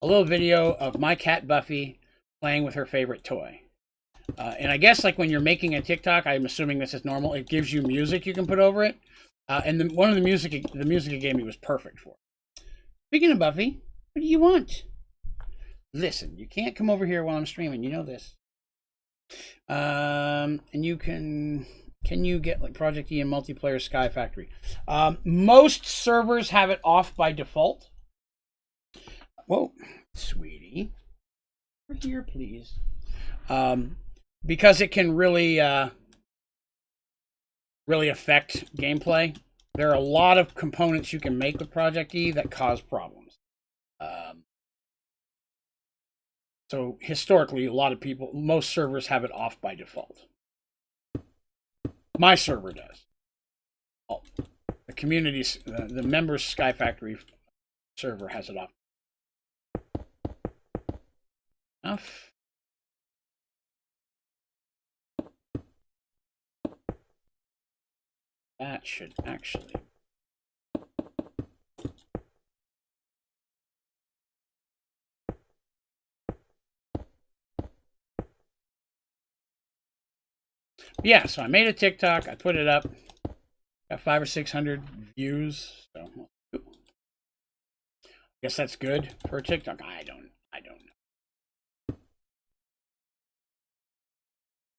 little video of my cat Buffy playing with her favorite toy. And I guess like when you're making a TikTok, I'm assuming this is normal. It gives you music you can put over it, and one of the music it gave me was perfect for it. Speaking of Buffy, what do you want? Listen, you can't come over here while I'm streaming. You know this. And you can you get like Project E and multiplayer Sky Factory? Most servers have it off by default. Whoa, sweetie, over here, please. Because it can really really affect gameplay. There are a lot of components you can make with Project E that cause problems. So historically, a lot of people, most servers have it off by default. My server does. Oh, the community's, the members Sky Factory server has it off. Enough. That should actually. Yeah, so I made a TikTok. I put it up. Got 500 or 600 views. So, I guess that's good for a TikTok. I don't know.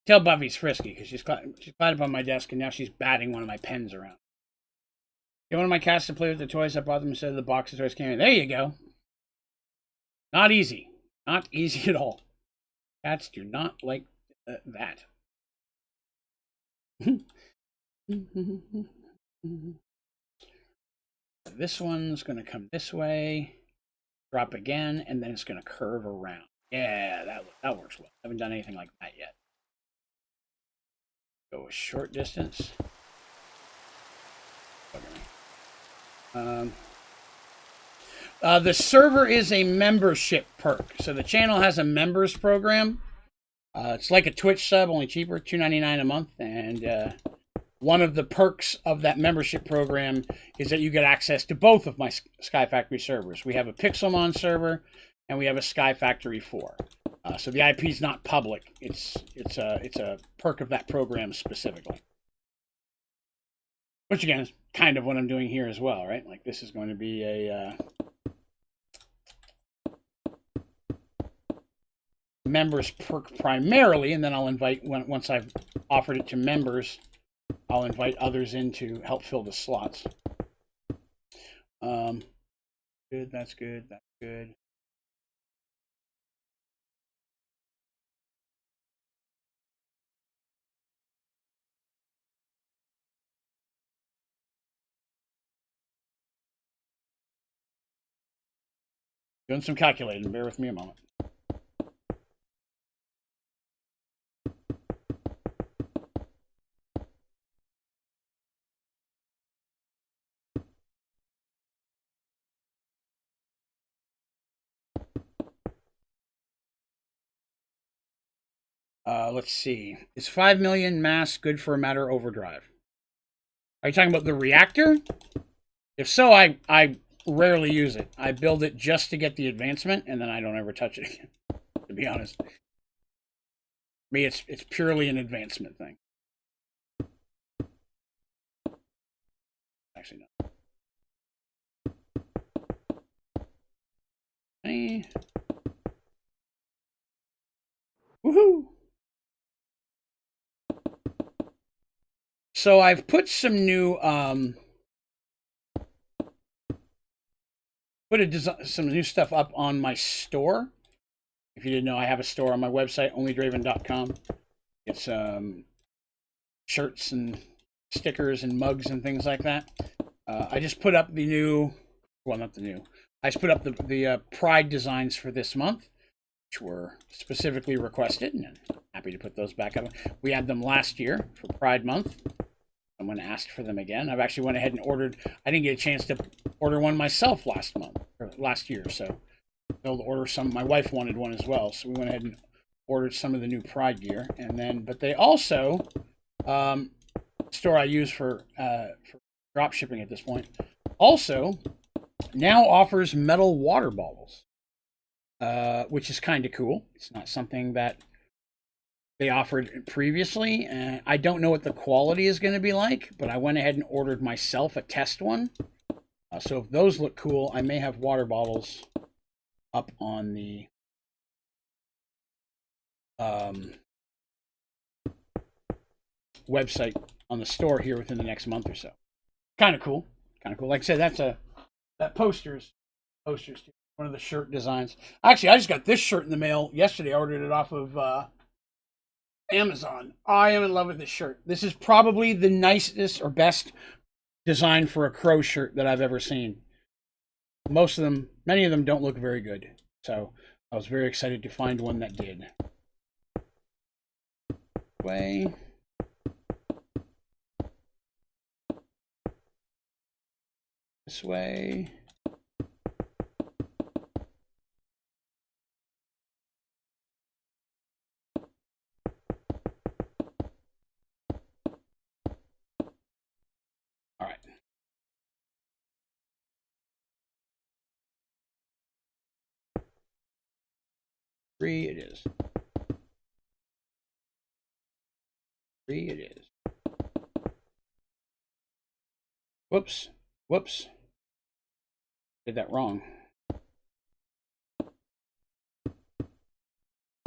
Tell Buffy's frisky because she's climbed up on my desk and now she's batting one of my pens around. Get one of my cats to play with the toys. I bought them instead of the box of toys came in. There you go. Not easy. Not easy at all. Cats do not like that. This one's going to come this way, drop again, and then it's going to curve around. Yeah, that works well. I haven't done anything like that yet. Go a short distance. The server is a membership perk. So the channel has a members program. It's like a Twitch sub, only cheaper, $2.99 a month. And one of the perks of that membership program is that you get access to both of my Sky Factory servers. We have a Pixelmon server and we have a Sky Factory 4. So the IP is not public. It's a perk of that program specifically. Which again is kind of what I'm doing here as well, right? Like this is going to be a members perk primarily, and then I'll invite, once I've offered it to members, I'll invite others in to help fill the slots. Good, that's good, that's good. Doing some calculating, bear with me a moment. Let's see. Is 5 million mass good for a matter overdrive? Are you talking about the reactor? If so, I rarely use it. I build it just to get the advancement, and then I don't ever touch it again, to be honest. For me, it's purely an advancement thing. Actually, no. Hey. Woohoo! So I've put some new some new stuff up on my store. If you didn't know, I have a store on my website, onlydraven.com. It's shirts and stickers and mugs and things like that. I just put up the new, well, not the new. I just put up the Pride designs for this month, which were specifically requested, and I'm happy to put those back up. We had them last year for Pride Month. Someone asked for them again. I've actually went ahead and ordered. I didn't get a chance to order one myself last year, so I'll order some. My wife wanted one as well, so we went ahead and ordered some of the new Pride gear. And then, but they also, store I use for drop shipping at this point, also now offers metal water bottles, which is kind of cool. It's not something that they offered previously. I don't know what the quality is going to be like, but I went ahead and ordered myself a test one. So if those look cool, I may have water bottles up on the website on the store here within the next month or so. Kind of cool. Like I said, that poster's one of the shirt designs. Actually, I just got this shirt in the mail yesterday. I ordered it off of Amazon. I am in love with this shirt. This is probably the nicest or best design for a crow shirt that I've ever seen. Many of them don't look very good. So I was very excited to find one that did. This way. All right. Three it is. Whoops. Did that wrong.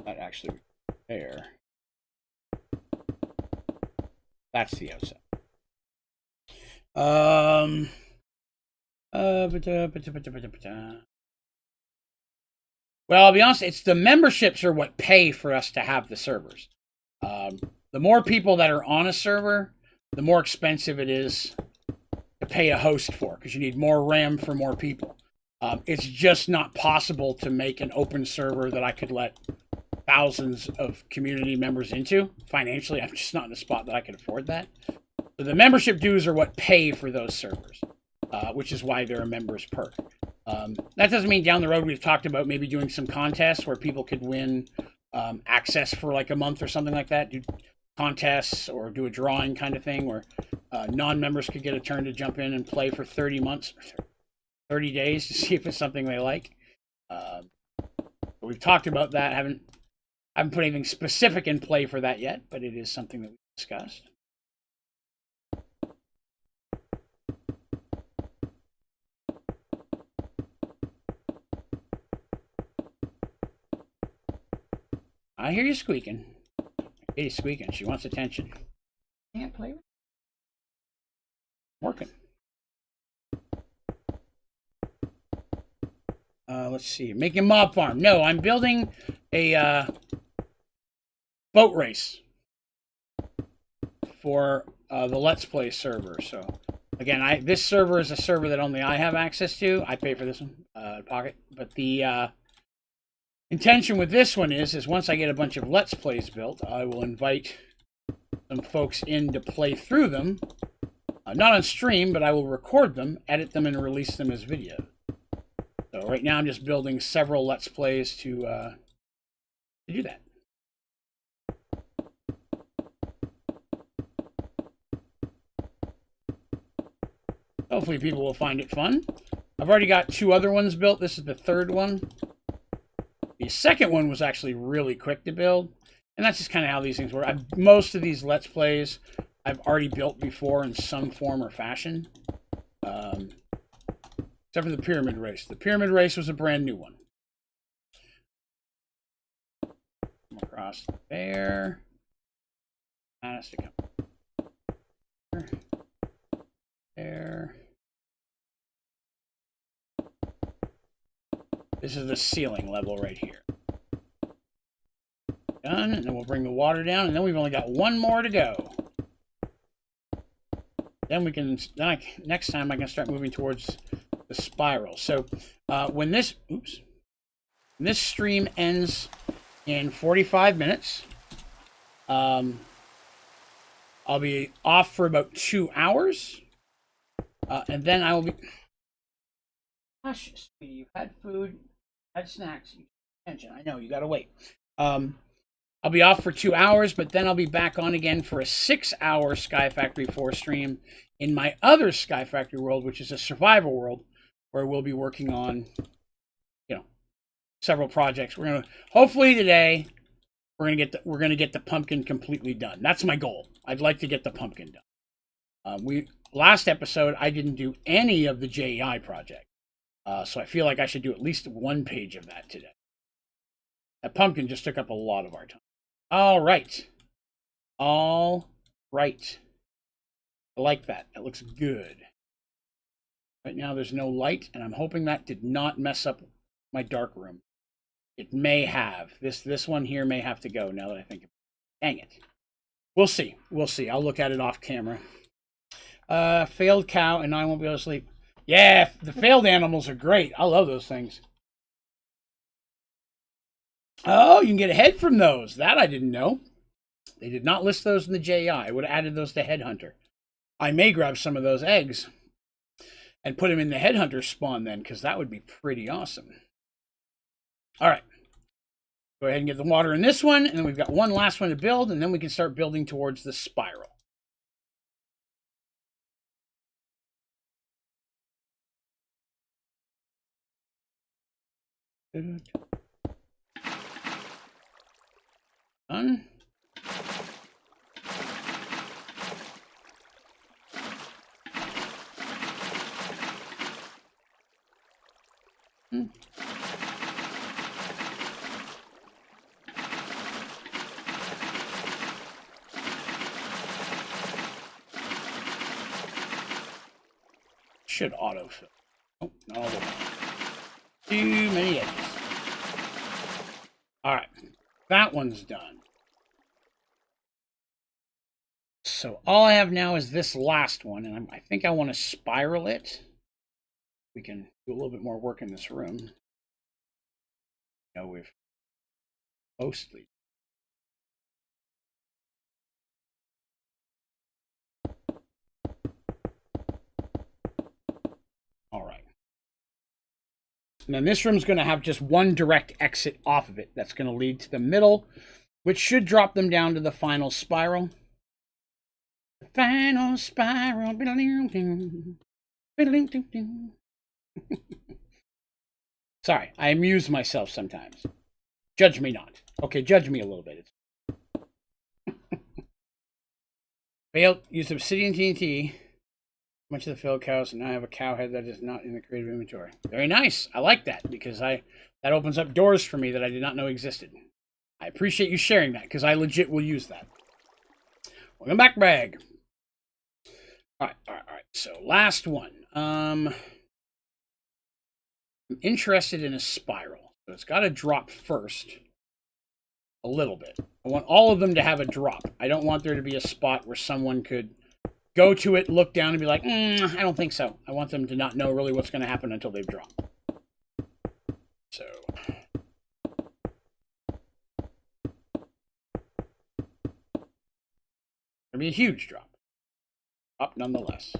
That actually there. That's the outside. Well, I'll be honest, it's the memberships are what pay for us to have the servers. The more people that are on a server, the more expensive it is to pay a host for, because you need more RAM for more people. It's just not possible to make an open server that I could let thousands of community members into. Financially, I'm just not in a spot that I can afford that. So the membership dues are what pay for those servers, which is why they're a member's perk. That doesn't mean down the road we've talked about maybe doing some contests where people could win access for like a month or something like that, do contests or do a drawing kind of thing where non-members could get a turn to jump in and play for 30 days to see if it's something they like. We've talked about that. Haven't put anything specific in play for that yet, but it is something that we discussed. I hear you squeaking. Katie's squeaking. She wants attention. Can't play with. Working. Let's see. Making mob farm. No, I'm building a boat race for the Let's Play server. So again, this server is a server that only I have access to. I pay for this one, pocket. But the intention with this one is once I get a bunch of Let's Plays built, I will invite some folks in to play through them. Not on stream, but I will record them, edit them, and release them as video. So right now I'm just building several Let's Plays to do that. Hopefully people will find it fun. I've already got 2 other ones built. This is the 3rd one. The second one was actually really quick to build, and that's just kind of how these things work. Most of these Let's Plays I've already built before in some form or fashion, except for the Pyramid Race. The Pyramid Race was a brand new one. Come across there. That has to come there. This is the ceiling level right here. Done, and then we'll bring the water down, and then we've only got 1 more to go. Then we can, next time I can start moving towards the spiral. So when this stream ends in 45 minutes, I'll I'll be off for about 2 hours. And then I will be... Gosh, sweetie, you've had food, had snacks. Attention, I know, you gotta wait. I'll be off for 2 hours, but then I'll be back on again for a 6-hour Sky Factory 4 stream in my other Sky Factory world, which is a survival world, where we'll be working on, several projects. We're gonna hopefully today we're gonna get the pumpkin completely done. That's my goal. I'd like to get the pumpkin done. Last episode I didn't do any of the JEI project, so I feel like I should do at least 1 page of that today. That pumpkin just took up a lot of our time. All right. I like that. That looks good. Right now there's no light, and I'm hoping that did not mess up my dark room. It may have. This one here may have to go now that I think of it. Dang it. We'll see. I'll look at it off camera. Failed cow, and I won't be able to sleep. Yeah, the failed animals are great. I love those things. Oh, you can get a head from those. That I didn't know. They did not list those in the JI. I would have added those to Headhunter. I may grab some of those eggs and put them in the Headhunter spawn then, because that would be pretty awesome. All right. Go ahead and get the water in this one, and then we've got one last one to build, and then we can start building towards the spiral. Done. Should autofill. Oh, not all the way. Too many edges. All right, that one's done. So all I have now is this last one, and I think I want to spiral it. We can do a little bit more work in this room. We've mostly. All right. And then this room's going to have just one direct exit off of it. That's going to lead to the middle, which should drop them down to the final spiral. The final spiral. Sorry, I amuse myself sometimes. Judge me not. Okay, judge me a little bit. Failed. Use obsidian TNT. Much of the failed cows, and now I have a cow head that is not in the creative inventory. Very nice. I like that because that opens up doors for me that I did not know existed. I appreciate you sharing that because I legit will use that. Welcome back, Bragg. All right. So last one. I'm interested in a spiral, so it's got to drop first. A little bit. I want all of them to have a drop. I don't want there to be a spot where someone could go to it, look down, and be like, I don't think so. I want them to not know really what's going to happen until they've dropped. So. It'll be a huge drop. Up nonetheless.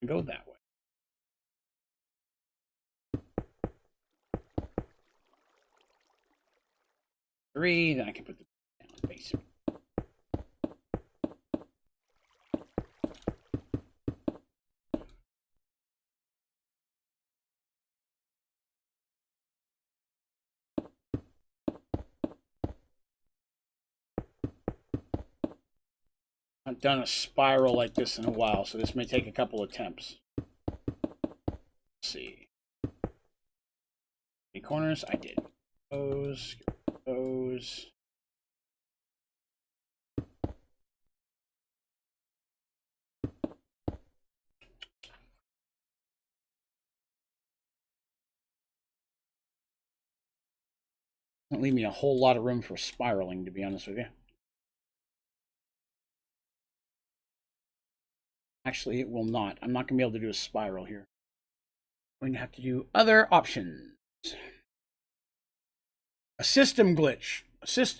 Go that way. Three, then I can put the down basement. I've done a spiral like this in a while, so this may take a couple attempts. Let's see. Any corners? I did. Those. Don't leave me a whole lot of room for spiraling, to be honest with you. Actually, it will not. I'm not going to be able to do a spiral here. I'm going to have to do other options. A system glitch.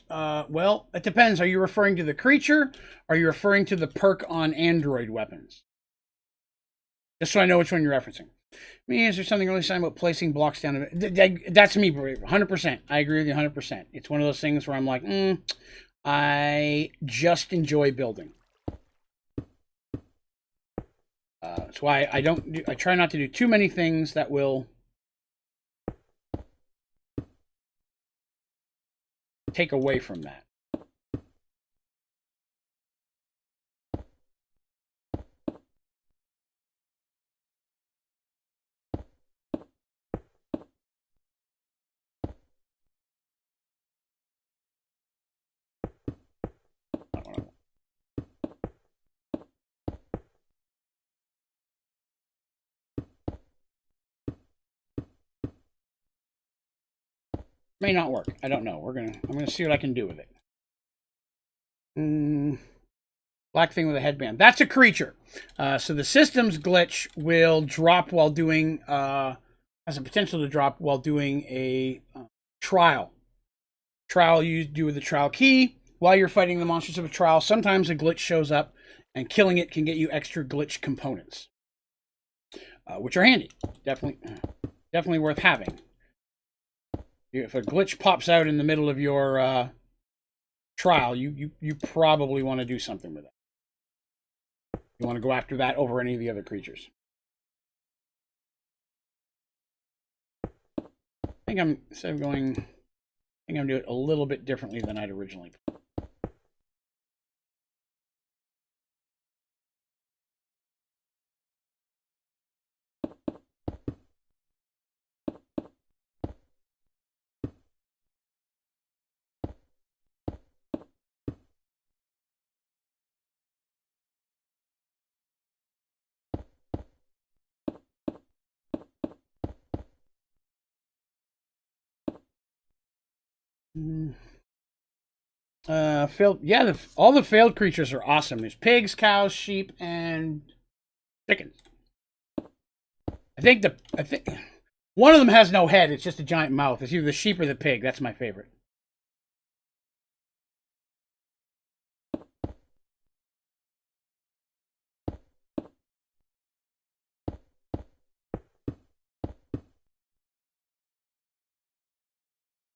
Well, it depends. Are you referring to the creature? Or are you referring to the perk on Android weapons? Just so I know which one you're referencing. I mean, is there something really saying about placing blocks down? That's me, 100%. I agree with you 100%. It's one of those things where I'm like, I just enjoy building. That's why I try not to do too many things that will take away from that. May not work. I don't know. I'm gonna see what I can do with it. Black thing with a headband. That's a creature. So the systems glitch will drop while doing has a potential to drop while doing a trial. Trial you do with the trial key while you're fighting the monsters of a trial. Sometimes a glitch shows up, and killing it can get you extra glitch components, which are handy. Definitely worth having. If a glitch pops out in the middle of your trial, you probably want to do something with it. You want to go after that over any of the other creatures. I think I'm going to do it a little bit differently than I'd originally planned. All the failed creatures are awesome. There's pigs, cows, sheep, and chickens. I think one of them has no head. It's just a giant mouth. It's either the sheep or the pig. That's my favorite.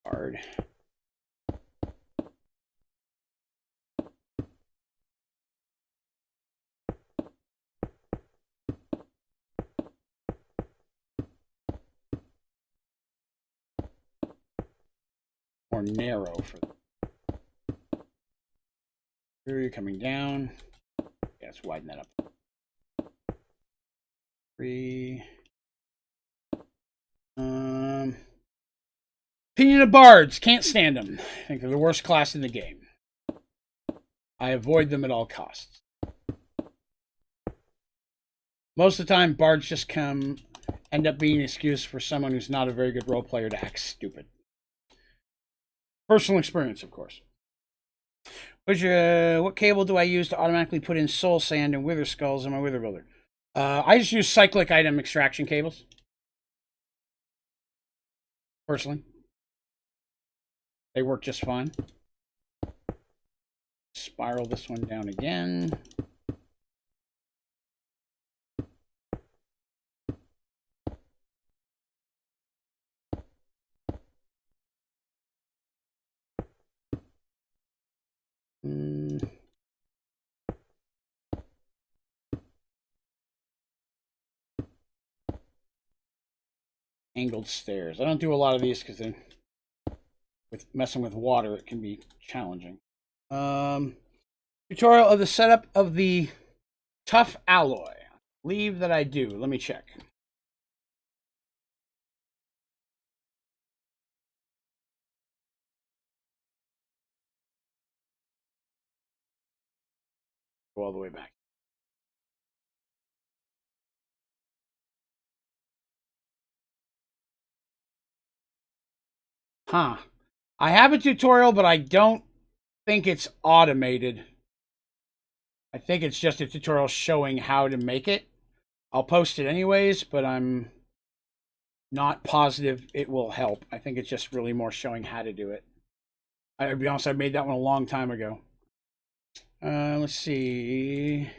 Hard. More narrow for here. You're coming down. Yeah, let's widen that up. 3. Opinion of bards. Can't stand them. I think they're the worst class in the game. I avoid them at all costs. Most of the time, bards just end up being an excuse for someone who's not a very good role player to act stupid. Personal experience, of course. What cable do I use to automatically put in soul sand and wither skulls in my wither builder? I just use cyclic item extraction cables. Personally. They work just fine. Spiral this one down again. Angled stairs. I don't do a lot of these because with messing with water, it can be challenging. Tutorial of the setup of the tough alloy. I believe that I do. Let me check. Go all the way back. Huh. I have a tutorial, but I don't think it's automated. I think it's just a tutorial showing how to make it. I'll post it anyways, but I'm not positive it will help. I think it's just really more showing how to do it. I'll be honest, I made that one a long time ago. Let's see.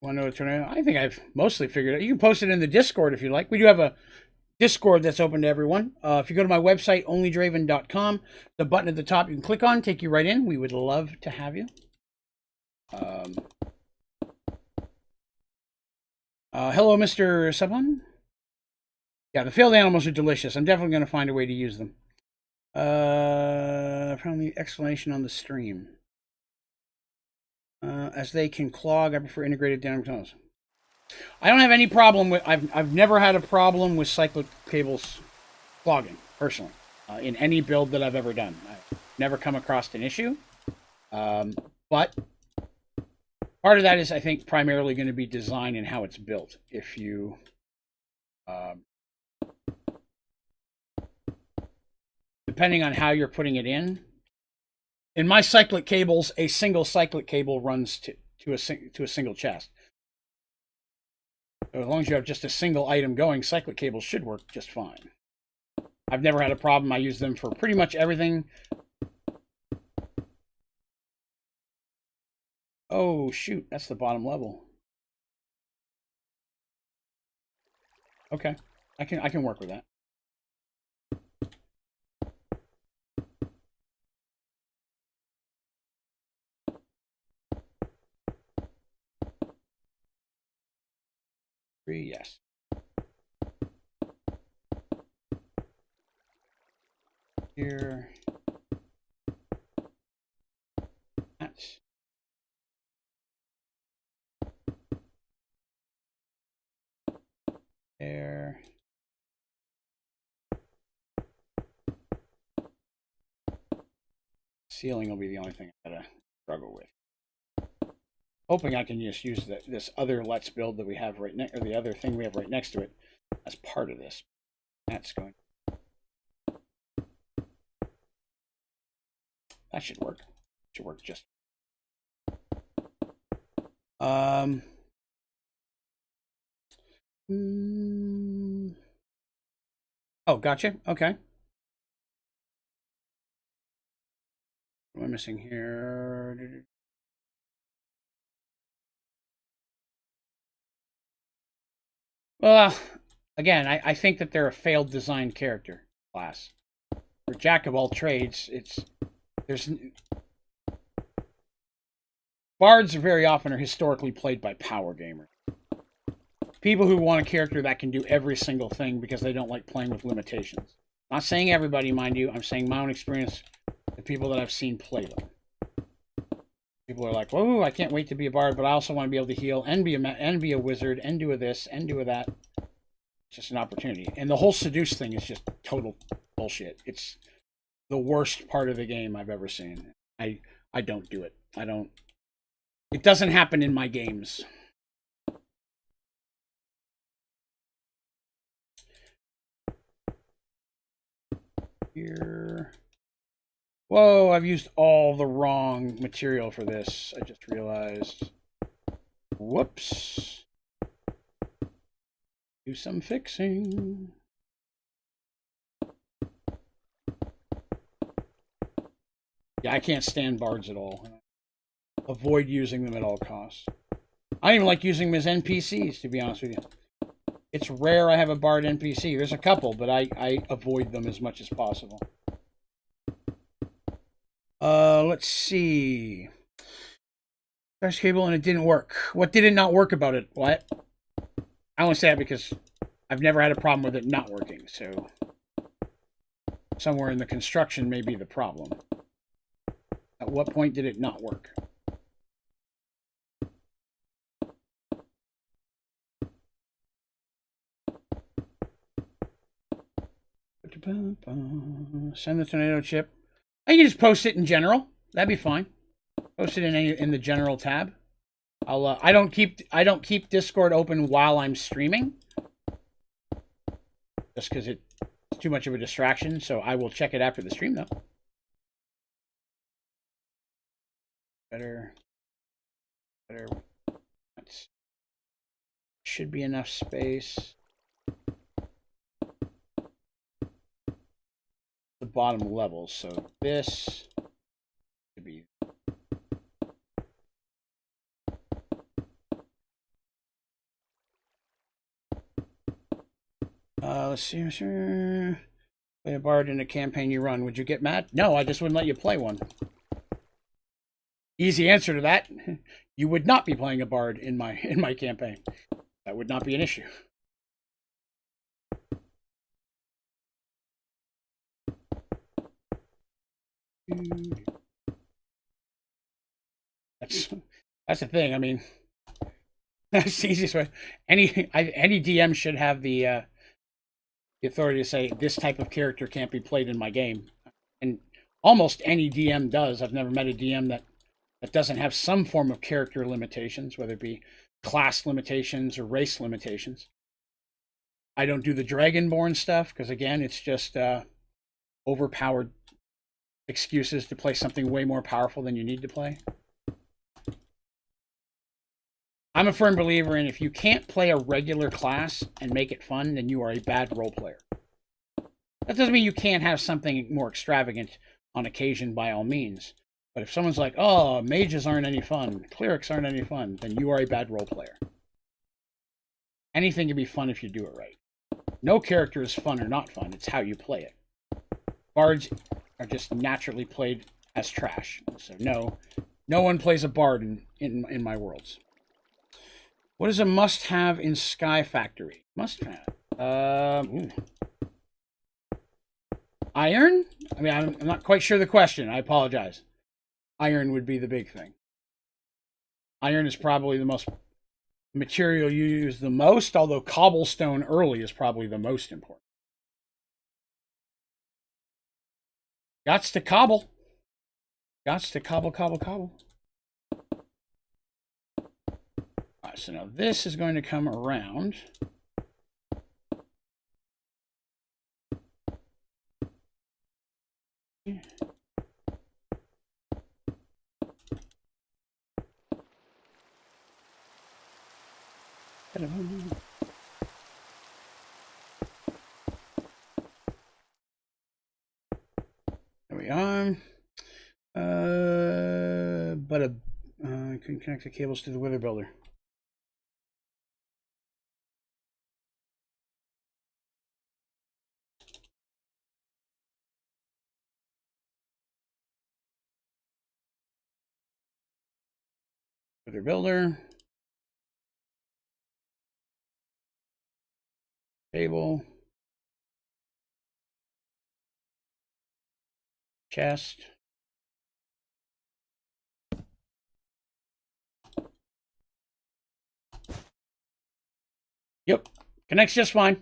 Want to know a tornado? I think I've mostly figured it out. You can post it in the Discord if you like. We do have a Discord that's open to everyone. If you go to my website, onlydraven.com, the button at the top you can click on, take you right in. We would love to have you. Hello, Mr. Subhun. Yeah, the failed animals are delicious. I'm definitely going to find a way to use them. From the explanation on the stream. As they can clog, I prefer integrated down tunnels. I don't have any problem with. I've never had a problem with cyclic cables clogging personally in any build that I've ever done. I've never come across an issue. But part of that is, I think, primarily going to be design and how it's built. If you depending on how you're putting it in my cyclic cables, a single cyclic cable runs to a single chest. So as long as you have just a single item going, cyclic cables should work just fine. I've never had a problem. I use them for pretty much everything. Oh shoot, that's the bottom level. Okay, I can work with that. Yes. Here. That's there. Ceiling will be the only thing I gotta struggle with. Hoping I can just use this other Let's Build that we have right next, or the other thing we have right next to it, as part of this. That's going. That should work. Should work just. Oh, gotcha. Okay. What am I missing here? Well, again, I think that they're a failed design character class. For Jack of all trades, bards are very often historically played by power gamers. People who want a character that can do every single thing because they don't like playing with limitations. I'm not saying everybody, mind you. I'm saying my own experience, the people that I've seen play them. People are like, "Whoa, I can't wait to be a bard, but I also want to be able to heal and be a wizard and do a this and do a that." It's just an opportunity. And the whole seduce thing is just total bullshit. It's the worst part of the game I've ever seen. I don't do it. It doesn't happen in my games. Here. Whoa, I've used all the wrong material for this. I just realized. Whoops. Do some fixing. Yeah, I can't stand bards at all. Avoid using them at all costs. I don't even like using them as NPCs, to be honest with you. It's rare I have a bard NPC. There's a couple, but I avoid them as much as possible. Let's see. Fresh cable and it didn't work. What did it not work about it? What? I only say that because I've never had a problem with it not working, so somewhere in the construction may be the problem. At what point did it not work? Send the tornado chip. I can just post it in general. That'd be fine. Post it in the general tab. I don't keep Discord open while I'm streaming, just because it's too much of a distraction. So I will check it after the stream, though. Better. That's should be enough space. the bottom level. So this could be. Let's see. Sure. Play a bard in a campaign you run. Would you get mad? No, I just wouldn't let you play one. Easy answer to that. You would not be playing a bard in my campaign. That would not be an issue. That's the thing. I mean, that's the easiest way. Any DM should have the authority to say this type of character can't be played in my game, and almost any DM does. I've never met a DM that doesn't have some form of character limitations, whether it be class limitations or race limitations. I don't do the Dragonborn stuff because, again, it's just overpowered excuses to play something way more powerful than you need to play. I'm a firm believer in if you can't play a regular class and make it fun, then you are a bad role player. That doesn't mean you can't have something more extravagant on occasion, by all means. But if someone's like, oh, mages aren't any fun, clerics aren't any fun, then you are a bad role player. Anything can be fun if you do it right. No character is fun or not fun. It's how you play it. Bards are just naturally played as trash. So no one plays a bard in my worlds. What is a must-have in Sky Factory? Must-have. Iron? I mean, I'm not quite sure the question. I apologize. Iron would be the big thing. Iron is probably the most material you use the most, although cobblestone early is probably the most important. Gots to cobble. Gots to cobble, cobble, cobble. All right, so now this is going to come around. There we are. But I couldn't connect the cables to the Wither Builder. Wither Builder. Table. Chest. Yep, connects just fine.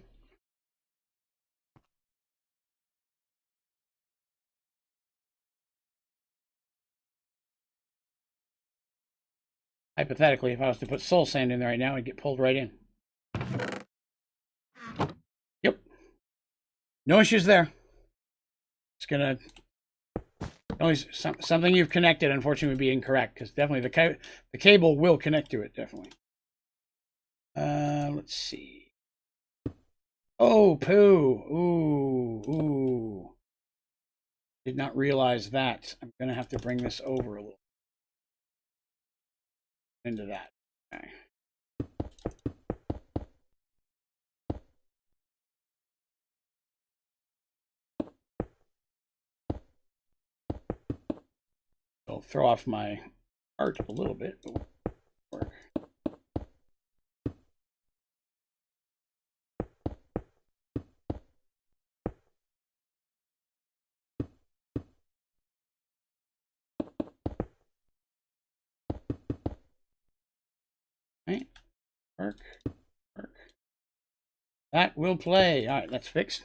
Hypothetically, if I was to put soul sand in there right now, it'd get pulled right in. Yep. No issues there. It's gonna... Always something you've connected, unfortunately, would be incorrect, because definitely the cable will connect to it, definitely. Let's see. Oh, poo. Ooh. Did not realize that. I'm going to have to bring this over a little. Into that. Okay. I'll throw off my art a little bit. Work. Right. Work. That will play. All right, that's fixed.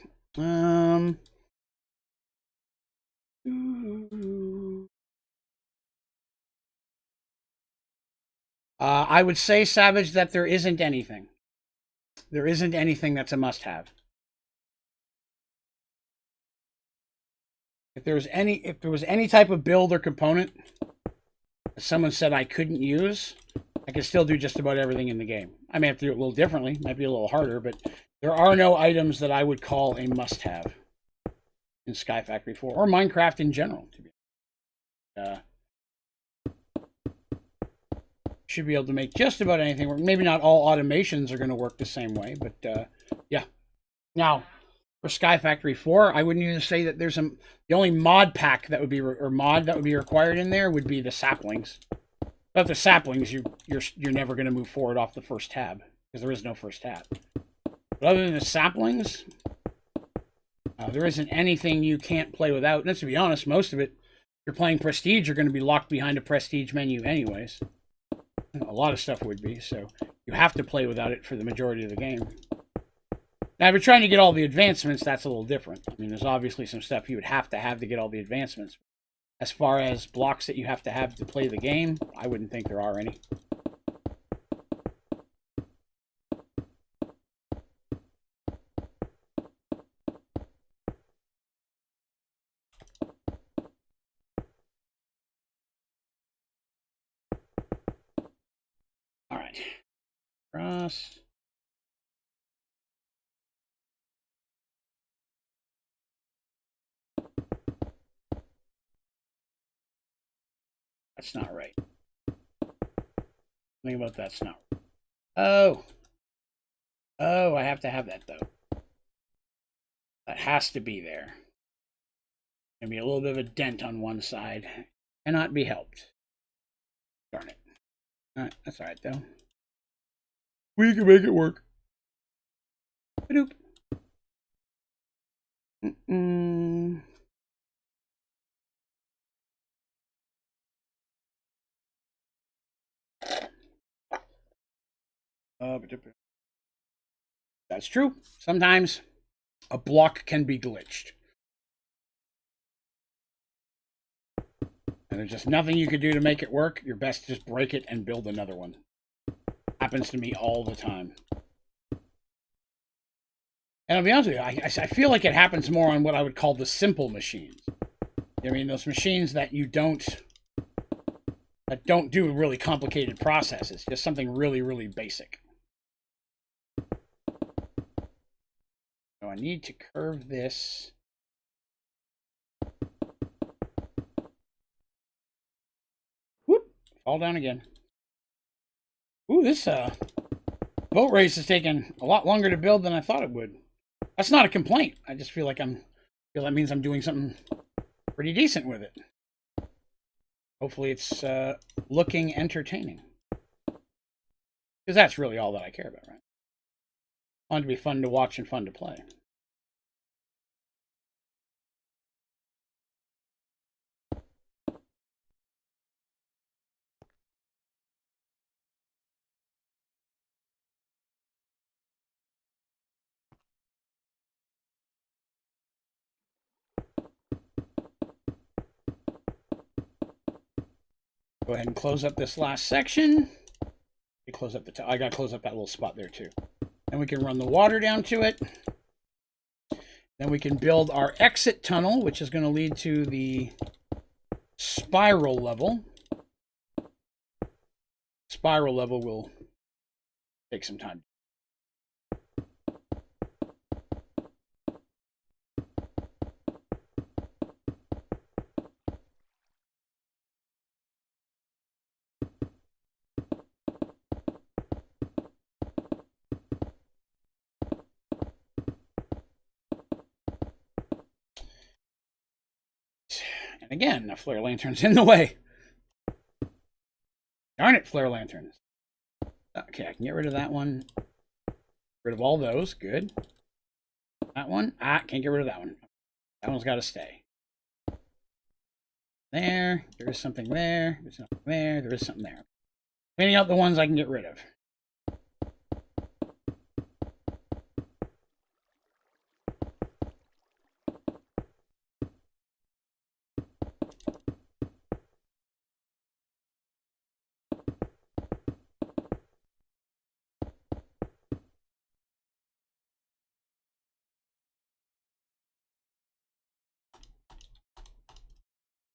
I would say, Savage, that there isn't anything. There isn't anything that's a must-have. If there was any type of build or component that someone said I couldn't use, I could still do just about everything in the game. I may have to do it a little differently, might be a little harder, but there are no items that I would call a must-have. in Sky Factory 4 or Minecraft in general. To be should be able to make just about anything work. Maybe not all automations are going to work the same way, but yeah. Now, for Sky Factory 4, I wouldn't even say that there's the only mod pack that would be mod that would be required in there would be the saplings. But the saplings, you're never going to move forward off the first tab because there is no first tab. But other than the saplings, there isn't anything you can't play without. And to be honest, most of it, if you're playing Prestige, you're going to be locked behind a Prestige menu anyways. A lot of stuff would be, so you have to play without it for the majority of the game. Now, if you're trying to get all the advancements, that's a little different. I mean, there's obviously some stuff you would have to get all the advancements. As far as blocks that you have to play the game, I wouldn't think there are any. All right. Cross. That's not right. Think about that's not right. Oh, I have to have that though. That has to be there. Gonna be a little bit of a dent on one side. Cannot be helped. Darn it. Alright, that's alright though. We can make it work. Ba-doop. That's true. Sometimes a block can be glitched. And there's just nothing you can do to make it work. You're best to just break it and build another one. Happens to me all the time. And I'll be honest with you, I feel like it happens more on what I would call the simple machines. I mean, those machines that don't do really complicated processes. Just something really, really basic. So I need to curve this. Whoop! Fall down again. Ooh, this boat race is taking a lot longer to build than I thought it would. That's not a complaint. I just feel like that means I'm doing something pretty decent with it. Hopefully it's looking entertaining. Because that's really all that I care about, right? I want it to be fun to watch and fun to play. Go ahead and close up this last section. Close up I gotta close up that little spot there too. And we can run the water down to it. Then we can build our exit tunnel, which is going to lead to the spiral level. Spiral level will take some time. Again, the flare lantern's in the way. Darn it, flare lanterns. Okay, I can get rid of that one. Get rid of all those. Good. That one. Can't get rid of that one. That one's got to stay. There. There is something there. There's something there. There is something there. Cleaning out the ones I can get rid of.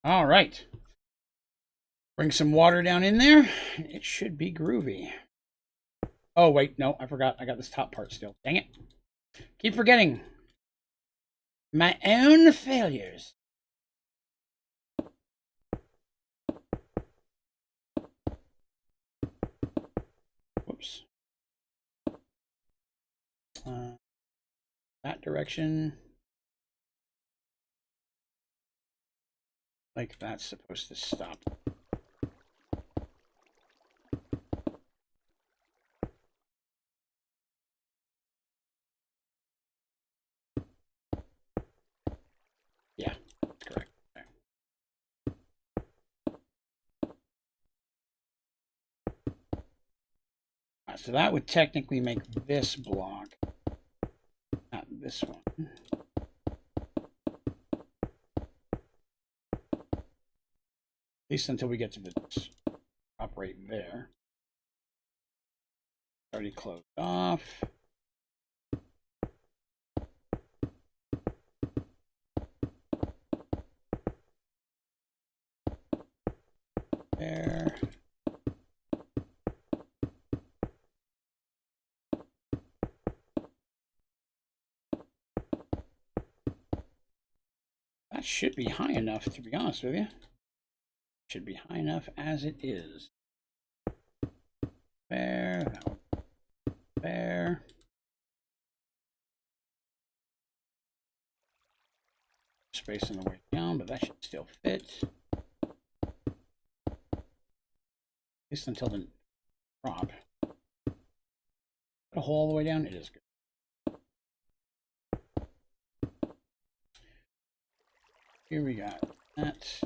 All right. Bring some water down in there. It should be groovy. Oh, wait. No, I forgot. I got this top part still. Dang it. Keep forgetting. My own failures. Whoops. That direction. Like that's supposed to stop. Yeah, that's correct. Okay. So that would technically make this block, not this one. At least until we get to the top right there. Already closed off. There. That should be high enough, to be honest with you. Should be high enough as it is. There. There. Space on the way down, but that should still fit. At least until the drop. A hole all the way down? It is good. Here we got that.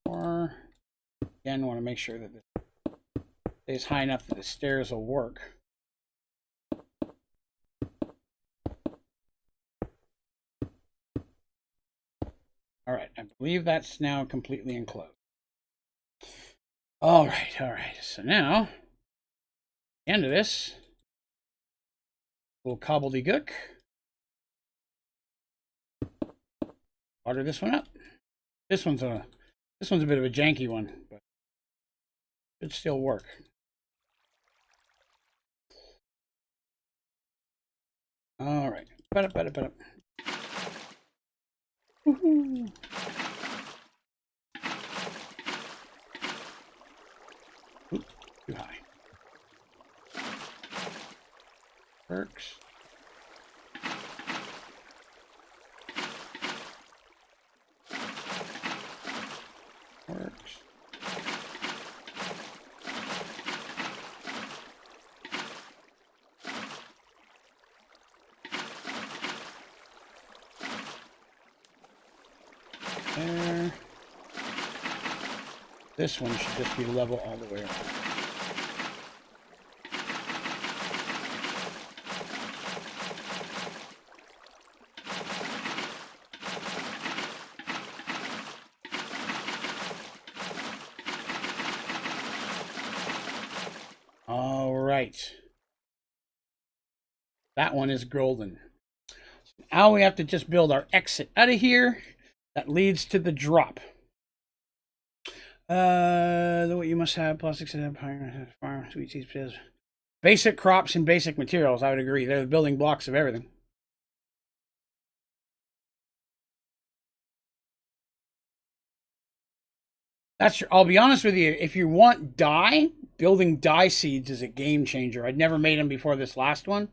Or again, want to make sure that this stays high enough that the stairs will work. All right, I believe that's now completely enclosed. All right. So now, the end of this little gobbledygook. Water this one up. This one's a bit of a janky one, but it still work. All right, put up. Woohoo! Oop, too high. Works. Works. There. This one should just be level all the way around. All right. That one is golden. Now we have to just build our exit out of here that leads to the drop. What you must have plastics and farm, sweet seeds, potatoes. Basic crops and basic materials, I would agree. They're the building blocks of everything. I'll be honest with you, if you want dye, building dye seeds is a game changer. I'd never made them before this last one.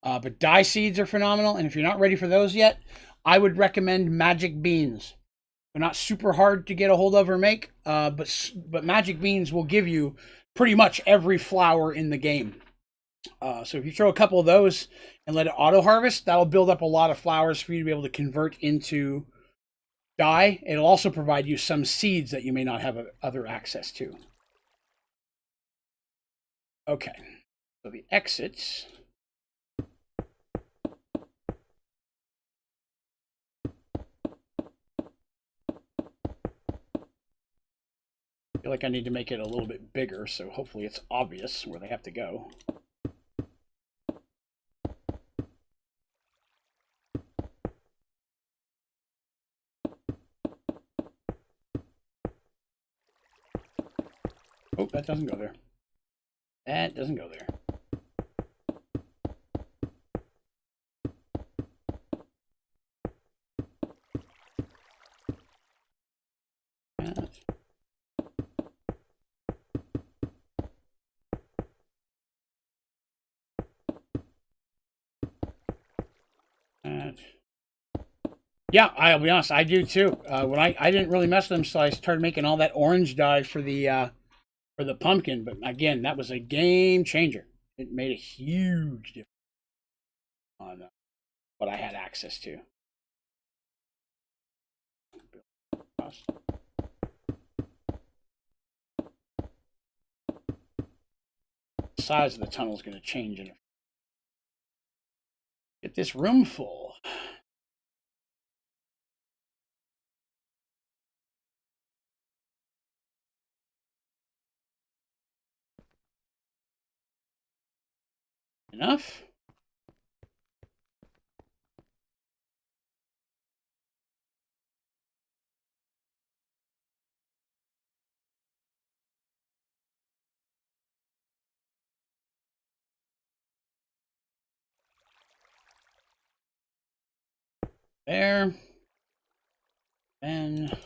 But dye seeds are phenomenal, and if you're not ready for those yet, I would recommend magic beans. They're not super hard to get a hold of or make, but magic beans will give you pretty much every flower in the game. So if you throw a couple of those and let it auto harvest, that'll build up a lot of flowers for you to be able to convert into dye. It'll also provide you some seeds that you may not have other access to. Okay, so the exits. I feel like I need to make it a little bit bigger, so hopefully it's obvious where they have to go. Oh, that doesn't go there. That doesn't go there. Yeah, I'll be honest, I do too. When I didn't really mess with them, so I started making all that orange dye for the pumpkin. But again, that was a game changer. It made a huge difference on what I had access to. The size of the tunnel is going to change in it. Get this room full. Enough? There. And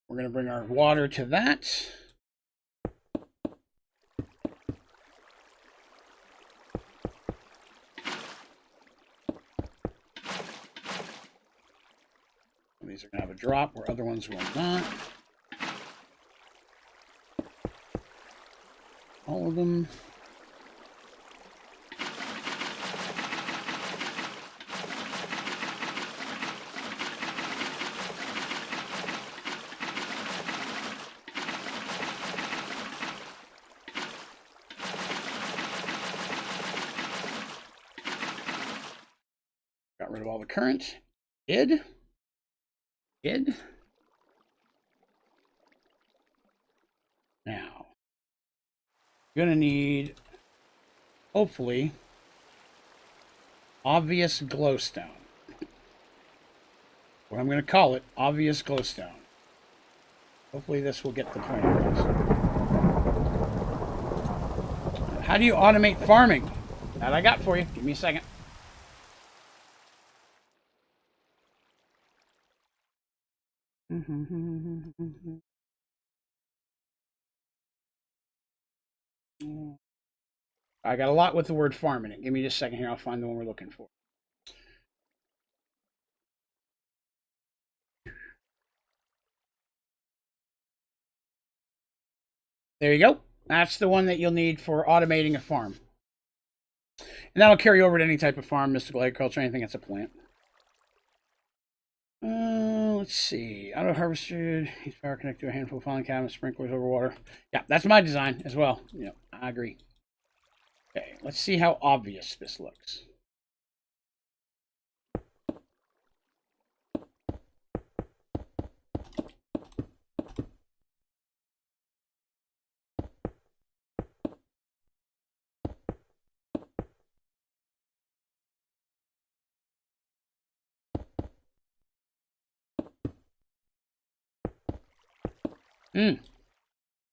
we're going to bring our water to that. These are going to have a drop where other ones will not. All of them. Got rid of all the current. Did. Now, you're going to need, hopefully, obvious glowstone. What I'm going to call it, obvious glowstone. Hopefully this will get the point across. How do you automate farming? That I got for you. Give me a second. I got a lot with the word farm in it. Give me just a second here. I'll find the one we're looking for. There you go. That's the one that you'll need for automating a farm. And that'll carry over to any type of farm, mystical agriculture, anything that's a plant. Let's see. Auto harvester, heat power connected to a handful of filing cabinets, sprinklers over water. Yeah, that's my design as well. Yeah, I agree. Okay, let's see how obvious this looks.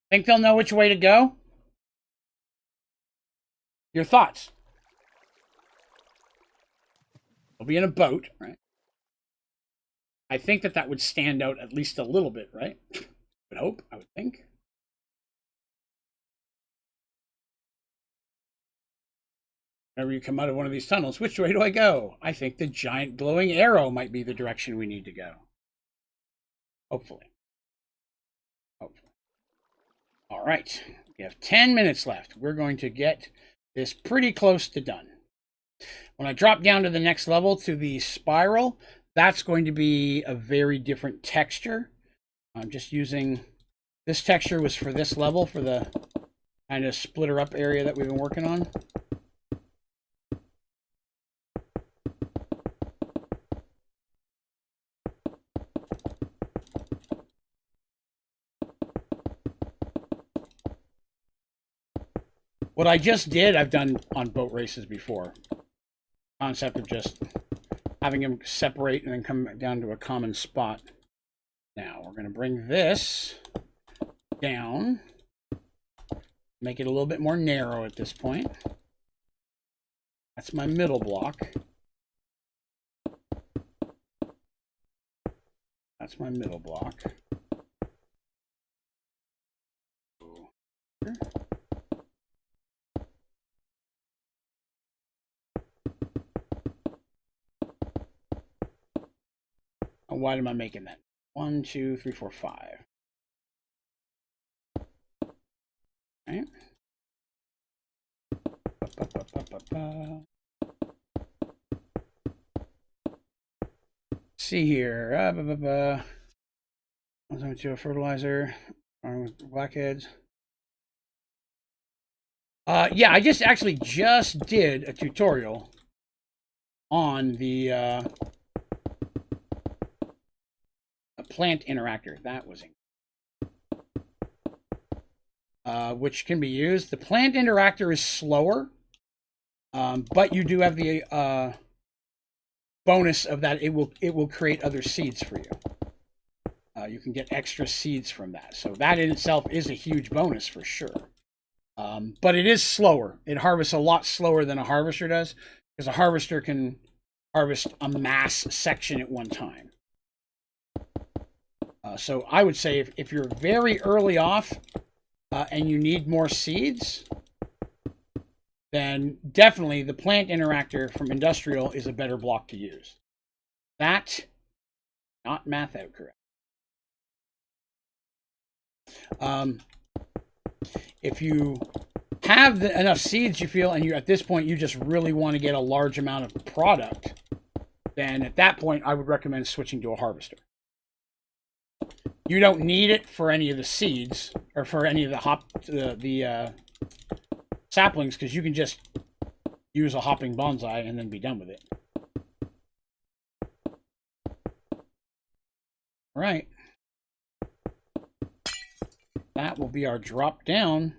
Think they'll know which way to go? Your thoughts? They'll be in a boat, right? I think that would stand out at least a little bit, right? I would hope, I would think. Whenever you come out of one of these tunnels, which way do I go? I think the giant glowing arrow might be the direction we need to go. Hopefully. All right, we have 10 minutes left. We're going to get this pretty close to done. When I drop down to the next level, to the spiral, that's going to be a very different texture. I'm just using, this texture was for this level, for the kind of splitter up area that we've been working on. What I just did, I've done on boat races before. Concept of just having them separate and then come down to a common spot. Now, we're going to bring this down. Make it a little bit more narrow at this point. That's my middle block. That's my middle block. Oh, why am I making that? 1, 2, 3, 4, 5. Right. See here. To a fertilizer. Blackheads. Yeah, I actually just did a tutorial on the plant interactor. That was which can be used. The plant interactor is slower, but you do have the bonus of that. It will create other seeds for you. You can get extra seeds from that. So that in itself is a huge bonus for sure. But it is slower. It harvests a lot slower than a harvester does, because a harvester can harvest a mass section at one time. So I would say if you're very early off and you need more seeds, then definitely the plant interactor from Industrial is a better block to use. That, not math out correct. If you have enough seeds, you feel, and you at this point you just really want to get a large amount of product, then at that point I would recommend switching to a harvester. You don't need it for any of the seeds or for any of the saplings, because you can just use a hopping bonsai and then be done with it. All right. That will be our drop down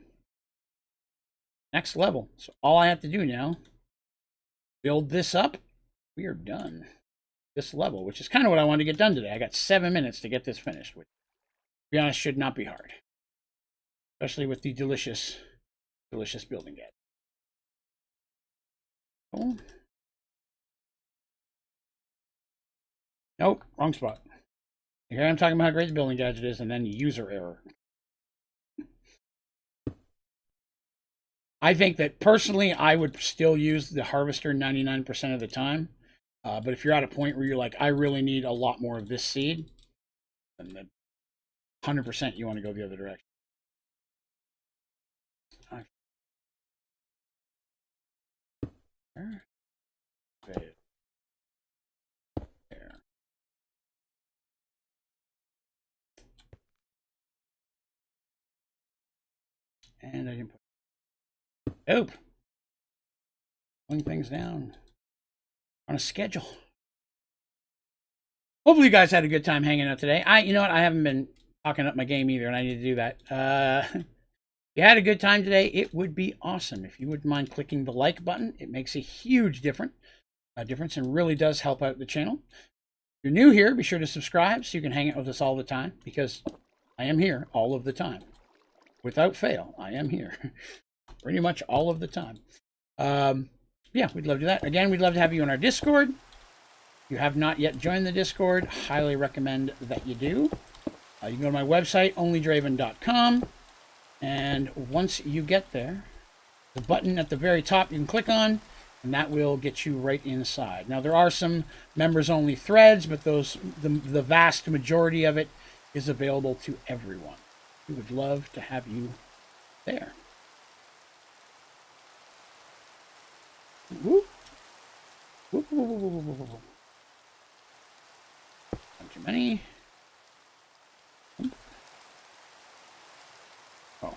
next level. So all I have to do now, build this up. We are done. This level, which is kind of what I wanted to get done today. I got 7 minutes to get this finished, which, to be honest, should not be hard. Especially with the delicious, delicious building gadget. Oh. Nope, wrong spot. Here I'm talking about how great the building gadget is, and then user error. I think that personally, I would still use the harvester 99% of the time. But if you're at a point where you're like, I really need a lot more of this seed, then 100% you want to go the other direction. There. And I can put nope. Pulling things down on a schedule. Hopefully you guys had a good time hanging out today. You know what? I haven't been talking up my game either, and I need to do that. If you had a good time today, it would be awesome if you wouldn't mind clicking the like button. It makes a huge difference and really does help out the channel. If you're new here, be sure to subscribe so you can hang out with us all the time, because I am here all of the time. Without fail, I am here pretty much all of the time. Yeah, we'd love to do that. Again, we'd love to have you on our Discord. If you have not yet joined the Discord, highly recommend that you do. You can go to my website, onlydraven.com. And once you get there, the button at the very top you can click on, and that will get you right inside. Now, there are some members-only threads, but the vast majority of it is available to everyone. We would love to have you there. Whoop. Whoop, whoop, whoop, whoop, whoop, whoop. Not too many. Oh.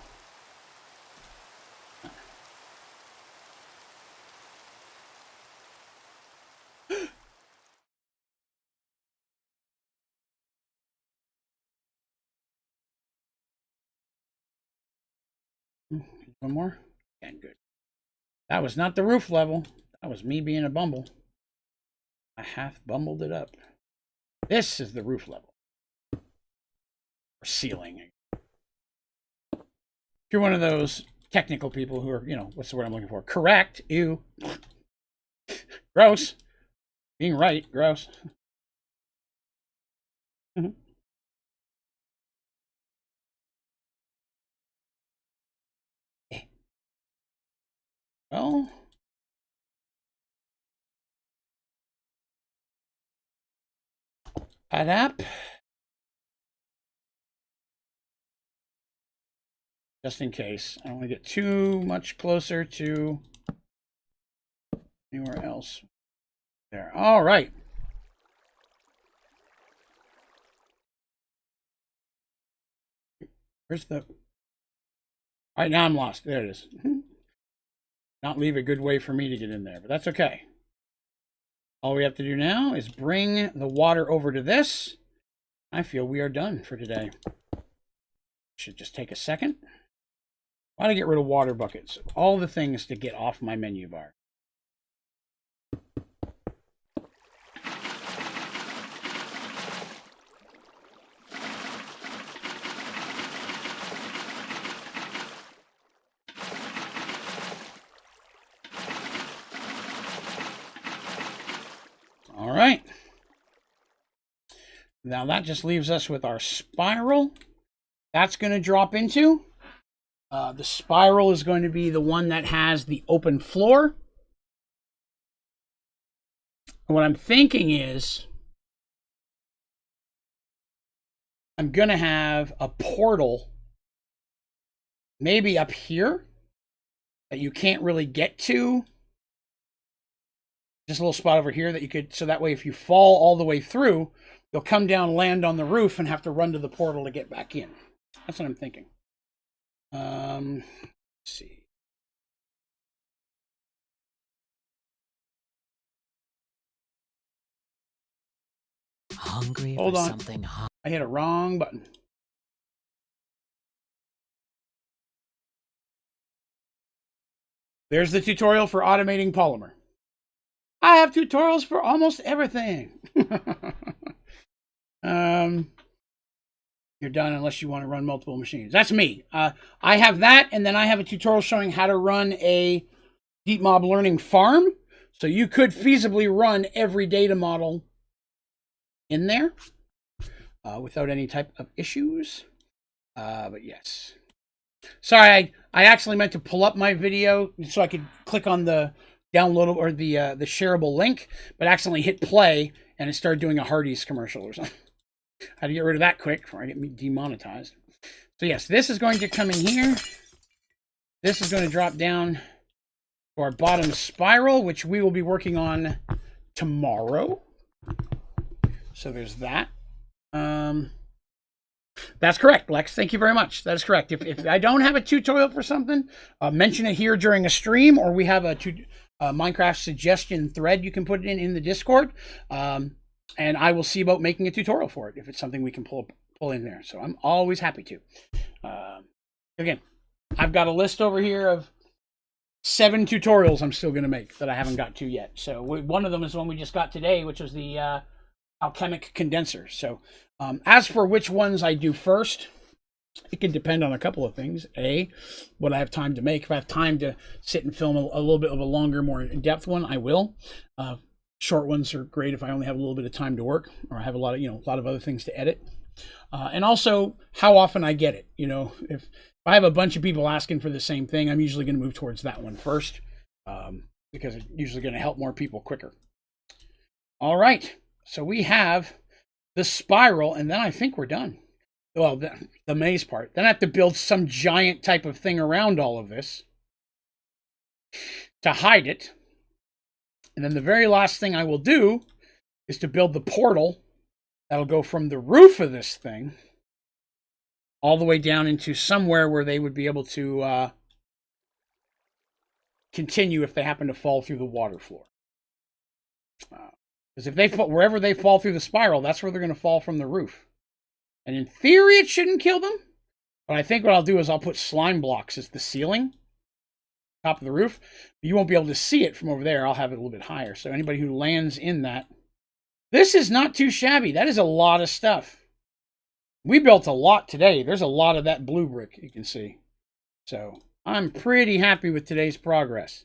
One more? And good. That was not the roof level. That was me being a bumble. I half bumbled it up. This is the roof level. Or ceiling. you're one of those technical people who are, you know, what's the word I'm looking for? Correct. Ew. Gross. Being right. Gross. Well, add app. Just in case. I don't want to get too much closer to anywhere else. There. All right. Where's the... All right, now I'm lost. There it is. Not leave a good way for me to get in there, but that's okay. All we have to do now is bring the water over to this. I feel we are done for today. Should just take a second. Why do I get rid of water buckets? All the things to get off my menu bar. All right. Now that just leaves us with our spiral. That's going to drop into. The spiral is going to be the one that has the open floor. And what I'm thinking is I'm going to have a portal maybe up here that you can't really get to. Just a little spot over here that you could, so that way if you fall all the way through, you'll come down, land on the roof, and have to run to the portal to get back in. That's what I'm thinking. Let's see. Hungry Hold for on. something hot. I hit a wrong button. There's the tutorial for automating polymer. I have tutorials for almost everything. You're done unless you want to run multiple machines. That's me. I have that, and then I have a tutorial showing how to run a deep mob learning farm. So you could feasibly run every data model in there without any type of issues. But yes. Sorry, I actually meant to pull up my video so I could click on the download or the shareable link, but accidentally hit play and it started doing a Hardee's commercial or something. I had to get rid of that quick before I get demonetized. So yes, this is going to come in here. This is going to drop down to our bottom spiral, which we will be working on tomorrow. So there's that. That's correct, Lex. Thank you very much. That is correct. If I don't have a tutorial for something, mention it here during a stream, or we have a Minecraft suggestion thread you can put it in the Discord. And I will see about making a tutorial for it if it's something we can pull in there. So I'm always happy to. Again, I've got a list over here of 7 tutorials I'm still going to make that I haven't got to yet. So one of them is the one we just got today, which was the alchemic condenser. So as for which ones I do first, it can depend on a couple of things. A, what I have time to make. If I have time to sit and film a little bit of a longer, more in-depth one, I will. Short ones are great if I only have a little bit of time to work, or I have a lot of other things to edit. And also how often I get it. If I have a bunch of people asking for the same thing, I'm usually going to move towards that one first, because it's usually going to help more people quicker. All right, so we have the spiral, and then I think we're done. Well, the maze part. Then I have to build some giant type of thing around all of this to hide it. And then the very last thing I will do is to build the portal that'll go from the roof of this thing all the way down into somewhere where they would be able to continue if they happen to fall through the water floor. Because wherever they fall through the spiral, that's where they're going to fall from the roof. And in theory, it shouldn't kill them. But I think what I'll do is I'll put slime blocks as the ceiling, top of the roof. But you won't be able to see it from over there. I'll have it a little bit higher. So anybody who lands in that, this is not too shabby. That is a lot of stuff. We built a lot today. There's a lot of that blue brick you can see. So I'm pretty happy with today's progress.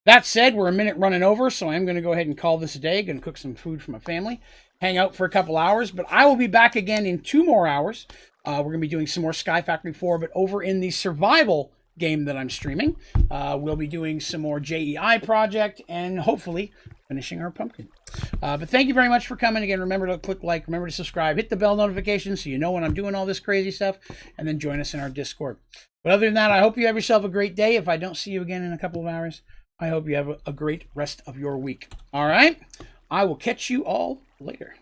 That said, we're a minute running over, so I'm going to go ahead and call this a day. Going to cook some food for my family, hang out for a couple hours, but I will be back again in 2 more hours. We're going to be doing some more Sky Factory 4, but over in the survival game that I'm streaming. We'll be doing some more JEI project and hopefully finishing our pumpkin. But thank you very much for coming. Again, remember to click like, remember to subscribe, hit the bell notification so you know when I'm doing all this crazy stuff, and then join us in our Discord. But other than that, I hope you have yourself a great day. If I don't see you again in a couple of hours, I hope you have a great rest of your week. All right? I will catch you all later.